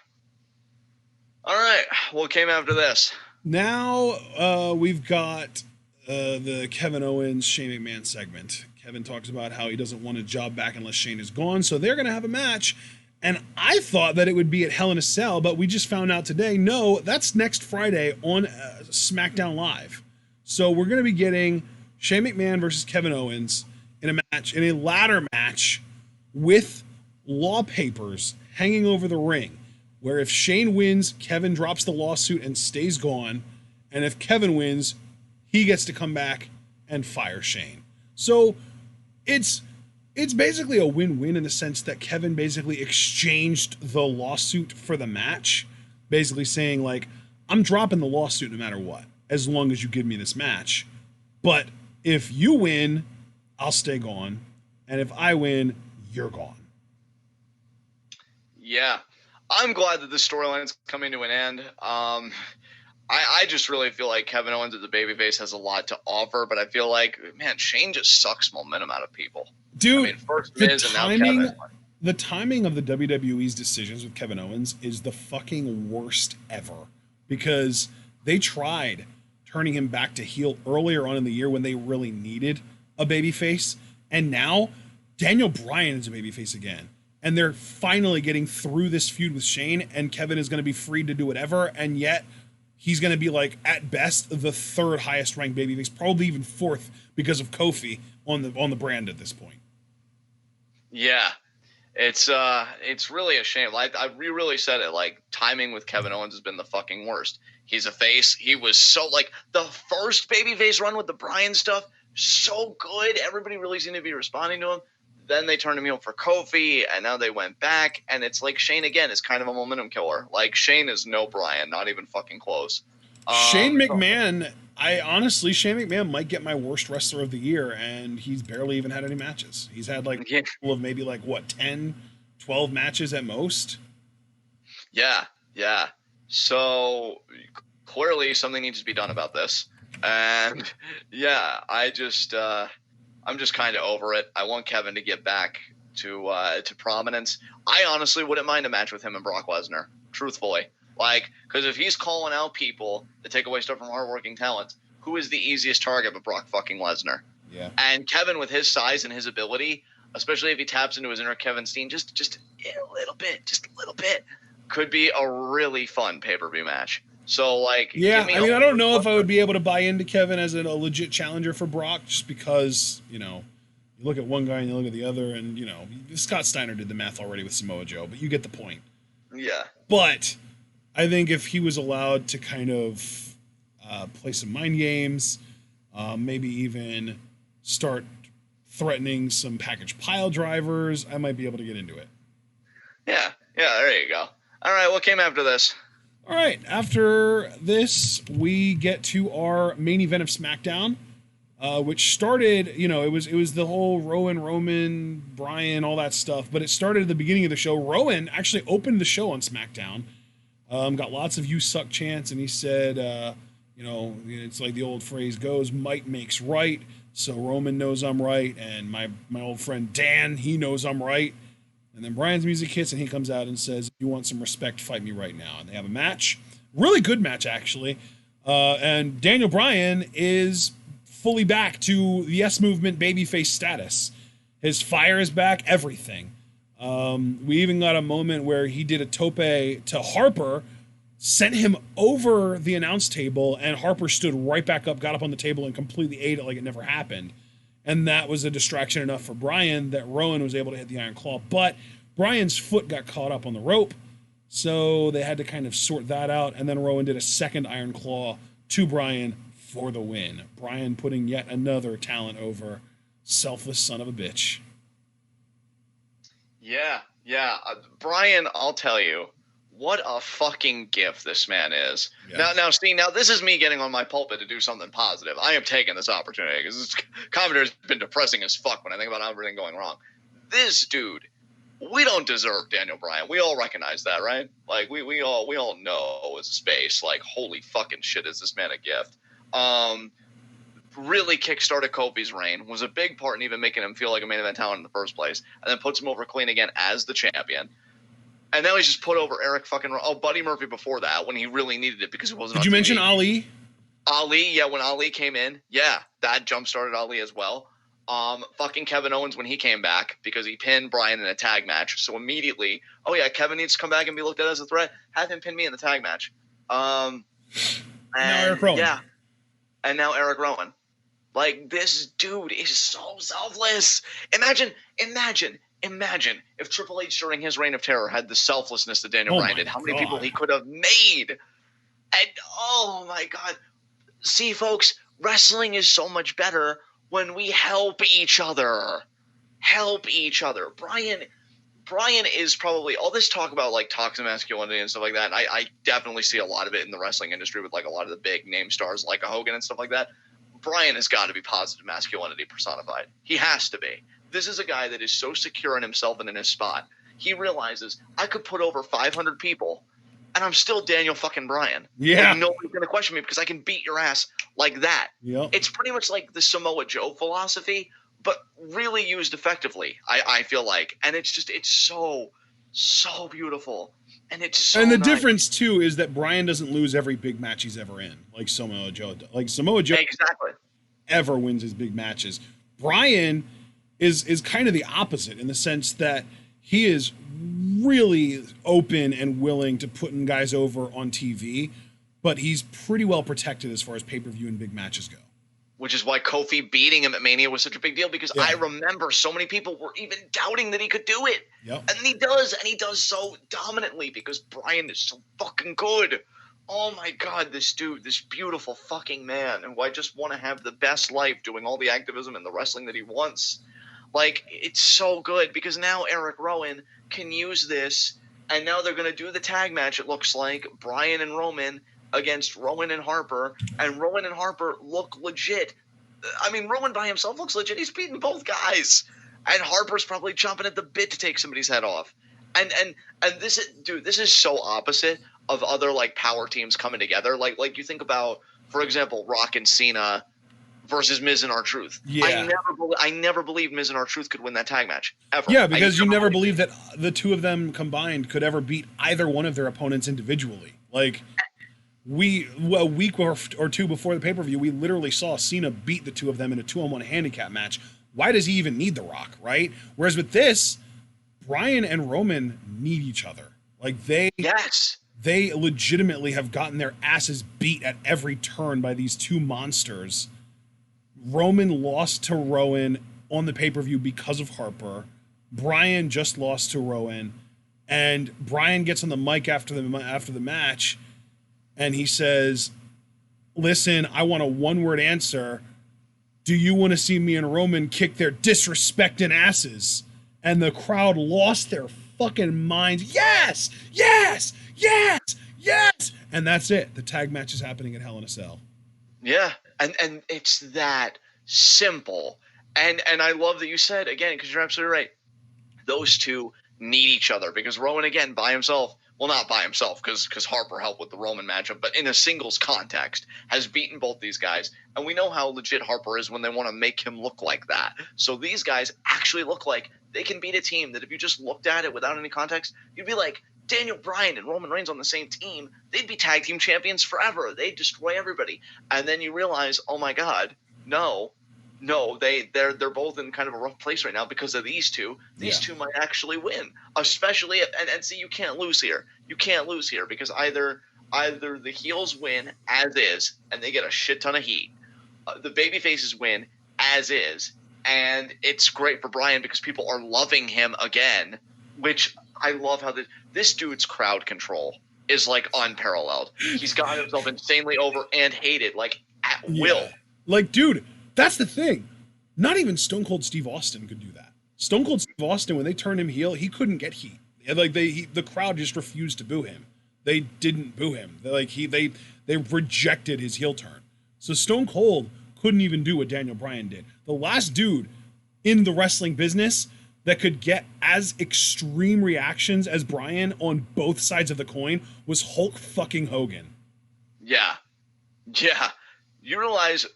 All right, what came after this? Now we've got the Kevin Owens Shane McMahon segment. Kevin talks about how he doesn't want a job back unless Shane is gone, so they're going to have a match. And I thought that it would be at Hell in a Cell, but we just found out today, no, that's next Friday on SmackDown Live. So we're going to be getting Shane McMahon versus Kevin Owens in a match, in a ladder match with law papers hanging over the ring, where if Shane wins, Kevin drops the lawsuit and stays gone. And if Kevin wins, he gets to come back and fire Shane. So it's basically a win-win in the sense that Kevin basically exchanged the lawsuit for the match, basically saying, like, I'm dropping the lawsuit no matter what, as long as you give me this match. But if you win, I'll stay gone. And if I win, you're gone. Yeah. I'm glad that this storyline's coming to an end. I just really feel like Kevin Owens as a babyface has a lot to offer, but I feel like, man, Shane just sucks momentum out of people. Dude, I mean, first Miz and now Kevin. The timing of the WWE's decisions with Kevin Owens is the fucking worst ever, because they tried turning him back to heel earlier on in the year when they really needed a babyface, and now Daniel Bryan is a babyface again. And they're finally getting through this feud with Shane, and Kevin is going to be free to do whatever, and yet he's going to be, like, at best, the third highest ranked babyface, probably even fourth because of Kofi on the brand at this point. Yeah, it's really a shame. Like, we really said it. Like, timing with Kevin Owens has been the fucking worst. He's a face. He was so, like, the first babyface run with the Bryan stuff, so good. Everybody really seemed to be responding to him. Then they turned him heel for Kofi, and now they went back, and it's like Shane again is kind of a momentum killer. Like, Shane is no Bryan, not even fucking close. Shane McMahon, Shane McMahon might get my worst wrestler of the year, and he's barely even had any matches. He's had like a couple of maybe like, what, 10, 12 matches at most? Yeah. So clearly something needs to be done about this. And yeah, I'm just kind of over it. I want Kevin to get back to prominence. I honestly wouldn't mind a match with him and Brock Lesnar, truthfully. Like, because if he's calling out people to take away stuff from hardworking talent, who is the easiest target but Brock fucking Lesnar? Yeah. And Kevin, with his size and his ability, especially if he taps into his inner Kevin Steen, just a little bit, could be a really fun pay-per-view match. So, like, yeah, I mean, I don't know if I would be able to buy into Kevin as a legit challenger for Brock, just because, you know, you look at one guy and you look at the other, and, you know, Scott Steiner did the math already with Samoa Joe, but you get the point. Yeah. But I think if he was allowed to kind of play some mind games, maybe even start threatening some package pile drivers, I might be able to get into it. Yeah, there you go. All right, what came after this? All right, after this, we get to our main event of SmackDown, which started, you know, it was the whole Roman, Bryan, all that stuff, but it started at the beginning of the show. Rowan actually opened the show on SmackDown, got lots of "you suck" chants, and he said, you know, it's like the old phrase goes, might makes right, so Roman knows I'm right, and my old friend Dan, he knows I'm right. And then Bryan's music hits, and he comes out and says, if you want some respect, fight me right now. And they have a match. Really good match, actually. And Daniel Bryan is fully back to the Yes Movement babyface status. His fire is back, everything. We even got a moment where he did a tope to Harper, sent him over the announce table, and Harper stood right back up, got up on the table, and completely ate it like it never happened. And that was a distraction enough for Bryan that Rowan was able to hit the Iron Claw. But Bryan's foot got caught up on the rope, so they had to kind of sort that out. And then Rowan did a second Iron Claw to Bryan for the win. Bryan putting yet another talent over. Selfless son of a bitch. Yeah. Bryan, I'll tell you, what a fucking gift this man is. Yes. Now this is me getting on my pulpit to do something positive. I am taking this opportunity because this commentary has been depressing as fuck when I think about everything going wrong. This dude, we don't deserve Daniel Bryan. We all recognize that, right? Like we all know as a space, like, holy fucking shit, is this man a gift? Really kickstarted Kofi's reign, was a big part in even making him feel like a main event talent in the first place, and then puts him over clean again as the champion. And now he's just put over Buddy Murphy before that when he really needed it because he wasn't on TV. Did you mention Ali? Ali, yeah, when Ali came in, yeah, that jump-started Ali as well. Fucking Kevin Owens when he came back because he pinned Bryan in a tag match. So immediately, oh yeah, Kevin needs to come back and be looked at as a threat. Have him pin me in the tag match. And now Eric Rowan. Yeah, and now Eric Rowan. Like, this dude is so selfless. Imagine if Triple H during his reign of terror had the selflessness that Daniel Bryan did. How many people he could have made. And, oh, my God. See, folks, wrestling is so much better when we help each other. Bryan is probably all this talk about, like, toxic masculinity and stuff like that. And I definitely see a lot of it in the wrestling industry with, like, a lot of the big name stars like a Hogan and stuff like that. Bryan has got to be positive masculinity personified. He has to be. This is a guy that is so secure in himself and in his spot. He realizes I could put over 500 people, and I'm still Daniel fucking Bryan. Yeah. Like, nobody's going to question me because I can beat your ass like that. Yep. It's pretty much like the Samoa Joe philosophy, but really used effectively, I feel like. And it's so beautiful. And it's so And the difference, too, is that Bryan doesn't lose every big match he's ever in, like Samoa Joe does. Like, Samoa Joe exactly ever wins his big matches. Bryan is kind of the opposite in the sense that he is really open and willing to putting guys over on TV, but he's pretty well protected as far as pay-per-view and big matches go. Which is why Kofi beating him at Mania was such a big deal, because I remember so many people were even doubting that he could do it. Yep. And he does so dominantly because Bryan is so fucking good. Oh my God, this dude, this beautiful fucking man, who I just want to have the best life doing all the activism and the wrestling that he wants. Like, it's so good because now Eric Rowan can use this, and now they're going to do the tag match, it looks like, Bryan and Roman against Rowan and Harper, and Rowan and Harper look legit. I mean, Rowan by himself looks legit. He's beating both guys. And Harper's probably chomping at the bit to take somebody's head off. And this is, dude, this is so opposite of other, like, power teams coming together. Like you think about, for example, Rock and Cena versus Miz and R-Truth. Yeah. I never believed Miz and R-Truth could win that tag match, ever. Yeah, because you never believed that the two of them combined could ever beat either one of their opponents individually. Like, a week or two before the pay-per-view, we literally saw Cena beat the two of them in a 2-on-1 handicap match. Why does he even need The Rock, right? Whereas with this, Bryan and Roman need each other. Like, they legitimately have gotten their asses beat at every turn by these two monsters. Roman lost to Rowan on the pay-per-view because of Harper. Bryan just lost to Rowan. And Bryan gets on the mic after the match, and he says, listen, I want a one-word answer. Do you want to see me and Roman kick their disrespecting asses? And the crowd lost their fucking minds. Yes! Yes! Yes! Yes! And that's it. The tag match is happening at Hell in a Cell. Yeah, and it's that simple. And I love that you said, again, because you're absolutely right, those two need each other. Because Rowan, again, by himself, well, not by himself, because Harper helped with the Roman matchup, but in a singles context, has beaten both these guys. And we know how legit Harper is when they want to make him look like that. So these guys actually look like they can beat a team that if you just looked at it without any context, you'd be like, Daniel Bryan and Roman Reigns on the same team, they'd be tag team champions forever. They'd destroy everybody. And then you realize, oh my God, no, No, they're both in kind of a rough place right now because of these two. These two might actually win, especially if, and see, you can't lose here. You can't lose here because either the heels win as is and they get a shit ton of heat. The baby faces win as is, and it's great for Bryan because people are loving him again, which I love how this dude's crowd control is like unparalleled. He's got himself insanely over and hated like at will. Like, dude, that's the thing. Not even Stone Cold Steve Austin could do that. Stone Cold Steve Austin, when they turned him heel, he couldn't get heat. Like the crowd just refused to boo him. They didn't boo him. They rejected his heel turn. So Stone Cold couldn't even do what Daniel Bryan did. The last dude in the wrestling business that could get as extreme reactions as Bryan on both sides of the coin was Hulk fucking Hogan. Yeah. You realize,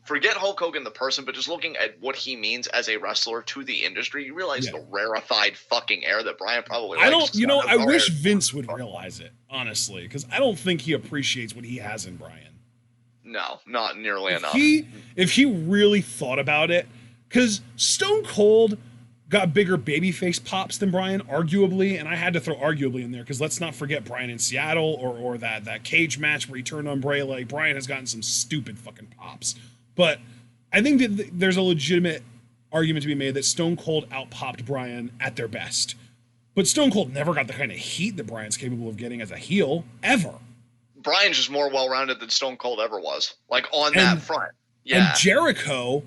forget Hulk Hogan the person, but just looking at what he means as a wrestler to the industry, you realize the rarefied fucking air that Bryan probably likes. I wish Vince would realize it, honestly, because I don't think he appreciates what he has in Bryan. No, not nearly enough. If he really thought about it, because Stone Cold got bigger babyface pops than Bryan, arguably, and I had to throw arguably in there because let's not forget Bryan in Seattle or that cage match where he turned on Bray. Like, Bryan has gotten some stupid fucking pops. But I think that there's a legitimate argument to be made that Stone Cold outpopped Bryan at their best. But Stone Cold never got the kind of heat that Bryan's capable of getting as a heel, ever. Bryan's just more well-rounded than Stone Cold ever was, like on that front. Yeah. And Jericho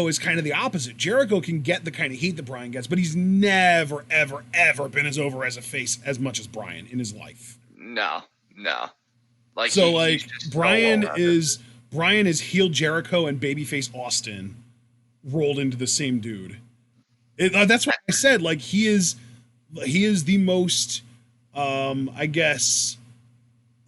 is kind of the opposite. Jericho can get the kind of heat that Bryan gets, but he's never, ever, ever been as over as a face as much as Bryan in his life. No. Like, so Bryan is heel Jericho and babyface Austin rolled into the same dude. That's what I said. Like, he is the most, I guess,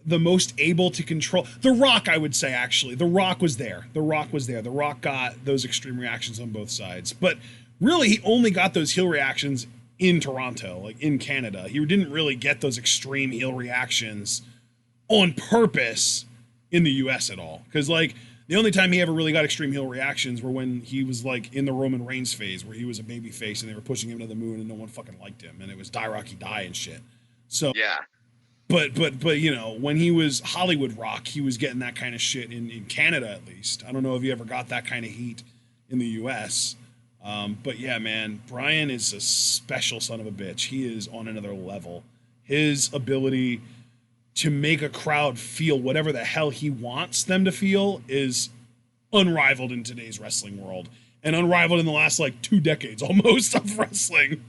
the most able to control. The Rock, I would say, actually. The Rock was there. The Rock got those extreme reactions on both sides. But really, he only got those heel reactions in Toronto, like in Canada. He didn't really get those extreme heel reactions on purpose in the US at all. Because, like, the only time he ever really got extreme heel reactions were when he was, like, in the Roman Reigns phase, where he was a baby face and they were pushing him to the moon and no one fucking liked him. And it was die Rocky die and shit. So, yeah. But you know, when he was Hollywood Rock, he was getting that kind of shit in Canada, at least. I don't know if he ever got that kind of heat in the US. But yeah, man, Bryan is a special son of a bitch. He is on another level. His ability to make a crowd feel whatever the hell he wants them to feel is unrivaled in today's wrestling world, and unrivaled in the last, like, 2 decades almost of wrestling.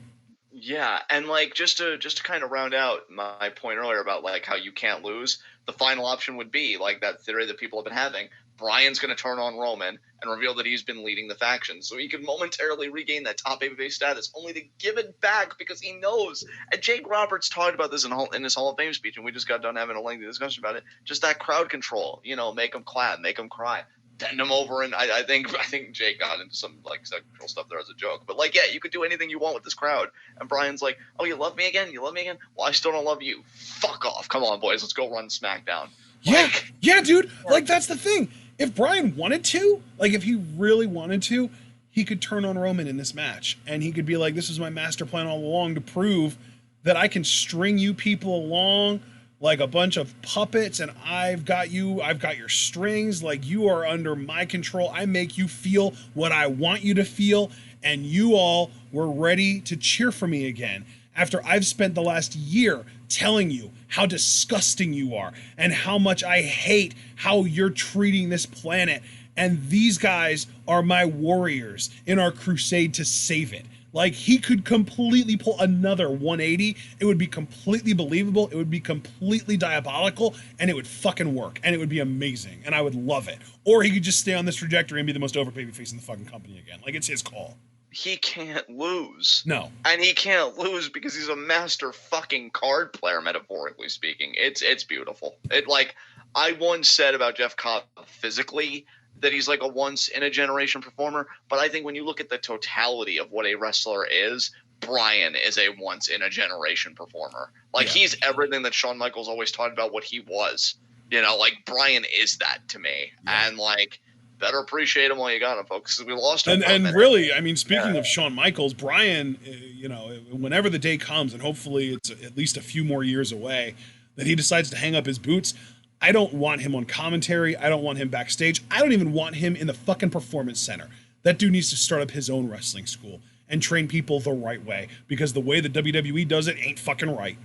Yeah, and like just to kind of round out my point earlier about like how you can't lose, the final option would be like that theory that people have been having. Bryan's going to turn on Roman and reveal that he's been leading the faction, so he can momentarily regain that top babyface status, only to give it back because he knows. And Jake Roberts talked about this in his Hall of Fame speech, and we just got done having a lengthy discussion about it. Just that crowd control, make them clap, make them cry. Send him over, and I think Jake got into some like sexual stuff there as a joke. But like, yeah, you could do anything you want with this crowd. And Bryan's like, "Oh, you love me again? You love me again? Well, I still don't love you. Fuck off. Come on, boys, let's go run SmackDown." Yeah, dude. Like, that's the thing. If Bryan wanted to, like, if he really wanted to, he could turn on Roman in this match, and he could be like, "This was my master plan all along to prove that I can string you people along like a bunch of puppets, and I've got your strings, like, you are under my control. I make you feel what I want you to feel, and you all were ready to cheer for me again after I've spent the last year telling you how disgusting you are and how much I hate how you're treating this planet, and these guys are my warriors in our crusade to save it." Like, he could completely pull another 180. It would be completely believable. It would be completely diabolical, and it would fucking work, and it would be amazing, and I would love it. Or he could just stay on this trajectory and be the most over babyface in the fucking company again. Like, it's his call. He can't lose. No. And he can't lose because he's a master fucking card player, metaphorically speaking. It's beautiful. It, like, I once said about Jeff Cobb physically that he's like a once-in-a-generation performer, but I think when you look at the totality of what a wrestler is, Bryan is a once-in-a-generation performer. Like, he's everything that Shawn Michaels always talked about what he was. Like, Bryan is that to me. Yeah. And, like, better appreciate him while you got him, folks. Because we lost him. And really, I mean, speaking of Shawn Michaels, Brian, you know, whenever the day comes, and hopefully it's at least a few more years away, that he decides to hang up his boots, I don't want him on commentary. I don't want him backstage. I don't even want him in the fucking performance center. That dude needs to start up his own wrestling school and train people the right way, because the way the WWE does it ain't fucking right.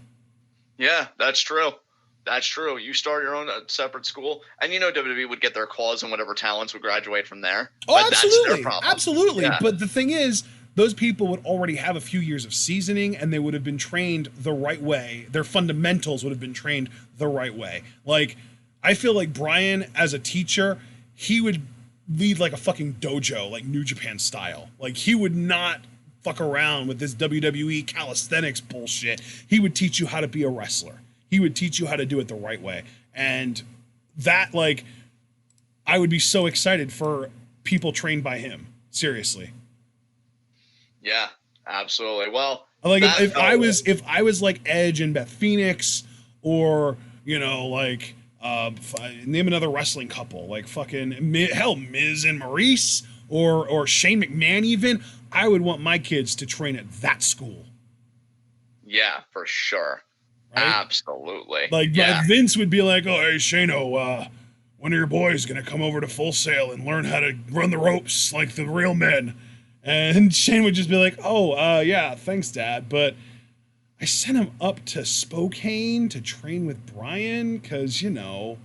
Yeah, that's true. That's true. You start your own separate school, and you know WWE would get their claws and whatever talents would graduate from there. Oh, absolutely. That's their problem. Absolutely. Yeah. But the thing is, those people would already have a few years of seasoning, and they would have been trained the right way. Their fundamentals would have been trained the right way. Like, I feel like Brian, as a teacher, he would lead like a fucking dojo, like New Japan style. Like, he would not fuck around with this WWE calisthenics bullshit. He would teach you how to be a wrestler. He would teach you how to do it the right way. And that, like, I would be so excited for people trained by him. Seriously. Yeah, absolutely. Well, like if I was like Edge and Beth Phoenix, or, you know, like name another wrestling couple, like fucking Miz and Maurice, or Shane McMahon even, I would want my kids to train at that school. Yeah, for sure. Right? Absolutely. Like, Vince would be like, "Oh, hey, Shano, one of your boys gonna come over to Full Sail and learn how to run the ropes like the real men." And Shane would just be like, "Oh, yeah, thanks, Dad, but I sent him up to Spokane to train with Brian because, you know,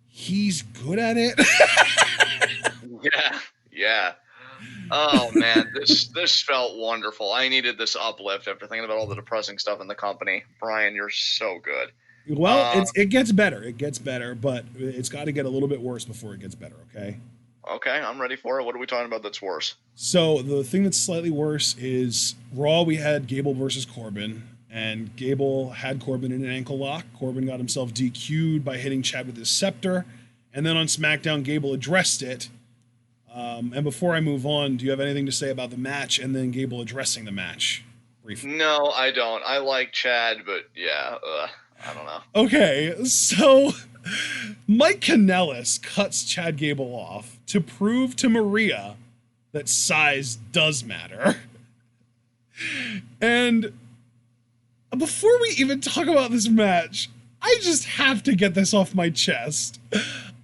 he's good at it." Yeah. Oh man, this felt wonderful. I needed this uplift after thinking about all the depressing stuff in the company. Brian, you're so good. Well, it gets better. It gets better, but it's got to get a little bit worse before it gets better, okay? Okay, I'm ready for it. What are we talking about that's worse? So the thing that's slightly worse is Raw. We had Gable versus Corbin, and Gable had Corbin in an ankle lock. Corbin got himself DQ'd by hitting Chad with his scepter, and then on SmackDown, Gable addressed it. And before I move on, do you have anything to say about the match and then Gable addressing the match briefly? No, I don't. I like Chad, but yeah, I don't know. Okay, so Mike Kanellis cuts Chad Gable off to prove to Maria that size does matter. And before we even talk about this match, I just have to get this off my chest.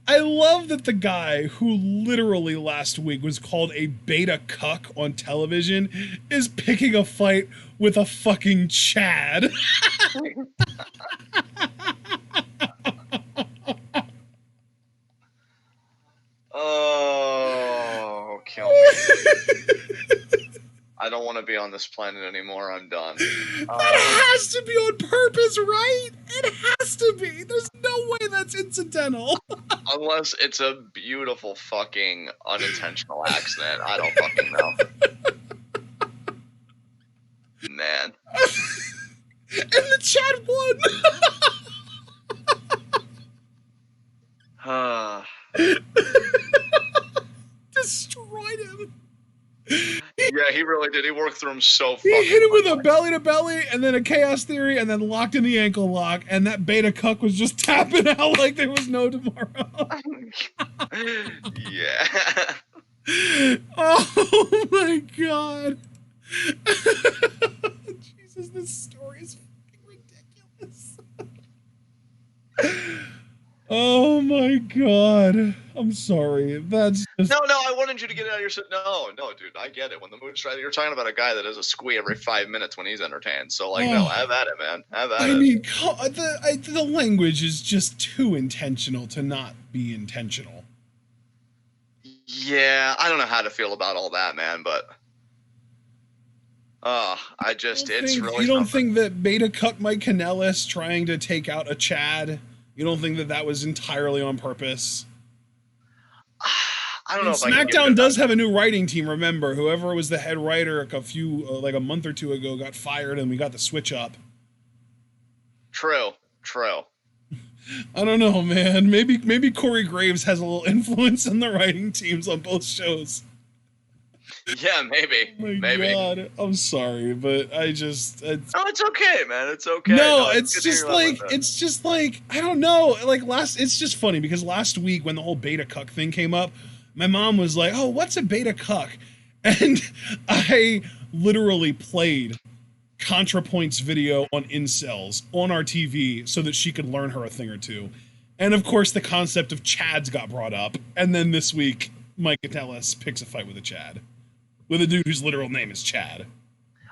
I love that the guy who literally last week was called a beta cuck on television is picking a fight with a fucking Chad. Oh, kill me. I don't want to be on this planet anymore. I'm done. That has to be on purpose, right? It has to be. There's no way that's incidental. Unless it's a beautiful fucking unintentional accident. I don't fucking know. Man. And the Chad won. Destroyed him. Yeah, he really did. He worked through him so fucking He hit him with a belly to belly and then a chaos theory and then locked in the ankle lock, and that beta cuck was just tapping out like there was no tomorrow. Yeah. Oh my god. Jesus, this story is fucking ridiculous. Oh my god. I'm sorry. That's just... No, I wanted you to get it out of your... No, dude, I get it. When the mood's right, you're talking about a guy that does a squee every 5 minutes when he's entertained. So, like, no, have at it, man. Have at it. I mean, the language is just too intentional to not be intentional. Yeah, I don't know how to feel about all that, man, but... it's really... You don't think that beta cuck Mike Kanellis trying to take out a Chad... You don't think that was entirely on purpose? I don't know. SmackDown does have a new writing team. Remember, whoever was the head writer a month or two ago got fired, and we got the switch up. True. I don't know, man. Maybe Corey Graves has a little influence in the writing teams on both shows. Yeah, maybe. Oh my Maybe. God, I'm sorry, but No, it's okay, man. It's okay. no, No, it's good to hear about that. it's just like I don't know. Like it's just funny because last week when the whole beta cuck thing came up, my mom was like, "Oh, what's a beta cuck?" And I literally played ContraPoint's video on incels on our TV so that she could learn her a thing or two. And of course, the concept of Chads got brought up. And then this week, Mike Atellis picks a fight with a Chad, with a dude whose literal name is Chad.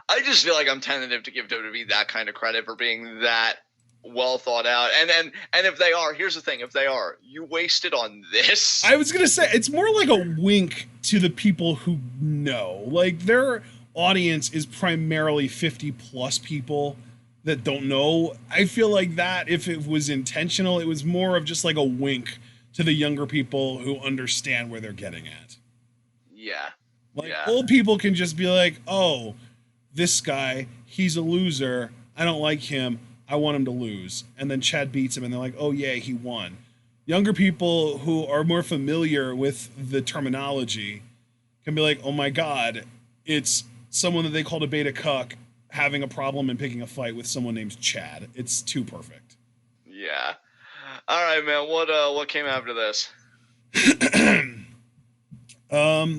I just feel like I'm tentative to give WWE that kind of credit for being that well thought out. And if they are, here's the thing: if they are, you wasted on this. I was gonna say it's more like a wink to the people who know. Like their audience is primarily 50 plus people that don't know. I feel like that if it was intentional, it was more of just like a wink to the younger people who understand where they're getting at. Yeah. Like yeah. old people can just be like, "Oh, this guy, he's a loser. I don't like him. I want him to lose." And then Chad beats him and they're like, "Oh yeah, he won." Younger people who are more familiar with the terminology can be like, "Oh my God, it's someone that they called a beta cuck having a problem and picking a fight with someone named Chad." It's too perfect. Yeah. All right, man. What came after this?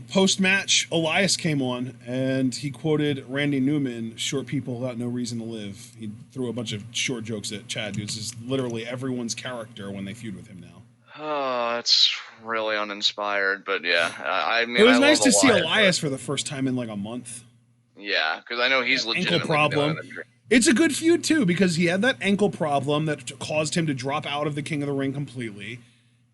Post match, Elias came on and he quoted Randy Newman, "Short people got no reason to live." He threw a bunch of short jokes at Chad, who's just literally everyone's character when they feud with him now. Oh, it's really uninspired, but yeah. I mean, It was I nice love to see Elias, Elias for the first time in like a month. Yeah, because I know he's Ankle legitimately problem. It's a good feud too because he had that ankle problem that caused him to drop out of the King of the Ring completely,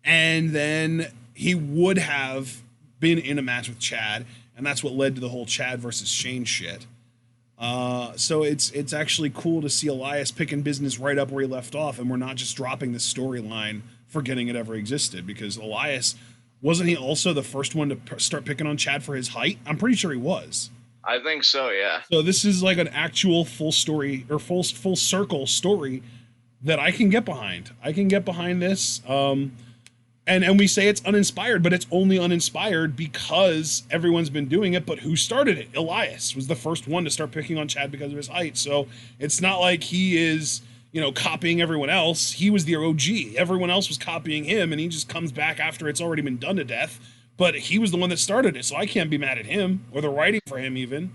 and then he would have been in a match with Chad, and that's what led to the whole Chad versus Shane shit. So it's actually cool to see Elias picking business right up where he left off, and we're not just dropping this storyline forgetting it ever existed, because Elias, wasn't he also the first one to start picking on Chad for his height? I'm pretty sure he was. I think so, yeah. So this is like an actual full story or full circle story that I can get behind. I can get behind this. And we say it's uninspired, but it's only uninspired because everyone's been doing it. But who started it? Elias was the first one to start picking on Chad because of his height. So it's not like he is, copying everyone else. He was the OG. Everyone else was copying him, and he just comes back after it's already been done to death. But he was the one that started it, so I can't be mad at him or the writing for him even.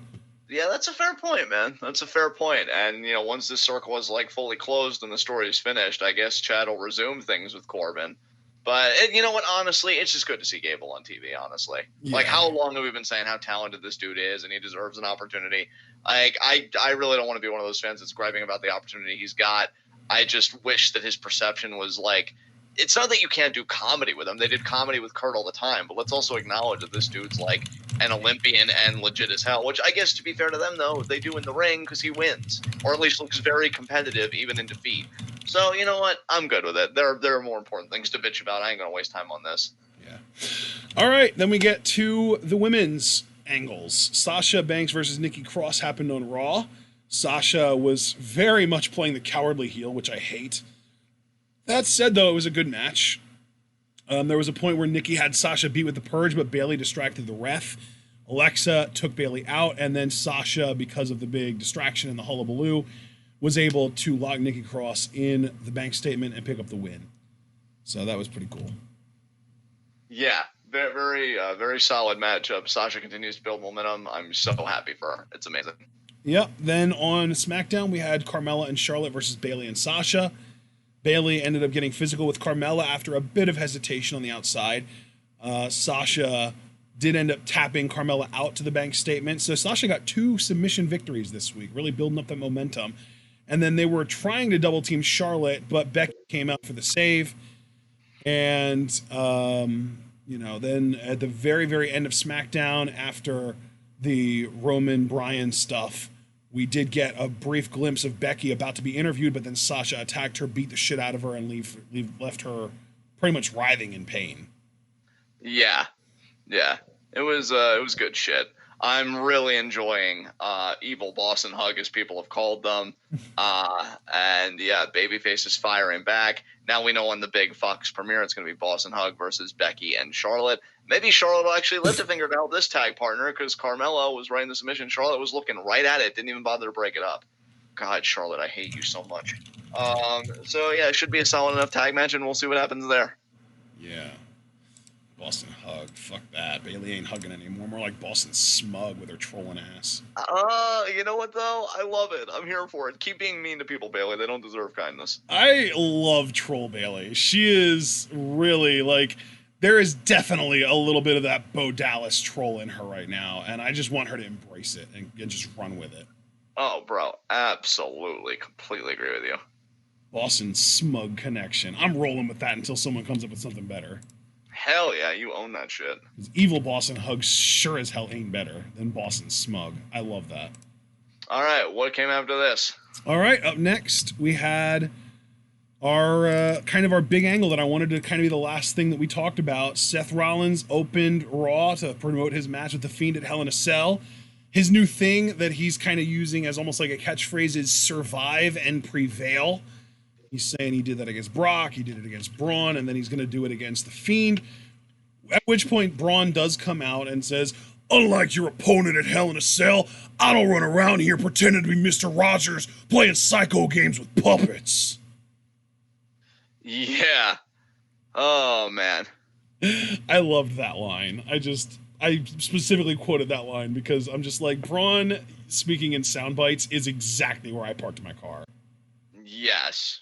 Yeah, that's a fair point, man. That's a fair point. And, once this circle is like fully closed and the story is finished, I guess Chad will resume things with Corbin. But you know what? Honestly, it's just good to see Gable on TV. Honestly, Like how long have we been saying how talented this dude is, and he deserves an opportunity? Like I really don't want to be one of those fans that's griping about the opportunity he's got. I just wish that his perception was like, it's not that you can't do comedy with him. They did comedy with Kurt all the time, but let's also acknowledge that this dude's like an Olympian and legit as hell, which I guess, to be fair to them, though, they do in the ring because he wins, or at least looks very competitive even in defeat. So, you know what? I'm good with it. There are more important things to bitch about. I ain't going to waste time on this. Yeah. All right, then we get to the women's angles. Sasha Banks versus Nikki Cross happened on Raw. Sasha was very much playing the cowardly heel, which I hate. That said, though, it was a good match. There was a point where Nikki had Sasha beat with the Purge, but Bayley distracted the ref. Alexa took Bayley out, and then Sasha, because of the big distraction and the hullabaloo, was able to lock Nikki Cross in the bank statement and pick up the win. So that was pretty cool. Yeah, very, very solid matchup. Sasha continues to build momentum. I'm so happy for her. It's amazing. Yep. Then on SmackDown, we had Carmella and Charlotte versus Bayley and Sasha. Bayley ended up getting physical with Carmella after a bit of hesitation on the outside. Sasha did end up tapping Carmella out to the bank statement. So Sasha got 2 submission victories this week, really building up that momentum. And then they were trying to double team Charlotte, but Becky came out for the save. And, then at the very, very end of SmackDown, after the Roman Bryan stuff, we did get a brief glimpse of Becky about to be interviewed, but then Sasha attacked her, beat the shit out of her, and left her pretty much writhing in pain. Yeah. It was good shit. I'm really enjoying Evil Boss and Hug, as people have called them. And yeah, Babyface is firing back. Now we know on the big Fox premiere it's going to be Boss and Hug versus Becky and Charlotte. Maybe Charlotte will actually lift a finger to help this tag partner, because Carmella was writing the submission. Charlotte was looking right at it, didn't even bother to break it up. God, Charlotte, I hate you so much. So yeah, it should be a solid enough tag match, and we'll see what happens there. Yeah. Boston Hug. Fuck that. Bailey ain't hugging anymore. More like Boston Smug with her trolling ass. You know what, though? I love it. I'm here for it. Keep being mean to people, Bailey. They don't deserve kindness. I love Troll Bailey. She is really, like, there is definitely a little bit of that Bo Dallas troll in her right now, and I just want her to embrace it and just run with it. Oh, bro. Absolutely. Completely agree with you. Boston Smug connection. I'm rolling with that until someone comes up with something better. Hell yeah, you own that shit. Evil Boston Hug sure as hell ain't better than Boston Smug. I love that. All right, what came after this? All right, up next we had our kind of our big angle that I wanted to kind of be the last thing that we talked about. Seth Rollins opened Raw to promote his match with The Fiend at Hell in a Cell. His new thing that he's kind of using as almost like a catchphrase is survive and prevail. He's saying he did that against Brock, he did it against Braun, and then he's going to do it against The Fiend. At which point Braun does come out and says, unlike your opponent at Hell in a Cell, I don't run around here pretending to be Mr. Rogers playing psycho games with puppets. Yeah. Oh, man. I loved that line. I specifically quoted that line because I'm just like, Braun speaking in sound bites is exactly where I parked my car. Yes.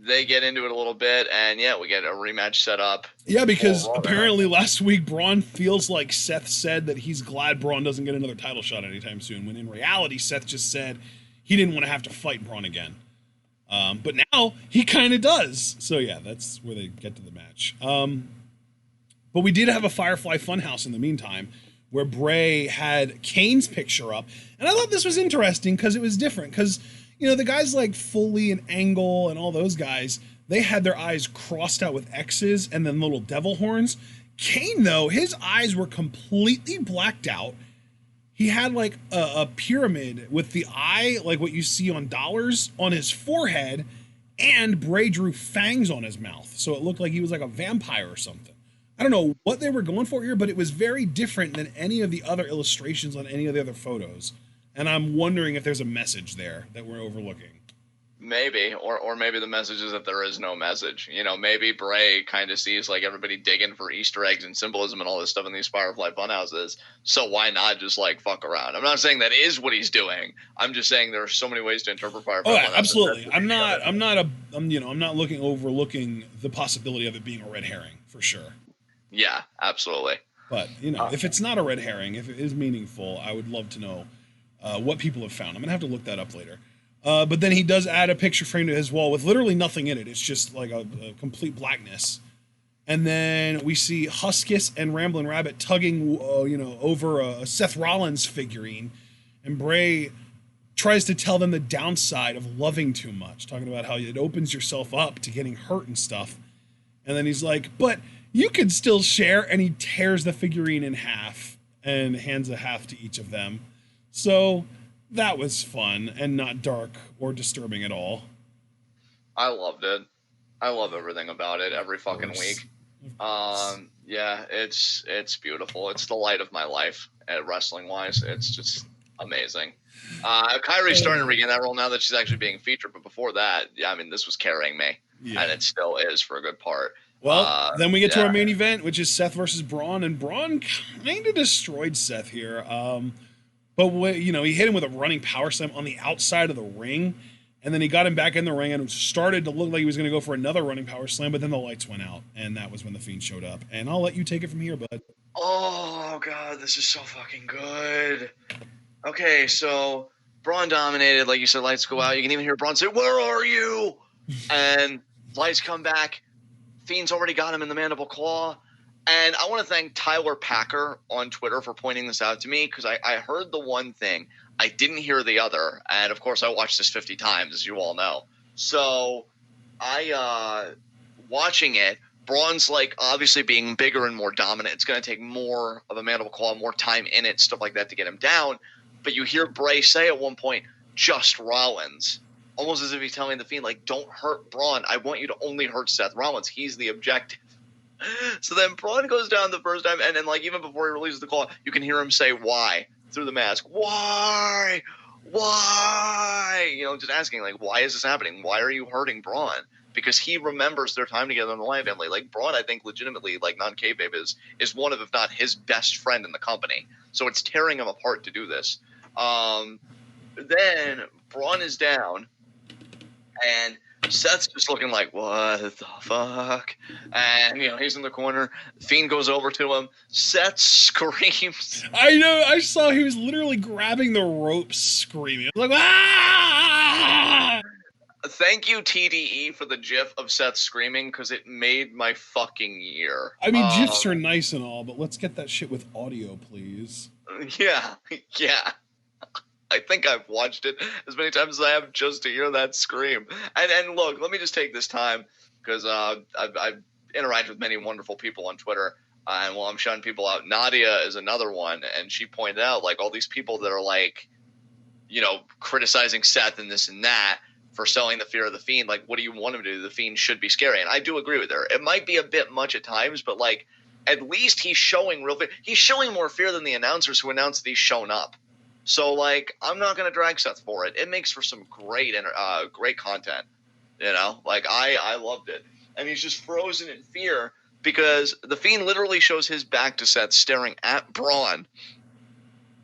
They get into it a little bit, and yeah, we get a rematch set up. Yeah, because apparently last week Braun feels like Seth said that he's glad Braun doesn't get another title shot anytime soon, when in reality Seth just said he didn't want to have to fight Braun again. But now he kind of does. So yeah, that's where they get to the match. But we did have a Firefly Funhouse in the meantime, where Bray had Kane's picture up. And I thought this was interesting because it was different. Because, you know, the guys like Foley and Angle and all those guys, they had their eyes crossed out with X's and then little devil horns. Kane, though, his eyes were completely blacked out. He had like a pyramid with the eye, like what you see on dollars, on his forehead. And Bray drew fangs on his mouth. So it looked like he was like a vampire or something. I don't know what they were going for here, but it was very different than any of the other illustrations on any of the other photos. And I'm wondering if there's a message there that we're overlooking. Maybe, or maybe the message is that there is no message. You know, maybe Bray kind of sees like everybody digging for Easter eggs and symbolism and all this stuff in these Firefly Funhouses. So why not just like fuck around? I'm not saying that is what he's doing. I'm just saying there are so many ways to interpret Firefly. Oh, yeah, absolutely. I'm not overlooking the possibility of it being a red herring for sure. Yeah, absolutely. But, you know, if it's not a red herring, if it is meaningful, I would love to know what people have found. I'm going to have to look that up later. But then he does add a picture frame to his wall with literally nothing in it. It's just like a complete blackness. And then we see Huskus and Ramblin' Rabbit tugging, over a Seth Rollins figurine. And Bray tries to tell them the downside of loving too much, talking about how it opens yourself up to getting hurt and stuff. And then he's like, but you can still share, and he tears the figurine in half and hands a half to each of them. So that was fun and not dark or disturbing at all. I loved it. I love everything about it every fucking week. Yeah, it's beautiful. It's the light of my life wrestling wise. It's just amazing. Kyrie's starting to regain that role now that she's actually being featured, but before that, yeah, I mean, this was carrying me, and it still is for a good part. Well, then we get to our main event, which is Seth versus Braun, and Braun kind of destroyed Seth here. But he hit him with a running power slam on the outside of the ring, and then he got him back in the ring and started to look like he was going to go for another running power slam, but then the lights went out, and that was when the Fiend showed up. And I'll let you take it from here, bud. Oh, God, this is so fucking good. Okay, so Braun dominated, like you said, lights go out. You can even hear Braun say, "Where are you?" And lights come back. Fiend's already got him in the mandible claw. And I want to thank Tyler Packer on Twitter for pointing this out to me, because I heard the one thing. I didn't hear the other. And, of course, I watched this 50 times, as you all know. So watching it, Braun's like obviously being bigger and more dominant. It's going to take more of a mandible claw, more time in it, stuff like that to get him down. But you hear Bray say at one point, just Rollins, almost as if he's telling the Fiend, like, don't hurt Braun. I want you to only hurt Seth Rollins. He's the objective. So then Braun goes down the first time, and then like even before he releases the claw, you can hear him say why through the mask. Why? You know, just asking like, why is this happening? Why are you hurting Braun? Because he remembers their time together in the Lion family. Like Braun, I think legitimately, like non-kayfabe, is one of, if not his best friend in the company. So it's tearing him apart to do this. Then Braun is down, and Seth's just looking like, what the fuck? And, you know, he's in the corner. Fiend goes over to him. Seth screams. I know. I saw he was literally grabbing the ropes screaming. Like, ah! Thank you, TDE, for the gif of Seth screaming, because it made my fucking year. I mean, gifs are nice and all, but let's get that shit with audio, please. Yeah. I think I've watched it as many times as I have just to hear that scream. And look, let me just take this time, because I've interacted with many wonderful people on Twitter, and while I'm shouting people out, Nadia is another one, and she pointed out, like, all these people that are, like, you know, criticizing Seth and this and that for selling the fear of the Fiend. Like, what do you want him to do? The Fiend should be scary. And I do agree with her. It might be a bit much at times, but, like, at least he's showing real fear. He's showing more fear than the announcers who announced that he's shown up. So, like, I'm not going to drag Seth for it. It makes for some great content, you know? Like, I loved it. And he's just frozen in fear because the Fiend literally shows his back to Seth staring at Braun.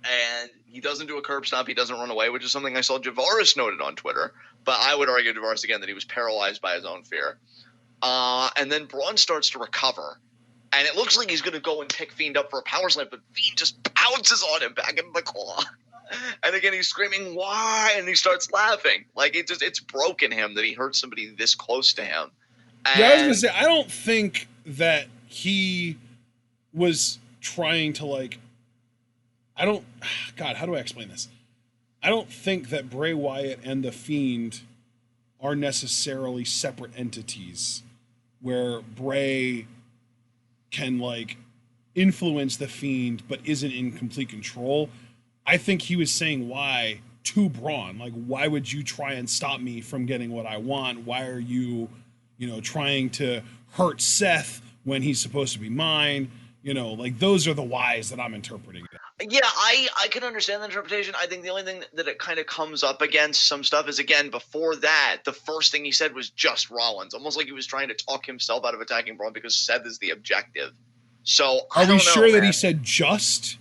And he doesn't do a curb stomp. He doesn't run away, which is something I saw Javaris noted on Twitter. But I would argue, Javaris, again, that he was paralyzed by his own fear. And then Braun starts to recover. And it looks like he's going to go and pick Fiend up for a power slam, but Fiend just pounces on him back in the claw. And again, he's screaming, why? And he starts laughing. Like, it's broken him that he hurt somebody this close to him. And yeah, I was going to say, I don't think that he was trying to, like, God, how do I explain this? I don't think that Bray Wyatt and The Fiend are necessarily separate entities where Bray can, like, influence The Fiend but isn't in complete control. I think he was saying why to Braun. Like, why would you try and stop me from getting what I want? Why are you, you know, trying to hurt Seth when he's supposed to be mine? You know, like, those are the whys that I'm interpreting. Yeah, I can understand the interpretation. I think the only thing that it kind of comes up against some stuff is, again, before that, the first thing he said was just Rollins. Almost like he was trying to talk himself out of attacking Braun because Seth is the objective. So, Are we sure that he said just?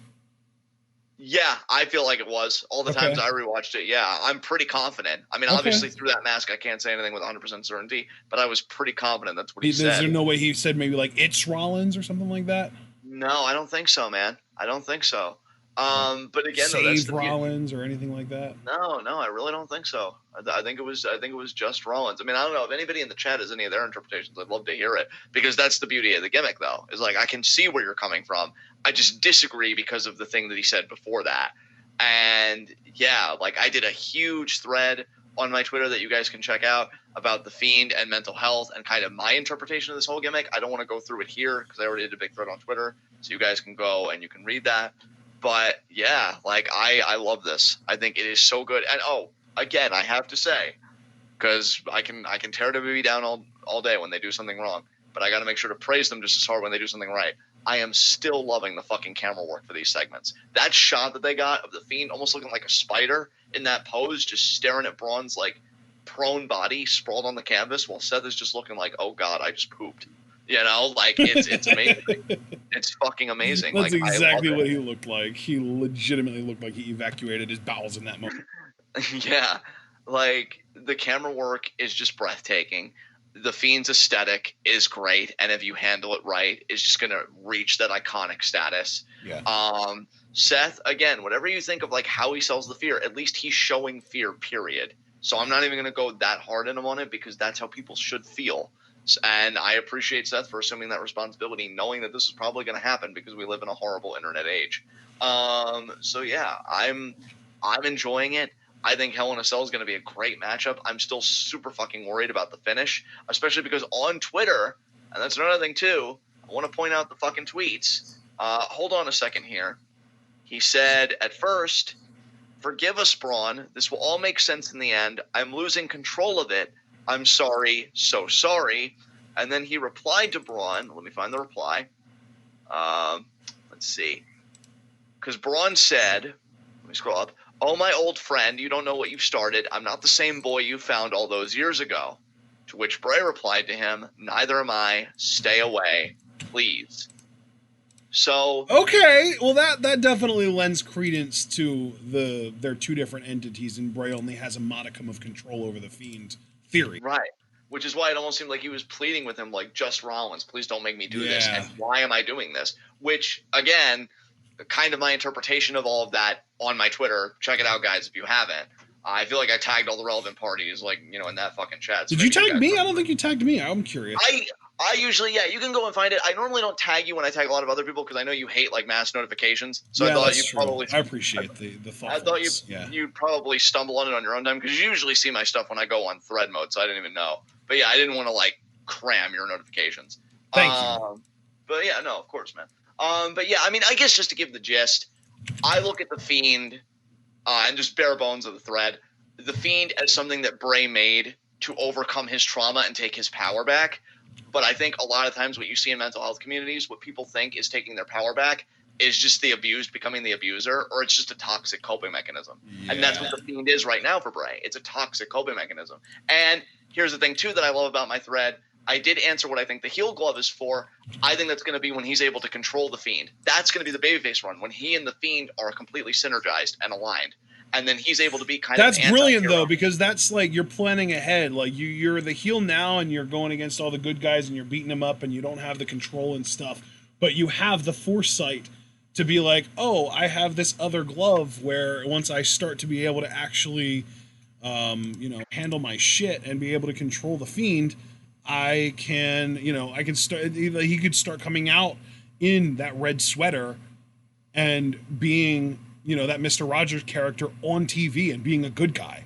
Yeah, I feel like it was. All the times I rewatched it, yeah, I'm pretty confident. I mean, obviously, through that mask, I can't say anything with 100% certainty, but I was pretty confident that's what he said. Is there no way he said maybe, like, it's Rollins or something like that? No, I don't think so, man. I don't think so. But again, though, that's Save Rollins or anything like that. No, I really don't think so. I think it was just Rollins. I mean, I don't know if anybody in the chat has any of their interpretations. I'd love to hear it, because that's the beauty of the gimmick, though. Is like, I can see where you're coming from. I just disagree because of the thing that he said before that. And yeah, like, I did a huge thread on my Twitter that you guys can check out about the Fiend and mental health and kind of my interpretation of this whole gimmick. I don't want to go through it here because I already did a big thread on Twitter, so you guys can go and you can read that. But yeah, like, I love this. I think it is so good. And again, I have to say, because I can tear WWE down all day when they do something wrong, but I got to make sure to praise them just as hard when they do something right. I am still loving the fucking camera work for these segments. That shot that they got of the Fiend almost looking like a spider in that pose, just staring at Braun's, like, prone body sprawled on the canvas, while Seth is just looking like, oh God, I just pooped. You know, like, it's amazing. It's fucking amazing. That's like, exactly what he looked like. He legitimately looked like he evacuated his bowels in that moment. Yeah, like, the camera work is just breathtaking. The Fiend's aesthetic is great, and if you handle it right, is just gonna reach that iconic status. Yeah. Seth, again, whatever you think of, like, how he sells the fear, at least he's showing fear, period. So I'm not even gonna go that hard in him on it, because that's how people should feel. And I appreciate Seth for assuming that responsibility, knowing that this is probably going to happen because we live in a horrible internet age. So yeah, I'm enjoying it. I think Hell in a Cell is going to be a great matchup. I'm still super fucking worried about the finish, especially because on Twitter, And that's another thing, too. I want to point out the fucking tweets. Hold on a second here. He said, at first, forgive us, Braun. This will all make sense in the end. I'm losing control of it. I'm sorry. So sorry. And then he replied to Braun. Let me find the reply. Let's see. Because Braun said, let me scroll up. Oh, my old friend, you don't know what you've started. I'm not the same boy you found all those years ago. To which Bray replied to him, neither am I. Stay away, please. So okay, well that definitely lends credence to their two different entities, and Bray only has a modicum of control over the Fiend theory. Right. Which is why it almost seemed like he was pleading with him, like, just Rollins, please don't make me do this. And why am I doing this? Which, again, kind of my interpretation of all of that on my Twitter. Check it out, guys, if you haven't. I feel like I tagged all the relevant parties, like, in that fucking chat. So did you tag me? I don't think you tagged me. I'm curious. I usually, you can go and find it. I normally don't tag you when I tag a lot of other people because I know you hate, like, mass notifications. So yeah, I thought that's you true. probably. I appreciate the thoughtfulness. I thought you'd probably stumble on it on your own time because you usually see my stuff when I go on thread mode, so I didn't even know. But yeah, I didn't want to, like, cram your notifications. Thank you. But yeah, no, of course, man. But yeah, I mean, I guess just to give the gist, I look at the Fiend and just bare bones of the thread. The Fiend as something that Bray made to overcome his trauma and take his power back. But I think a lot of times what you see in mental health communities, what people think is taking their power back is just the abused becoming the abuser, or it's just a toxic coping mechanism. Yeah. And that's what the Fiend is right now for Bray. It's a toxic coping mechanism. And here's the thing, too, that I love about my thread. I did answer what I think the heel glove is for. I think that's going to be when he's able to control the Fiend. That's going to be the babyface run, when he and the Fiend are completely synergized and aligned. And then he's able to be kind of That's brilliant, though, because that's like you're planning ahead. Like you're the heel now and you're going against all the good guys and you're beating them up and you don't have the control and stuff. But you have the foresight to be like, oh, I have this other glove where once I start to be able to actually, handle my shit and be able to control the Fiend, I can start. He could start coming out in that red sweater and being, that Mr. Rogers character on TV and being a good guy.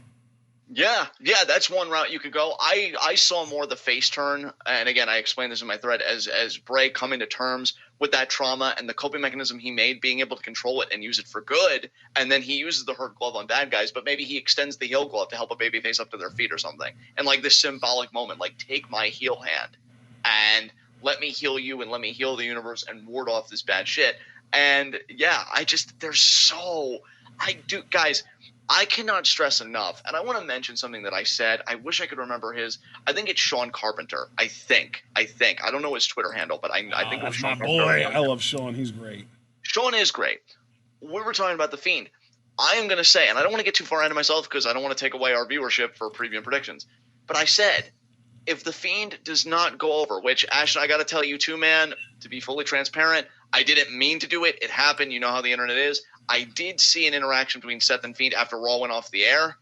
Yeah, that's one route you could go. I saw more the face turn, and again, I explained this in my thread, as Bray coming to terms with that trauma and the coping mechanism he made, being able to control it and use it for good, and then he uses the hurt glove on bad guys, but maybe he extends the heel glove to help a babyface up to their feet or something. And like this symbolic moment, like take my heel hand and let me heal you and let me heal the universe and ward off this bad shit. And yeah, guys, I cannot stress enough, and I want to mention something that I said. I wish I could remember his. I think it's Sean Carpenter. I think. I don't know his Twitter handle, but I think it was Sean Carpenter. Boy, I love Sean. He's great. Sean is great. We were talking about the Fiend. I am going to say, and I don't want to get too far into myself because I don't want to take away our viewership for preview and predictions, but I said, if the Fiend does not go over, which, Ashton, I got to tell you too, man, to be fully transparent, I didn't mean to do it. It happened. You know how the internet is. I did see an interaction between Seth and Fiend after Raw went off the air.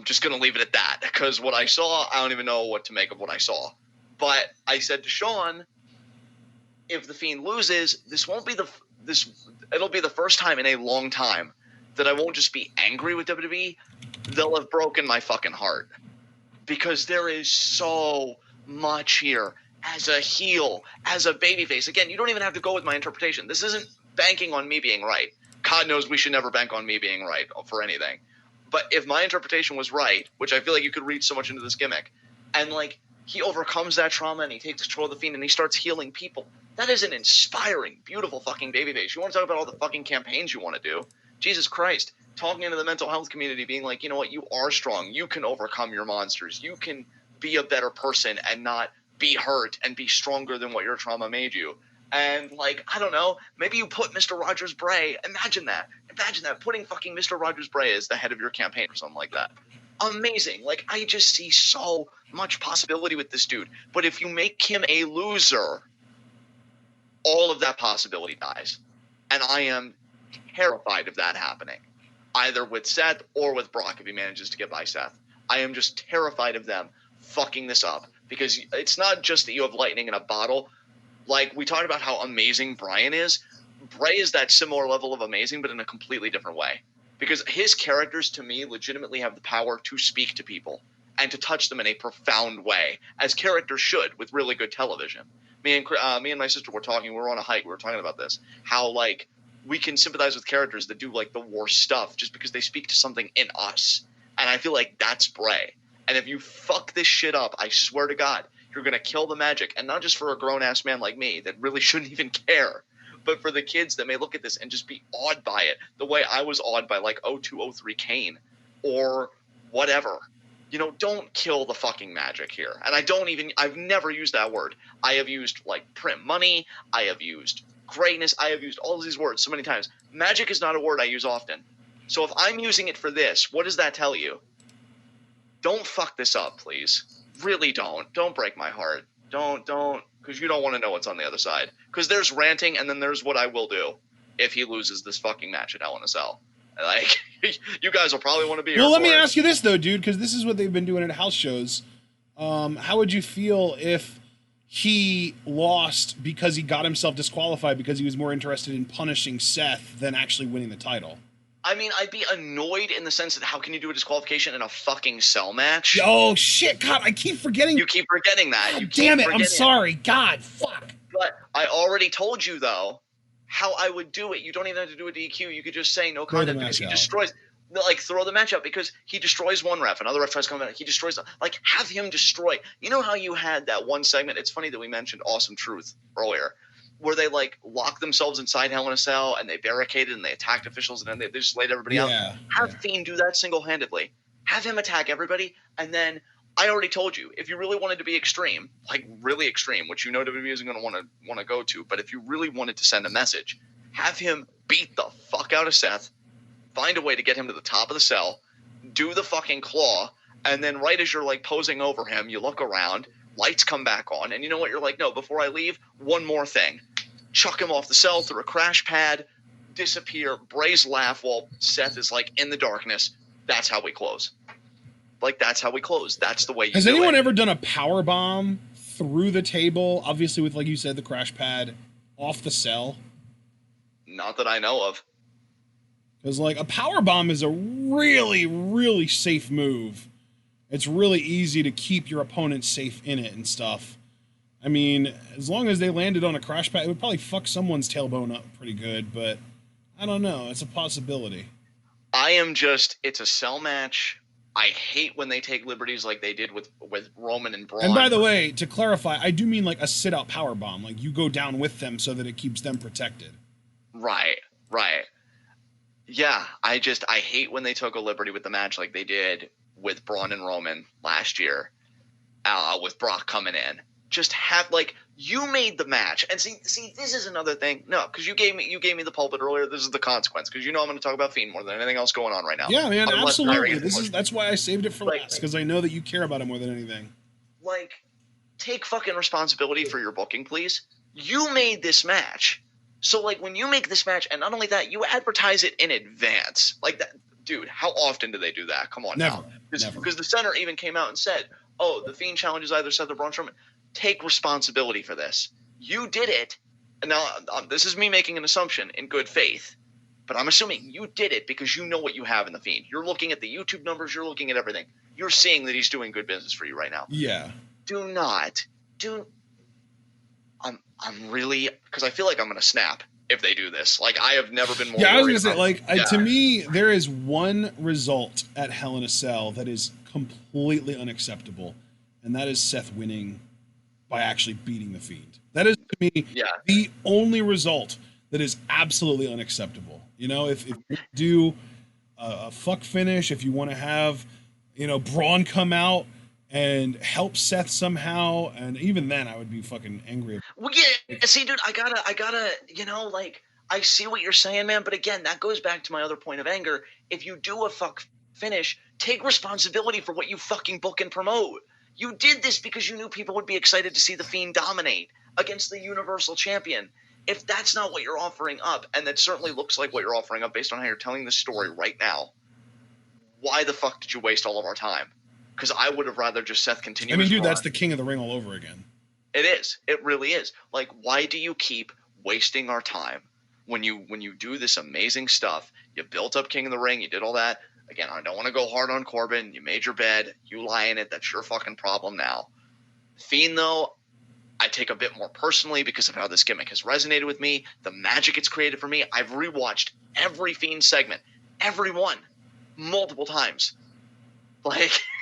Just going to leave it at that because what I saw, I don't even know what to make of what I saw. But I said to Sean, if the Fiend loses, it'll be the first time in a long time that I won't just be angry with WWE. They'll have broken my fucking heart because there is so much here as a heel, as a babyface. Again, you don't even have to go with my interpretation. This isn't banking on me being right. God knows we should never bank on me being right for anything. But if my interpretation was right, which I feel like you could read so much into this gimmick, and like he overcomes that trauma and he takes control of the Fiend and he starts healing people, that is an inspiring, beautiful fucking babyface. You want to talk about all the fucking campaigns you want to do? Jesus Christ. Talking into the mental health community, being like, you know what, you are strong. You can overcome your monsters. You can be a better person and not be hurt and be stronger than what your trauma made you. And, like, I don't know, maybe you put Mr. Rogers Bray. Imagine that. Putting fucking Mr. Rogers Bray as the head of your campaign or something like that. Amazing. Like, I just see so much possibility with this dude. But if you make him a loser, all of that possibility dies. And I am terrified of that happening, either with Seth or with Brock if he manages to get by Seth. I am just terrified of them fucking this up because it's not just that you have lightning in a bottle. Like, we talked about how amazing Bryan is. Bray is that similar level of amazing, but in a completely different way. Because his characters, to me, legitimately have the power to speak to people and to touch them in a profound way, as characters should with really good television. Me and my sister were talking. We were on a hike. We were talking about this. How like we can sympathize with characters that do like the worst stuff just because they speak to something in us. And I feel like that's Bray. And if you fuck this shit up, I swear to God, you're gonna kill the magic. And not just for a grown ass man like me that really shouldn't even care, but for the kids that may look at this and just be awed by it, the way I was awed by like 0203 Kane or whatever. You know, don't kill the fucking magic here. And I've never used that word. I have used like print money. I have used greatness. I have used all of these words so many times. Magic is not a word I use often. So if I'm using it for this, what does that tell you? Don't fuck this up, please. Really don't. Don't break my heart. Don't, because you don't want to know what's on the other side. Because there's ranting, and then there's what I will do if he loses this fucking match at Hell in a Cell. Like, you guys will probably want to be here. Well, let me ask you this, though, dude, because this is what they've been doing at house shows. How would you feel if he lost because he got himself disqualified because he was more interested in punishing Seth than actually winning the title? I mean, I'd be annoyed in the sense that how can you do a disqualification in a fucking cell match? Oh, shit. God, I keep forgetting. You keep forgetting that. God, damn it. I'm sorry. God, fuck. But I already told you, though, how I would do it. You don't even have to do a DQ. You could just say no content because he destroys. Like, throw the match out because he destroys one ref. Another ref tries to come back. He destroys. Like, have him destroy. You know how you had that one segment? It's funny that we mentioned Awesome Truth earlier, where they like locked themselves inside Hell in a Cell and they barricaded and they attacked officials and then they just laid everybody out. Have Fiend do that single-handedly. Have him attack everybody, and then I already told you, if you really wanted to be extreme, like really extreme, which you know WWE isn't going to want to go to, but if you really wanted to send a message, have him beat the fuck out of Seth, find a way to get him to the top of the cell, do the fucking claw, and then right as you're like posing over him, you look around, lights come back on, and you know what? You're like, no, before I leave, one more thing. Chuck him off the cell through a crash pad, disappear, Bray's laugh while Seth is like in the darkness. That's how we close. Like, that's how we close. That's the way you do it. Has anyone ever done a power bomb through the table, obviously with, like you said, the crash pad, off the cell? Not that I know of. Because, like, a power bomb is a really, really safe move. It's really easy to keep your opponent safe in it and stuff. I mean, as long as they landed on a crash pad, it would probably fuck someone's tailbone up pretty good, but I don't know. It's a possibility. It's a cell match. I hate when they take liberties like they did with Roman and Braun. And by the way, to clarify, I do mean like a sit-out power bomb. Like, you go down with them so that it keeps them protected. Right. Yeah, I hate when they took a liberty with the match like they did with Braun and Roman last year, with Brock coming in. Just have, like, you made the match, and see, this is another thing. No, because you gave me the pulpit earlier. This is the consequence, because you know I'm going to talk about Fiend more than anything else going on right now. Yeah, man, absolutely. That's why I saved it for last, because I know that you care about it more than anything. Like, take fucking responsibility for your booking, please. You made this match. So, like, when you make this match, and not only that, you advertise it in advance. Like, that, dude, how often do they do that? Come on now. Never. Because the center even came out and said, oh, the Fiend challenges either Seth or Braun Strowman. Take responsibility for this. You did it. Now, this is me making an assumption in good faith, but I'm assuming you did it because you know what you have in the Fiend. You're looking at the YouTube numbers. You're looking at everything. You're seeing that he's doing good business for you right now. Yeah. I'm really, because I feel like I'm going to snap if they do this. Like, I have never been more I was going to say, like, to me, there is one result at Hell in a Cell that is completely unacceptable, and that is Seth winning by actually beating the Fiend. That is, to me, the only result that is absolutely unacceptable. You know, if you do a fuck finish, if you want to have, you know, Braun come out and help Seth somehow, and even then I would be fucking angry. Well, yeah, see, dude, I gotta, you know, like, I see what you're saying, man, but again, that goes back to my other point of anger. If you do a fuck finish, take responsibility for what you fucking book and promote. You did this because you knew people would be excited to see the Fiend dominate against the Universal Champion. If that's not what you're offering up, and that certainly looks like what you're offering up based on how you're telling this story right now, why the fuck did you waste all of our time? Because I would have rather just Seth continue. I mean, dude, that's the King of the Ring all over again. It is. It really is. Like, why do you keep wasting our time when you do this amazing stuff? You built up King of the Ring. You did all that. Again, I don't want to go hard on Corbin. You made your bed. You lie in it. That's your fucking problem now. Fiend, though, I take a bit more personally because of how this gimmick has resonated with me, the magic it's created for me. I've rewatched every Fiend segment, every one, multiple times.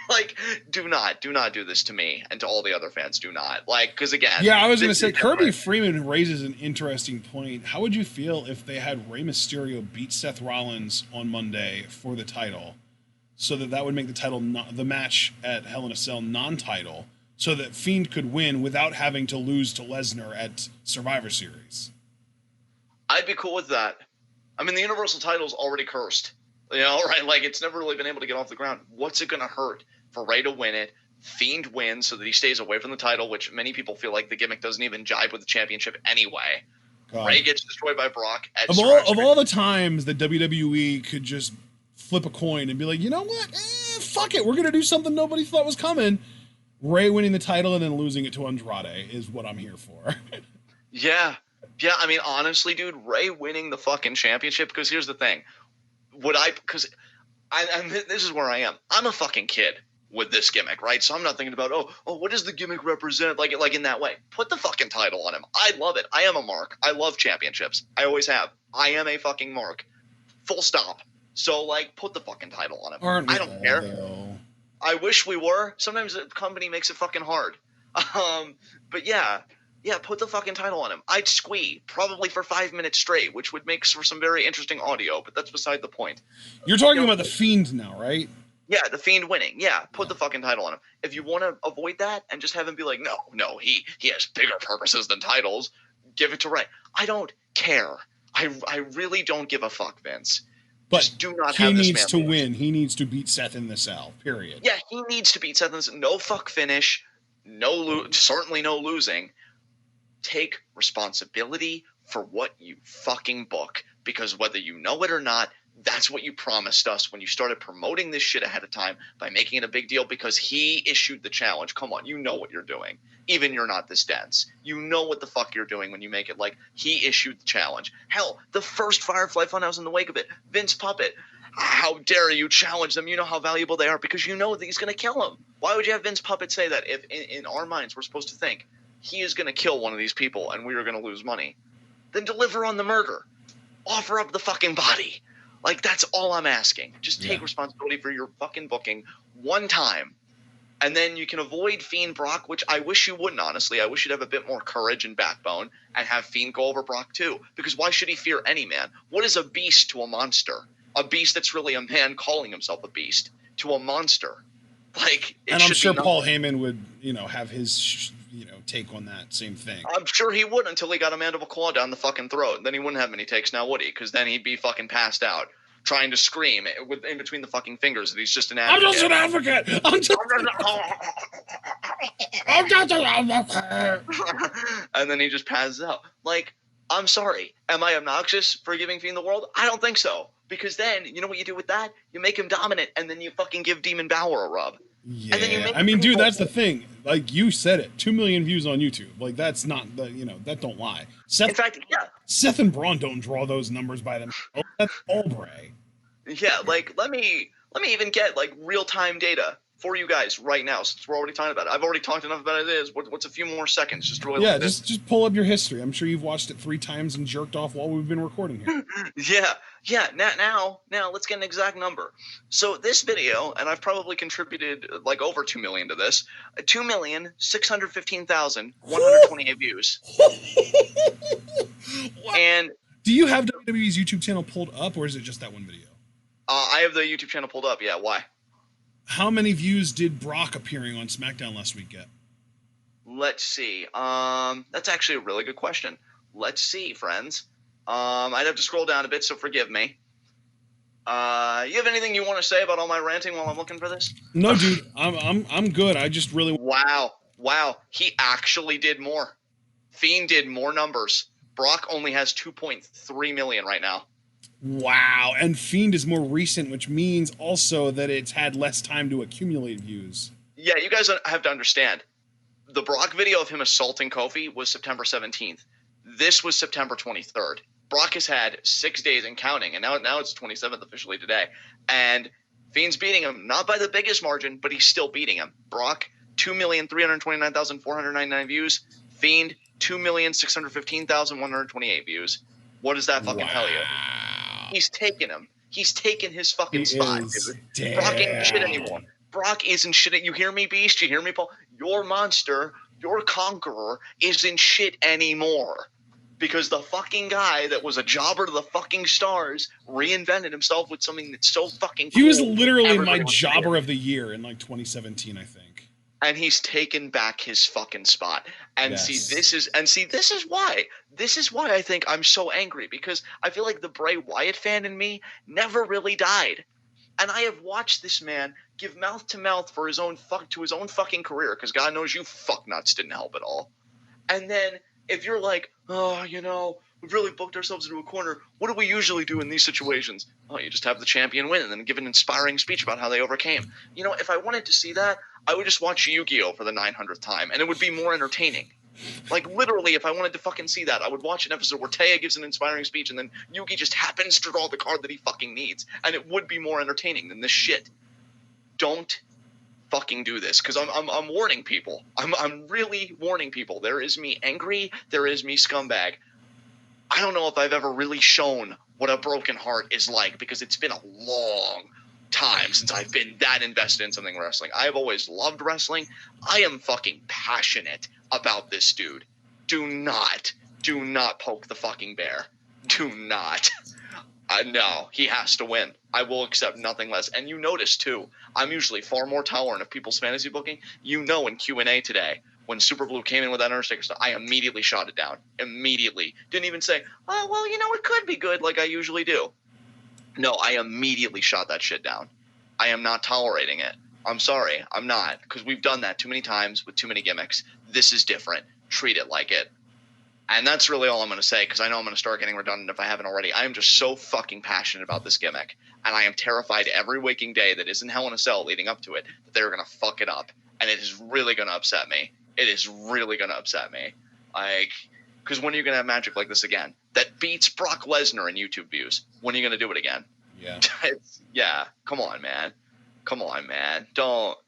Like, do not do this to me and to all the other fans. Do not, because again. Yeah, I was going to say, Kirby Freeman raises an interesting point. How would you feel if they had Rey Mysterio beat Seth Rollins on Monday for the title, so that would make the title the match at Hell in a Cell non-title, so that Fiend could win without having to lose to Lesnar at Survivor Series? I'd be cool with that. I mean, the Universal title's already cursed. Right? Like, it's never really been able to get off the ground. What's it going to hurt for Rey to win it? Fiend wins so that he stays away from the title, which many people feel like the gimmick doesn't even jibe with the championship anyway. God. Rey gets destroyed by Brock. Of all the times that WWE could just flip a coin and be like, you know what? Fuck it. We're going to do something nobody thought was coming. Rey winning the title and then losing it to Andrade is what I'm here for. Yeah. Yeah, I mean, honestly, dude, Rey winning the fucking championship, because here's the thing. This is where I am. I'm a fucking kid with this gimmick, right? So I'm not thinking about, oh, what does the gimmick represent? Like in that way. Put the fucking title on him. I love it. I am a mark. I love championships. I always have. I am a fucking mark. Full stop. So, put the fucking title on him. I don't care. Though? I wish we were. Sometimes the company makes it fucking hard. But yeah, put the fucking title on him. I'd squee probably for 5 minutes straight, which would make for some very interesting audio, but that's beside the point. You're talking about the Fiend now, right? Yeah, the Fiend winning. Yeah, put the fucking title on him. If you want to avoid that and just have him be like, no, he has bigger purposes than titles, give it to Rey. I don't care. I really don't give a fuck, Vince. But just do not have this man he needs to win. He needs to beat Seth in the cell, period. Yeah, he needs to beat Seth in the cell. No fuck finish. Certainly no losing. Take responsibility for what you fucking book, because whether you know it or not, that's what you promised us when you started promoting this shit ahead of time by making it a big deal, because he issued the challenge. Come on, you know what you're doing. Even you're not this dense. You know what the fuck you're doing when you make it like he issued the challenge. Hell, the first Firefly Funhouse in the wake of it, Vince Puppet. How dare you challenge them? You know how valuable they are because you know that he's going to kill him. Why would you have Vince Puppet say that if in our minds we're supposed to think he is going to kill one of these people and we are going to lose money? Then deliver on the murder. Offer up the fucking body. That's all I'm asking. Just take responsibility for your fucking booking one time. And then you can avoid Fiend Brock, which I wish you wouldn't, honestly. I wish you'd have a bit more courage and backbone and have Fiend go over Brock too. Because why should he fear any man? What is a beast to a monster? A beast that's really a man calling himself a beast to a monster. And I'm sure Paul Heyman would, have his, take on that same thing. I'm sure he would until he got a mandible claw down the fucking throat. Then he wouldn't have many takes now, would he? Because then he'd be fucking passed out, trying to scream in between the fucking fingers that he's just an advocate. I'm just an advocate! I'm just an advocate! And then he just passes out. I'm sorry. Am I obnoxious for giving Fiend the world? I don't think so. Because then, you know what you do with that? You make him dominant, and then you fucking give Demon Balor a rub. Yeah, and then dude, that's the thing. You said it. 2 million views on YouTube. That's not that don't lie. In fact, yeah. Seth and Braun don't draw those numbers by themselves. That's all Bray. Yeah, let me even get real-time data for you guys right now, since we're already talking about it. I've already talked enough about it. What's a few more seconds? Just really just pull up your history. I'm sure you've watched it 3 times and jerked off while we've been recording here. Yeah. Now let's get an exact number. So this video, and I've probably contributed over 2 million to this, 2,615,128 views. And do you have WWE's YouTube channel pulled up, or is it just that one video? I have the YouTube channel pulled up. Yeah, why? How many views did Brock appearing on SmackDown last week get? Let's see. That's actually a really good question. Let's see, friends. I'd have to scroll down a bit, so forgive me. You have anything you want to say about all my ranting while I'm looking for this? No, dude. I'm good. I just really Wow. He actually did more. Fiend did more numbers. Brock only has 2.3 million right now. Wow, and Fiend is more recent, which means also that it's had less time to accumulate views. Yeah, you guys have to understand. The Brock video of him assaulting Kofi was September 17th. This was September 23rd. Brock has had 6 days and counting, and now it's 27th officially today. And Fiend's beating him, not by the biggest margin, but he's still beating him. Brock, 2,329,499 views. Fiend, 2,615,128 views. What does that fucking tell you? He's taken him. He's taken his fucking spot. Brock ain't shit anymore. Brock isn't shit. You hear me, Beast? You hear me, Paul? Your monster, your conqueror, isn't shit anymore. Because the fucking guy that was a jobber to the fucking stars reinvented himself with something that's so fucking cool. He was literally my jobber of the year in like 2017, I think. And he's taken back his fucking spot. And this is why I think I'm so angry, because I feel like the Bray Wyatt fan in me never really died. And I have watched this man give mouth to mouth for his own fucking career, because God knows you fucknuts didn't help at all. And then if you're like, oh, we've really booked ourselves into a corner, what do we usually do in these situations? Oh, you just have the champion win and then give an inspiring speech about how they overcame. If I wanted to see that, I would just watch Yu-Gi-Oh! For the 900th time, and it would be more entertaining. Like, literally, if I wanted to fucking see that, I would watch an episode where Taya gives an inspiring speech and then Yugi just happens to draw the card that he fucking needs, and it would be more entertaining than this shit. Don't fucking do this, because I'm warning people. I'm really warning people. There is me angry. There is me scumbag. I don't know if I've ever really shown what a broken heart is like, because it's been a long time since I've been that invested in something wrestling. I have always loved wrestling. I am fucking passionate about this dude. Do not poke the fucking bear. Do not. No, he has to win. I will accept nothing less. And you notice too, I'm usually far more tolerant of people's fantasy booking. In Q&A today, when Super Blue came in with that Undertaker stuff, I immediately shot it down. Immediately. Didn't even say, oh, well, it could be good like I usually do. No, I immediately shot that shit down. I am not tolerating it. I'm sorry. I'm not, because we've done that too many times with too many gimmicks. This is different. Treat it like it. And that's really all I'm going to say, because I know I'm going to start getting redundant if I haven't already. I am just so fucking passionate about this gimmick, and I am terrified every waking day that isn't Hell in a Cell leading up to it that they're going to fuck it up, and it is really going to upset me. It is really going to upset me. Because when are you going to have magic like this again? That beats Brock Lesnar in YouTube views. When are you going to do it again? Yeah. Yeah. Come on, man. Don't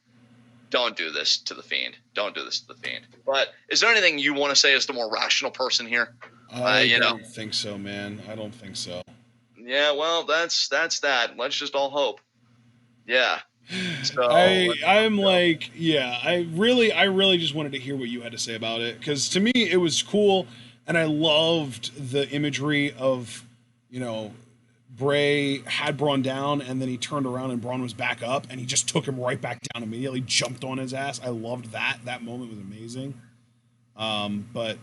do this to the Fiend. Don't do this to the Fiend. But is there anything you want to say as the more rational person here? I don't think so, man. I don't think so. Yeah, well, that's that. Let's just all hope. Yeah. So I'm like, yeah, I really just wanted to hear what you had to say about it, because to me it was cool, and I loved the imagery of, Bray had Braun down, and then he turned around and Braun was back up, and he just took him right back down immediately, jumped on his ass. I loved that. That moment was amazing. But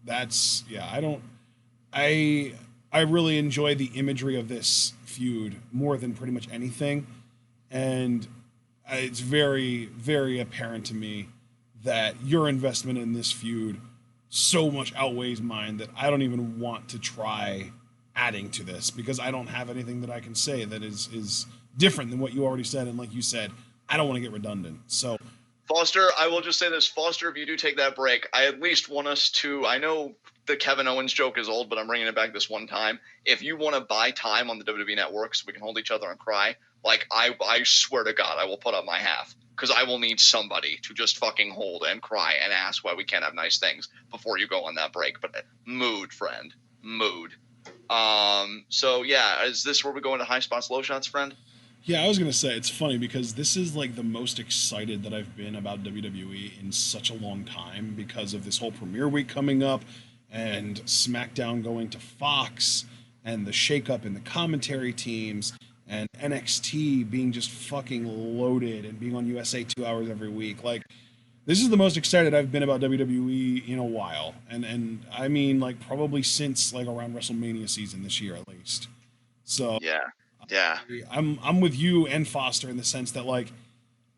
that's, yeah, I really enjoy the imagery of this feud more than pretty much anything. And it's very, very apparent to me that your investment in this feud so much outweighs mine that I don't even want to try adding to this, because I don't have anything that I can say that is different than what you already said. And like you said, I don't want to get redundant. So, Foster, I will just say this. Foster, if you do take that break, I at least want us to, I know the Kevin Owens joke is old, but I'm bringing it back this one time. If you want to buy time on the WWE Network so we can hold each other and cry, I swear to God, I will put up my half, because I will need somebody to just fucking hold and cry and ask why we can't have nice things before you go on that break. But mood, friend. Mood. So yeah, is this where we go into high spots, low shots, friend? Yeah, I was going to say, it's funny because this is like the most excited that I've been about WWE in such a long time, because of this whole premiere week coming up and SmackDown going to Fox and the shakeup in the commentary teams and NXT being just fucking loaded and being on USA 2 hours every week. Like, this is the most excited I've been about WWE in a while. And I mean, like, probably since like around WrestleMania season this year, at least. So yeah. I'm with you and Foster in the sense that, like,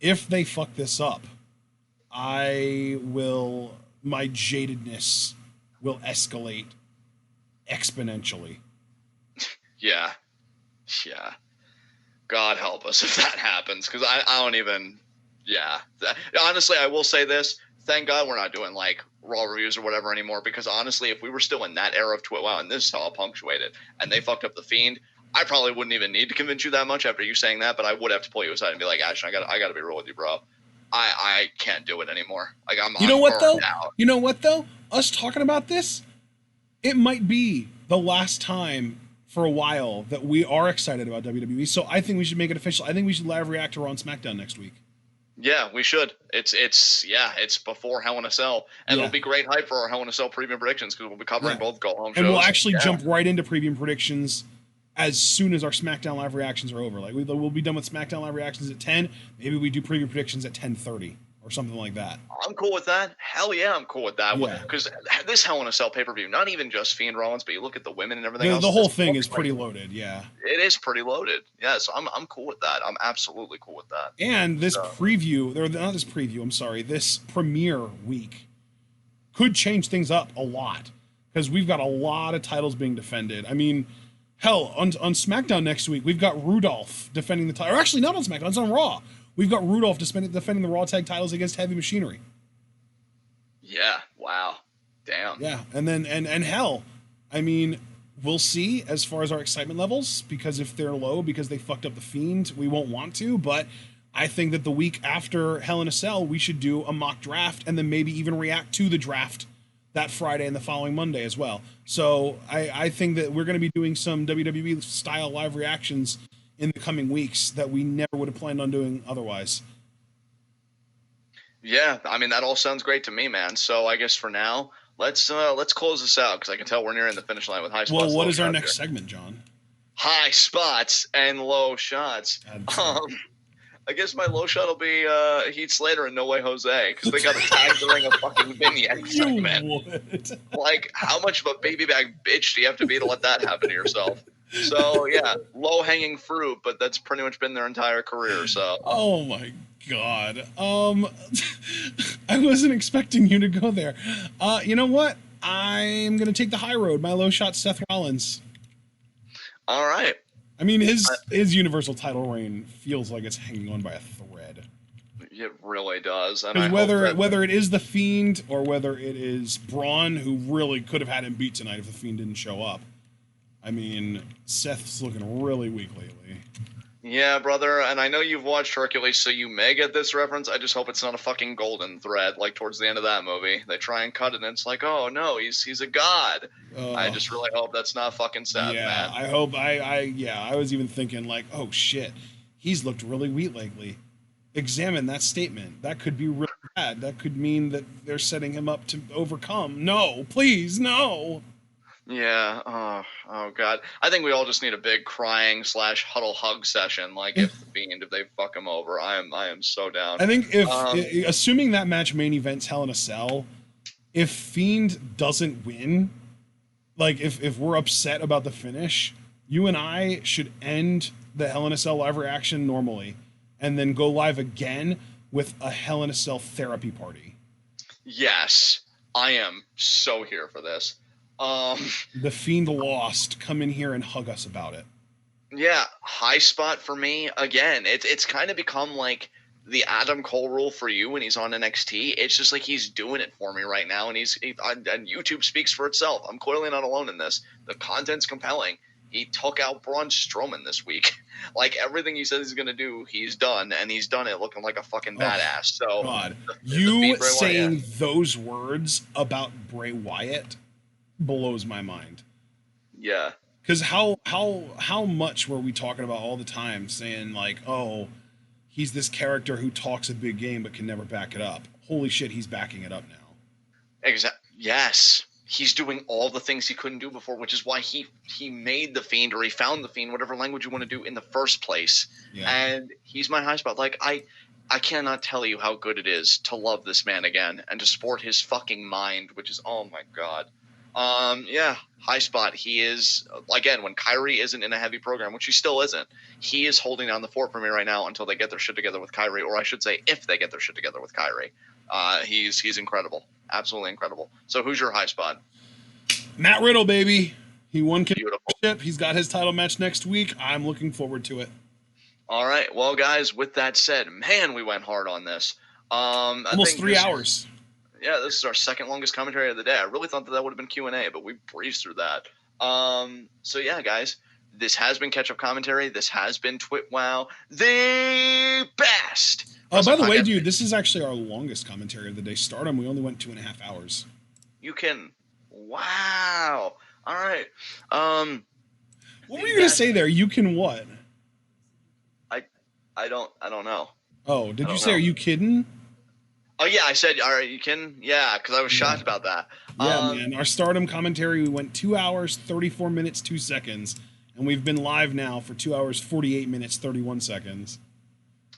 if they fuck this up, my jadedness will escalate exponentially. Yeah. God help us if that happens, because I don't even. Yeah. Honestly, I will say this. Thank God we're not doing like Raw reviews or whatever anymore, because honestly, if we were still in that era of TWitWoW, and this is how I'll punctuate it, and they fucked up the Fiend, I probably wouldn't even need to convince you that much after you saying that, but I would have to pull you aside and be like, Ashton, I got to be real with you, bro. I can't do it anymore. Like I'm burned out. You know what though? Us talking about this, it might be the last time for a while that we are excited about WWE. So I think we should make it official. I think we should live react to Raw on SmackDown next week. Yeah, we should. It's before Hell in a Cell, and it'll be great hype for our Hell in a Cell preview predictions because we'll be covering both go home shows. And we'll actually jump right into preview predictions as soon as our SmackDown live reactions are over. Like we'll be done with SmackDown live reactions at 10. Maybe we do preview predictions at 10:30 or something like that. I'm cool with that. Hell yeah, I'm cool with that. Because this Hell in a Cell pay-per-view, not even just Fiend Rollins, but you look at the women and everything else. The whole thing is pretty loaded, yeah. It is pretty loaded. Yeah, so I'm cool with that. I'm absolutely cool with that. And this this premiere week could change things up a lot because we've got a lot of titles being defended. I mean, hell, on SmackDown next week, we've got Rudolph defending the title. Or actually, not on SmackDown, it's on Raw. We've got Rudolph defending the Raw Tag titles against Heavy Machinery. Yeah, wow. Damn. Yeah, and then, and hell, I mean, we'll see as far as our excitement levels, because if they're low because they fucked up the Fiend, we won't want to, but I think that the week after Hell in a Cell, we should do a mock draft and then maybe even react to the draft that Friday and the following Monday as well. So I think that we're going to be doing some WWE style live reactions in the coming weeks that we never would have planned on doing otherwise. Yeah, I mean, that all sounds great to me, man. So I guess for now, let's close this out because I can tell we're nearing the finish line with high spots. Well, what is our next segment, John? High spots and low shots. I guess my low shot will be Heath Slater and No Way Jose because they got to tag during a fucking vignette segment. Like, how much of a baby bag bitch do you have to be to let that happen to yourself? So yeah, low hanging fruit, but that's pretty much been their entire career. So. Oh my God. I wasn't expecting you to go there. You know what? I'm gonna take the high road. My low shot, Seth Rollins. All right. I mean, his Universal title reign feels like it's hanging on by a thread. It really does. And whether it is the Fiend or whether it is Braun, who really could have had him beat tonight if the Fiend didn't show up. I mean, Seth's looking really weak lately. Yeah, brother, and I know you've watched Hercules, so you may get this reference. I just hope it's not a fucking golden thread, like towards the end of that movie. They try and cut it, and it's like, oh no, he's a god. I just really hope that's not fucking Seth, man. I hope. I was even thinking like, oh shit, he's looked really weak lately. Examine that statement. That could be really bad. That could mean that they're setting him up to overcome. No, please, no. Yeah. Oh God. I think we all just need a big crying / huddle hug session. Like if the Fiend, if they fuck him over, I am so down. I think if assuming that match main events Hell in a Cell, if Fiend doesn't win, like if we're upset about the finish, you and I should end the Hell in a Cell live reaction normally, and then go live again with a Hell in a Cell therapy party. Yes, I am so here for this. The Fiend lost. Come in here and hug us about it. Yeah, high spot for me. Again, it's kind of become like the Adam Cole rule for you when he's on NXT. It's just like he's doing it for me right now, and and YouTube speaks for itself. I'm clearly not alone in this. The content's compelling. He took out Braun Strowman this week. Like everything he says he's gonna do, he's done, and he's done it looking like a fucking badass. So God, you saying those words about Bray Wyatt blows my mind. Yeah. Because how much were we talking about all the time, saying like, oh, he's this character who talks a big game but can never back it up. Holy shit, he's backing it up now. Exactly. Yes. He's doing all the things he couldn't do before, which is why he made the Fiend, or he found the Fiend, whatever language you want to do, in the first place. Yeah. And he's my high spot. Like I cannot tell you how good it is to love this man again and to sport his fucking mind, which is, oh my God. Yeah, high spot. He is, again, when Kyrie isn't in a heavy program, which he still isn't, he is holding down the fort for me right now until they get their shit together with Kyrie, or I should say, if they get their shit together with Kyrie. He's incredible. Absolutely incredible. So who's your high spot? Matt Riddle, baby. He won championship. He's got his title match next week. I'm looking forward to it. All right. Well, guys, with that said, man, we went hard on this. Almost 3 hours. Yeah, this is our second longest commentary of the day. I really thought that would have been Q&A, but we breezed through that. So yeah, guys, This has been Catch Up Commentary. This has been TWitWoW, the best. Oh, by the way, dude, this is actually our longest commentary of the day. Stardom, we only went 2.5 hours. You can. Wow. All right. What were you gonna say there? You can what? I don't know. Oh, did you say? Are you kidding? Oh yeah, I said, "Are you kidding?" Yeah, because I was shocked about that. Yeah, man. Our Stardom commentary, we went 2 hours, 34 minutes, 2 seconds, and we've been live now for 2 hours, 48 minutes, 31 seconds.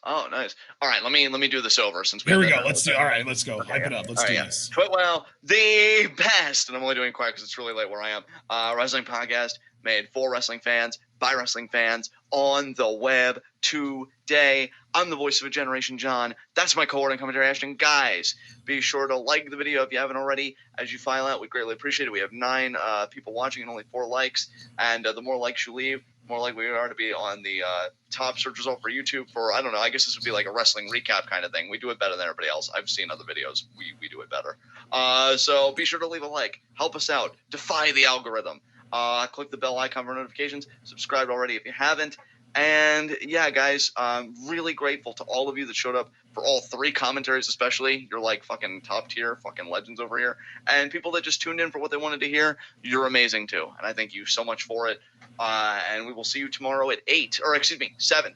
Oh, nice. All right, let me do this over since here we go. Let's do. All right, let's go. Hype it up. Let's do this. TWitWoW, the best, and I'm only doing quiet because it's really late where I am. Wrestling podcast made for wrestling fans by wrestling fans on the web today. I'm the voice of a generation, John. That's my co-ordinating commentary, Ashton. Guys, be sure to like the video if you haven't already. As you file out, we greatly appreciate it. We have 9 people watching and only 4 likes, and the more likes you leave, more likely we are to be on the top search result for YouTube for, I don't know, I guess this would be like a wrestling recap kind of thing. We do it better than everybody else. I've seen other videos. We do it better. So be sure to leave a like. Help us out. Defy the algorithm. Click the bell icon for notifications. Subscribe already if you haven't. And yeah, guys, I'm really grateful to all of you that showed up for all 3 commentaries, especially. You're like fucking top tier, fucking legends over here. And people that just tuned in for what they wanted to hear, you're amazing too. And I thank you so much for it. And we will see you tomorrow at 8, or excuse me, 7.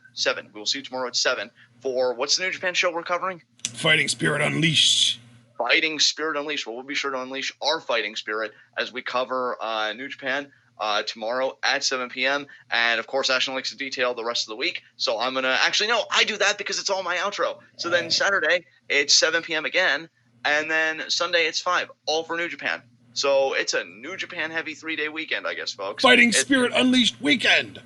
We will see you tomorrow at 7 for, what's the New Japan show we're covering? Fighting Spirit Unleashed. Fighting Spirit Unleashed. Well, we'll be sure to unleash our fighting spirit as we cover New Japan tomorrow at 7 p.m. And, of course, Ashton likes to detail the rest of the week. So I'm going to – actually, no, I do that because it's all my outro. So then Saturday, it's 7 p.m. again. And then Sunday, it's 5, all for New Japan. So it's a New Japan heavy 3-day weekend, I guess, folks. Fighting Spirit Unleashed weekend.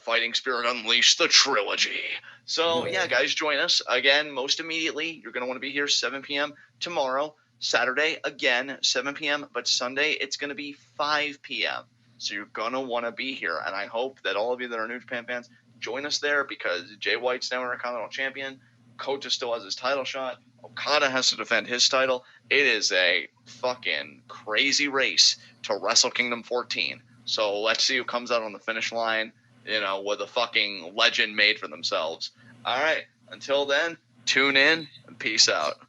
Fighting Spirit Unleashed, the trilogy. So, yeah, guys, join us. Again, most immediately, you're going to want to be here 7 p.m. tomorrow. Saturday, again, 7 p.m. But Sunday, it's going to be 5 p.m. So you're going to want to be here. And I hope that all of you that are New Japan fans join us there because Jay White's now Intercontinental Champion. Kota still has his title shot. Okada has to defend his title. It is a fucking crazy race to Wrestle Kingdom 14. So let's see who comes out on the finish line, you know, with a fucking legend made for themselves. All right. Until then, tune in and peace out.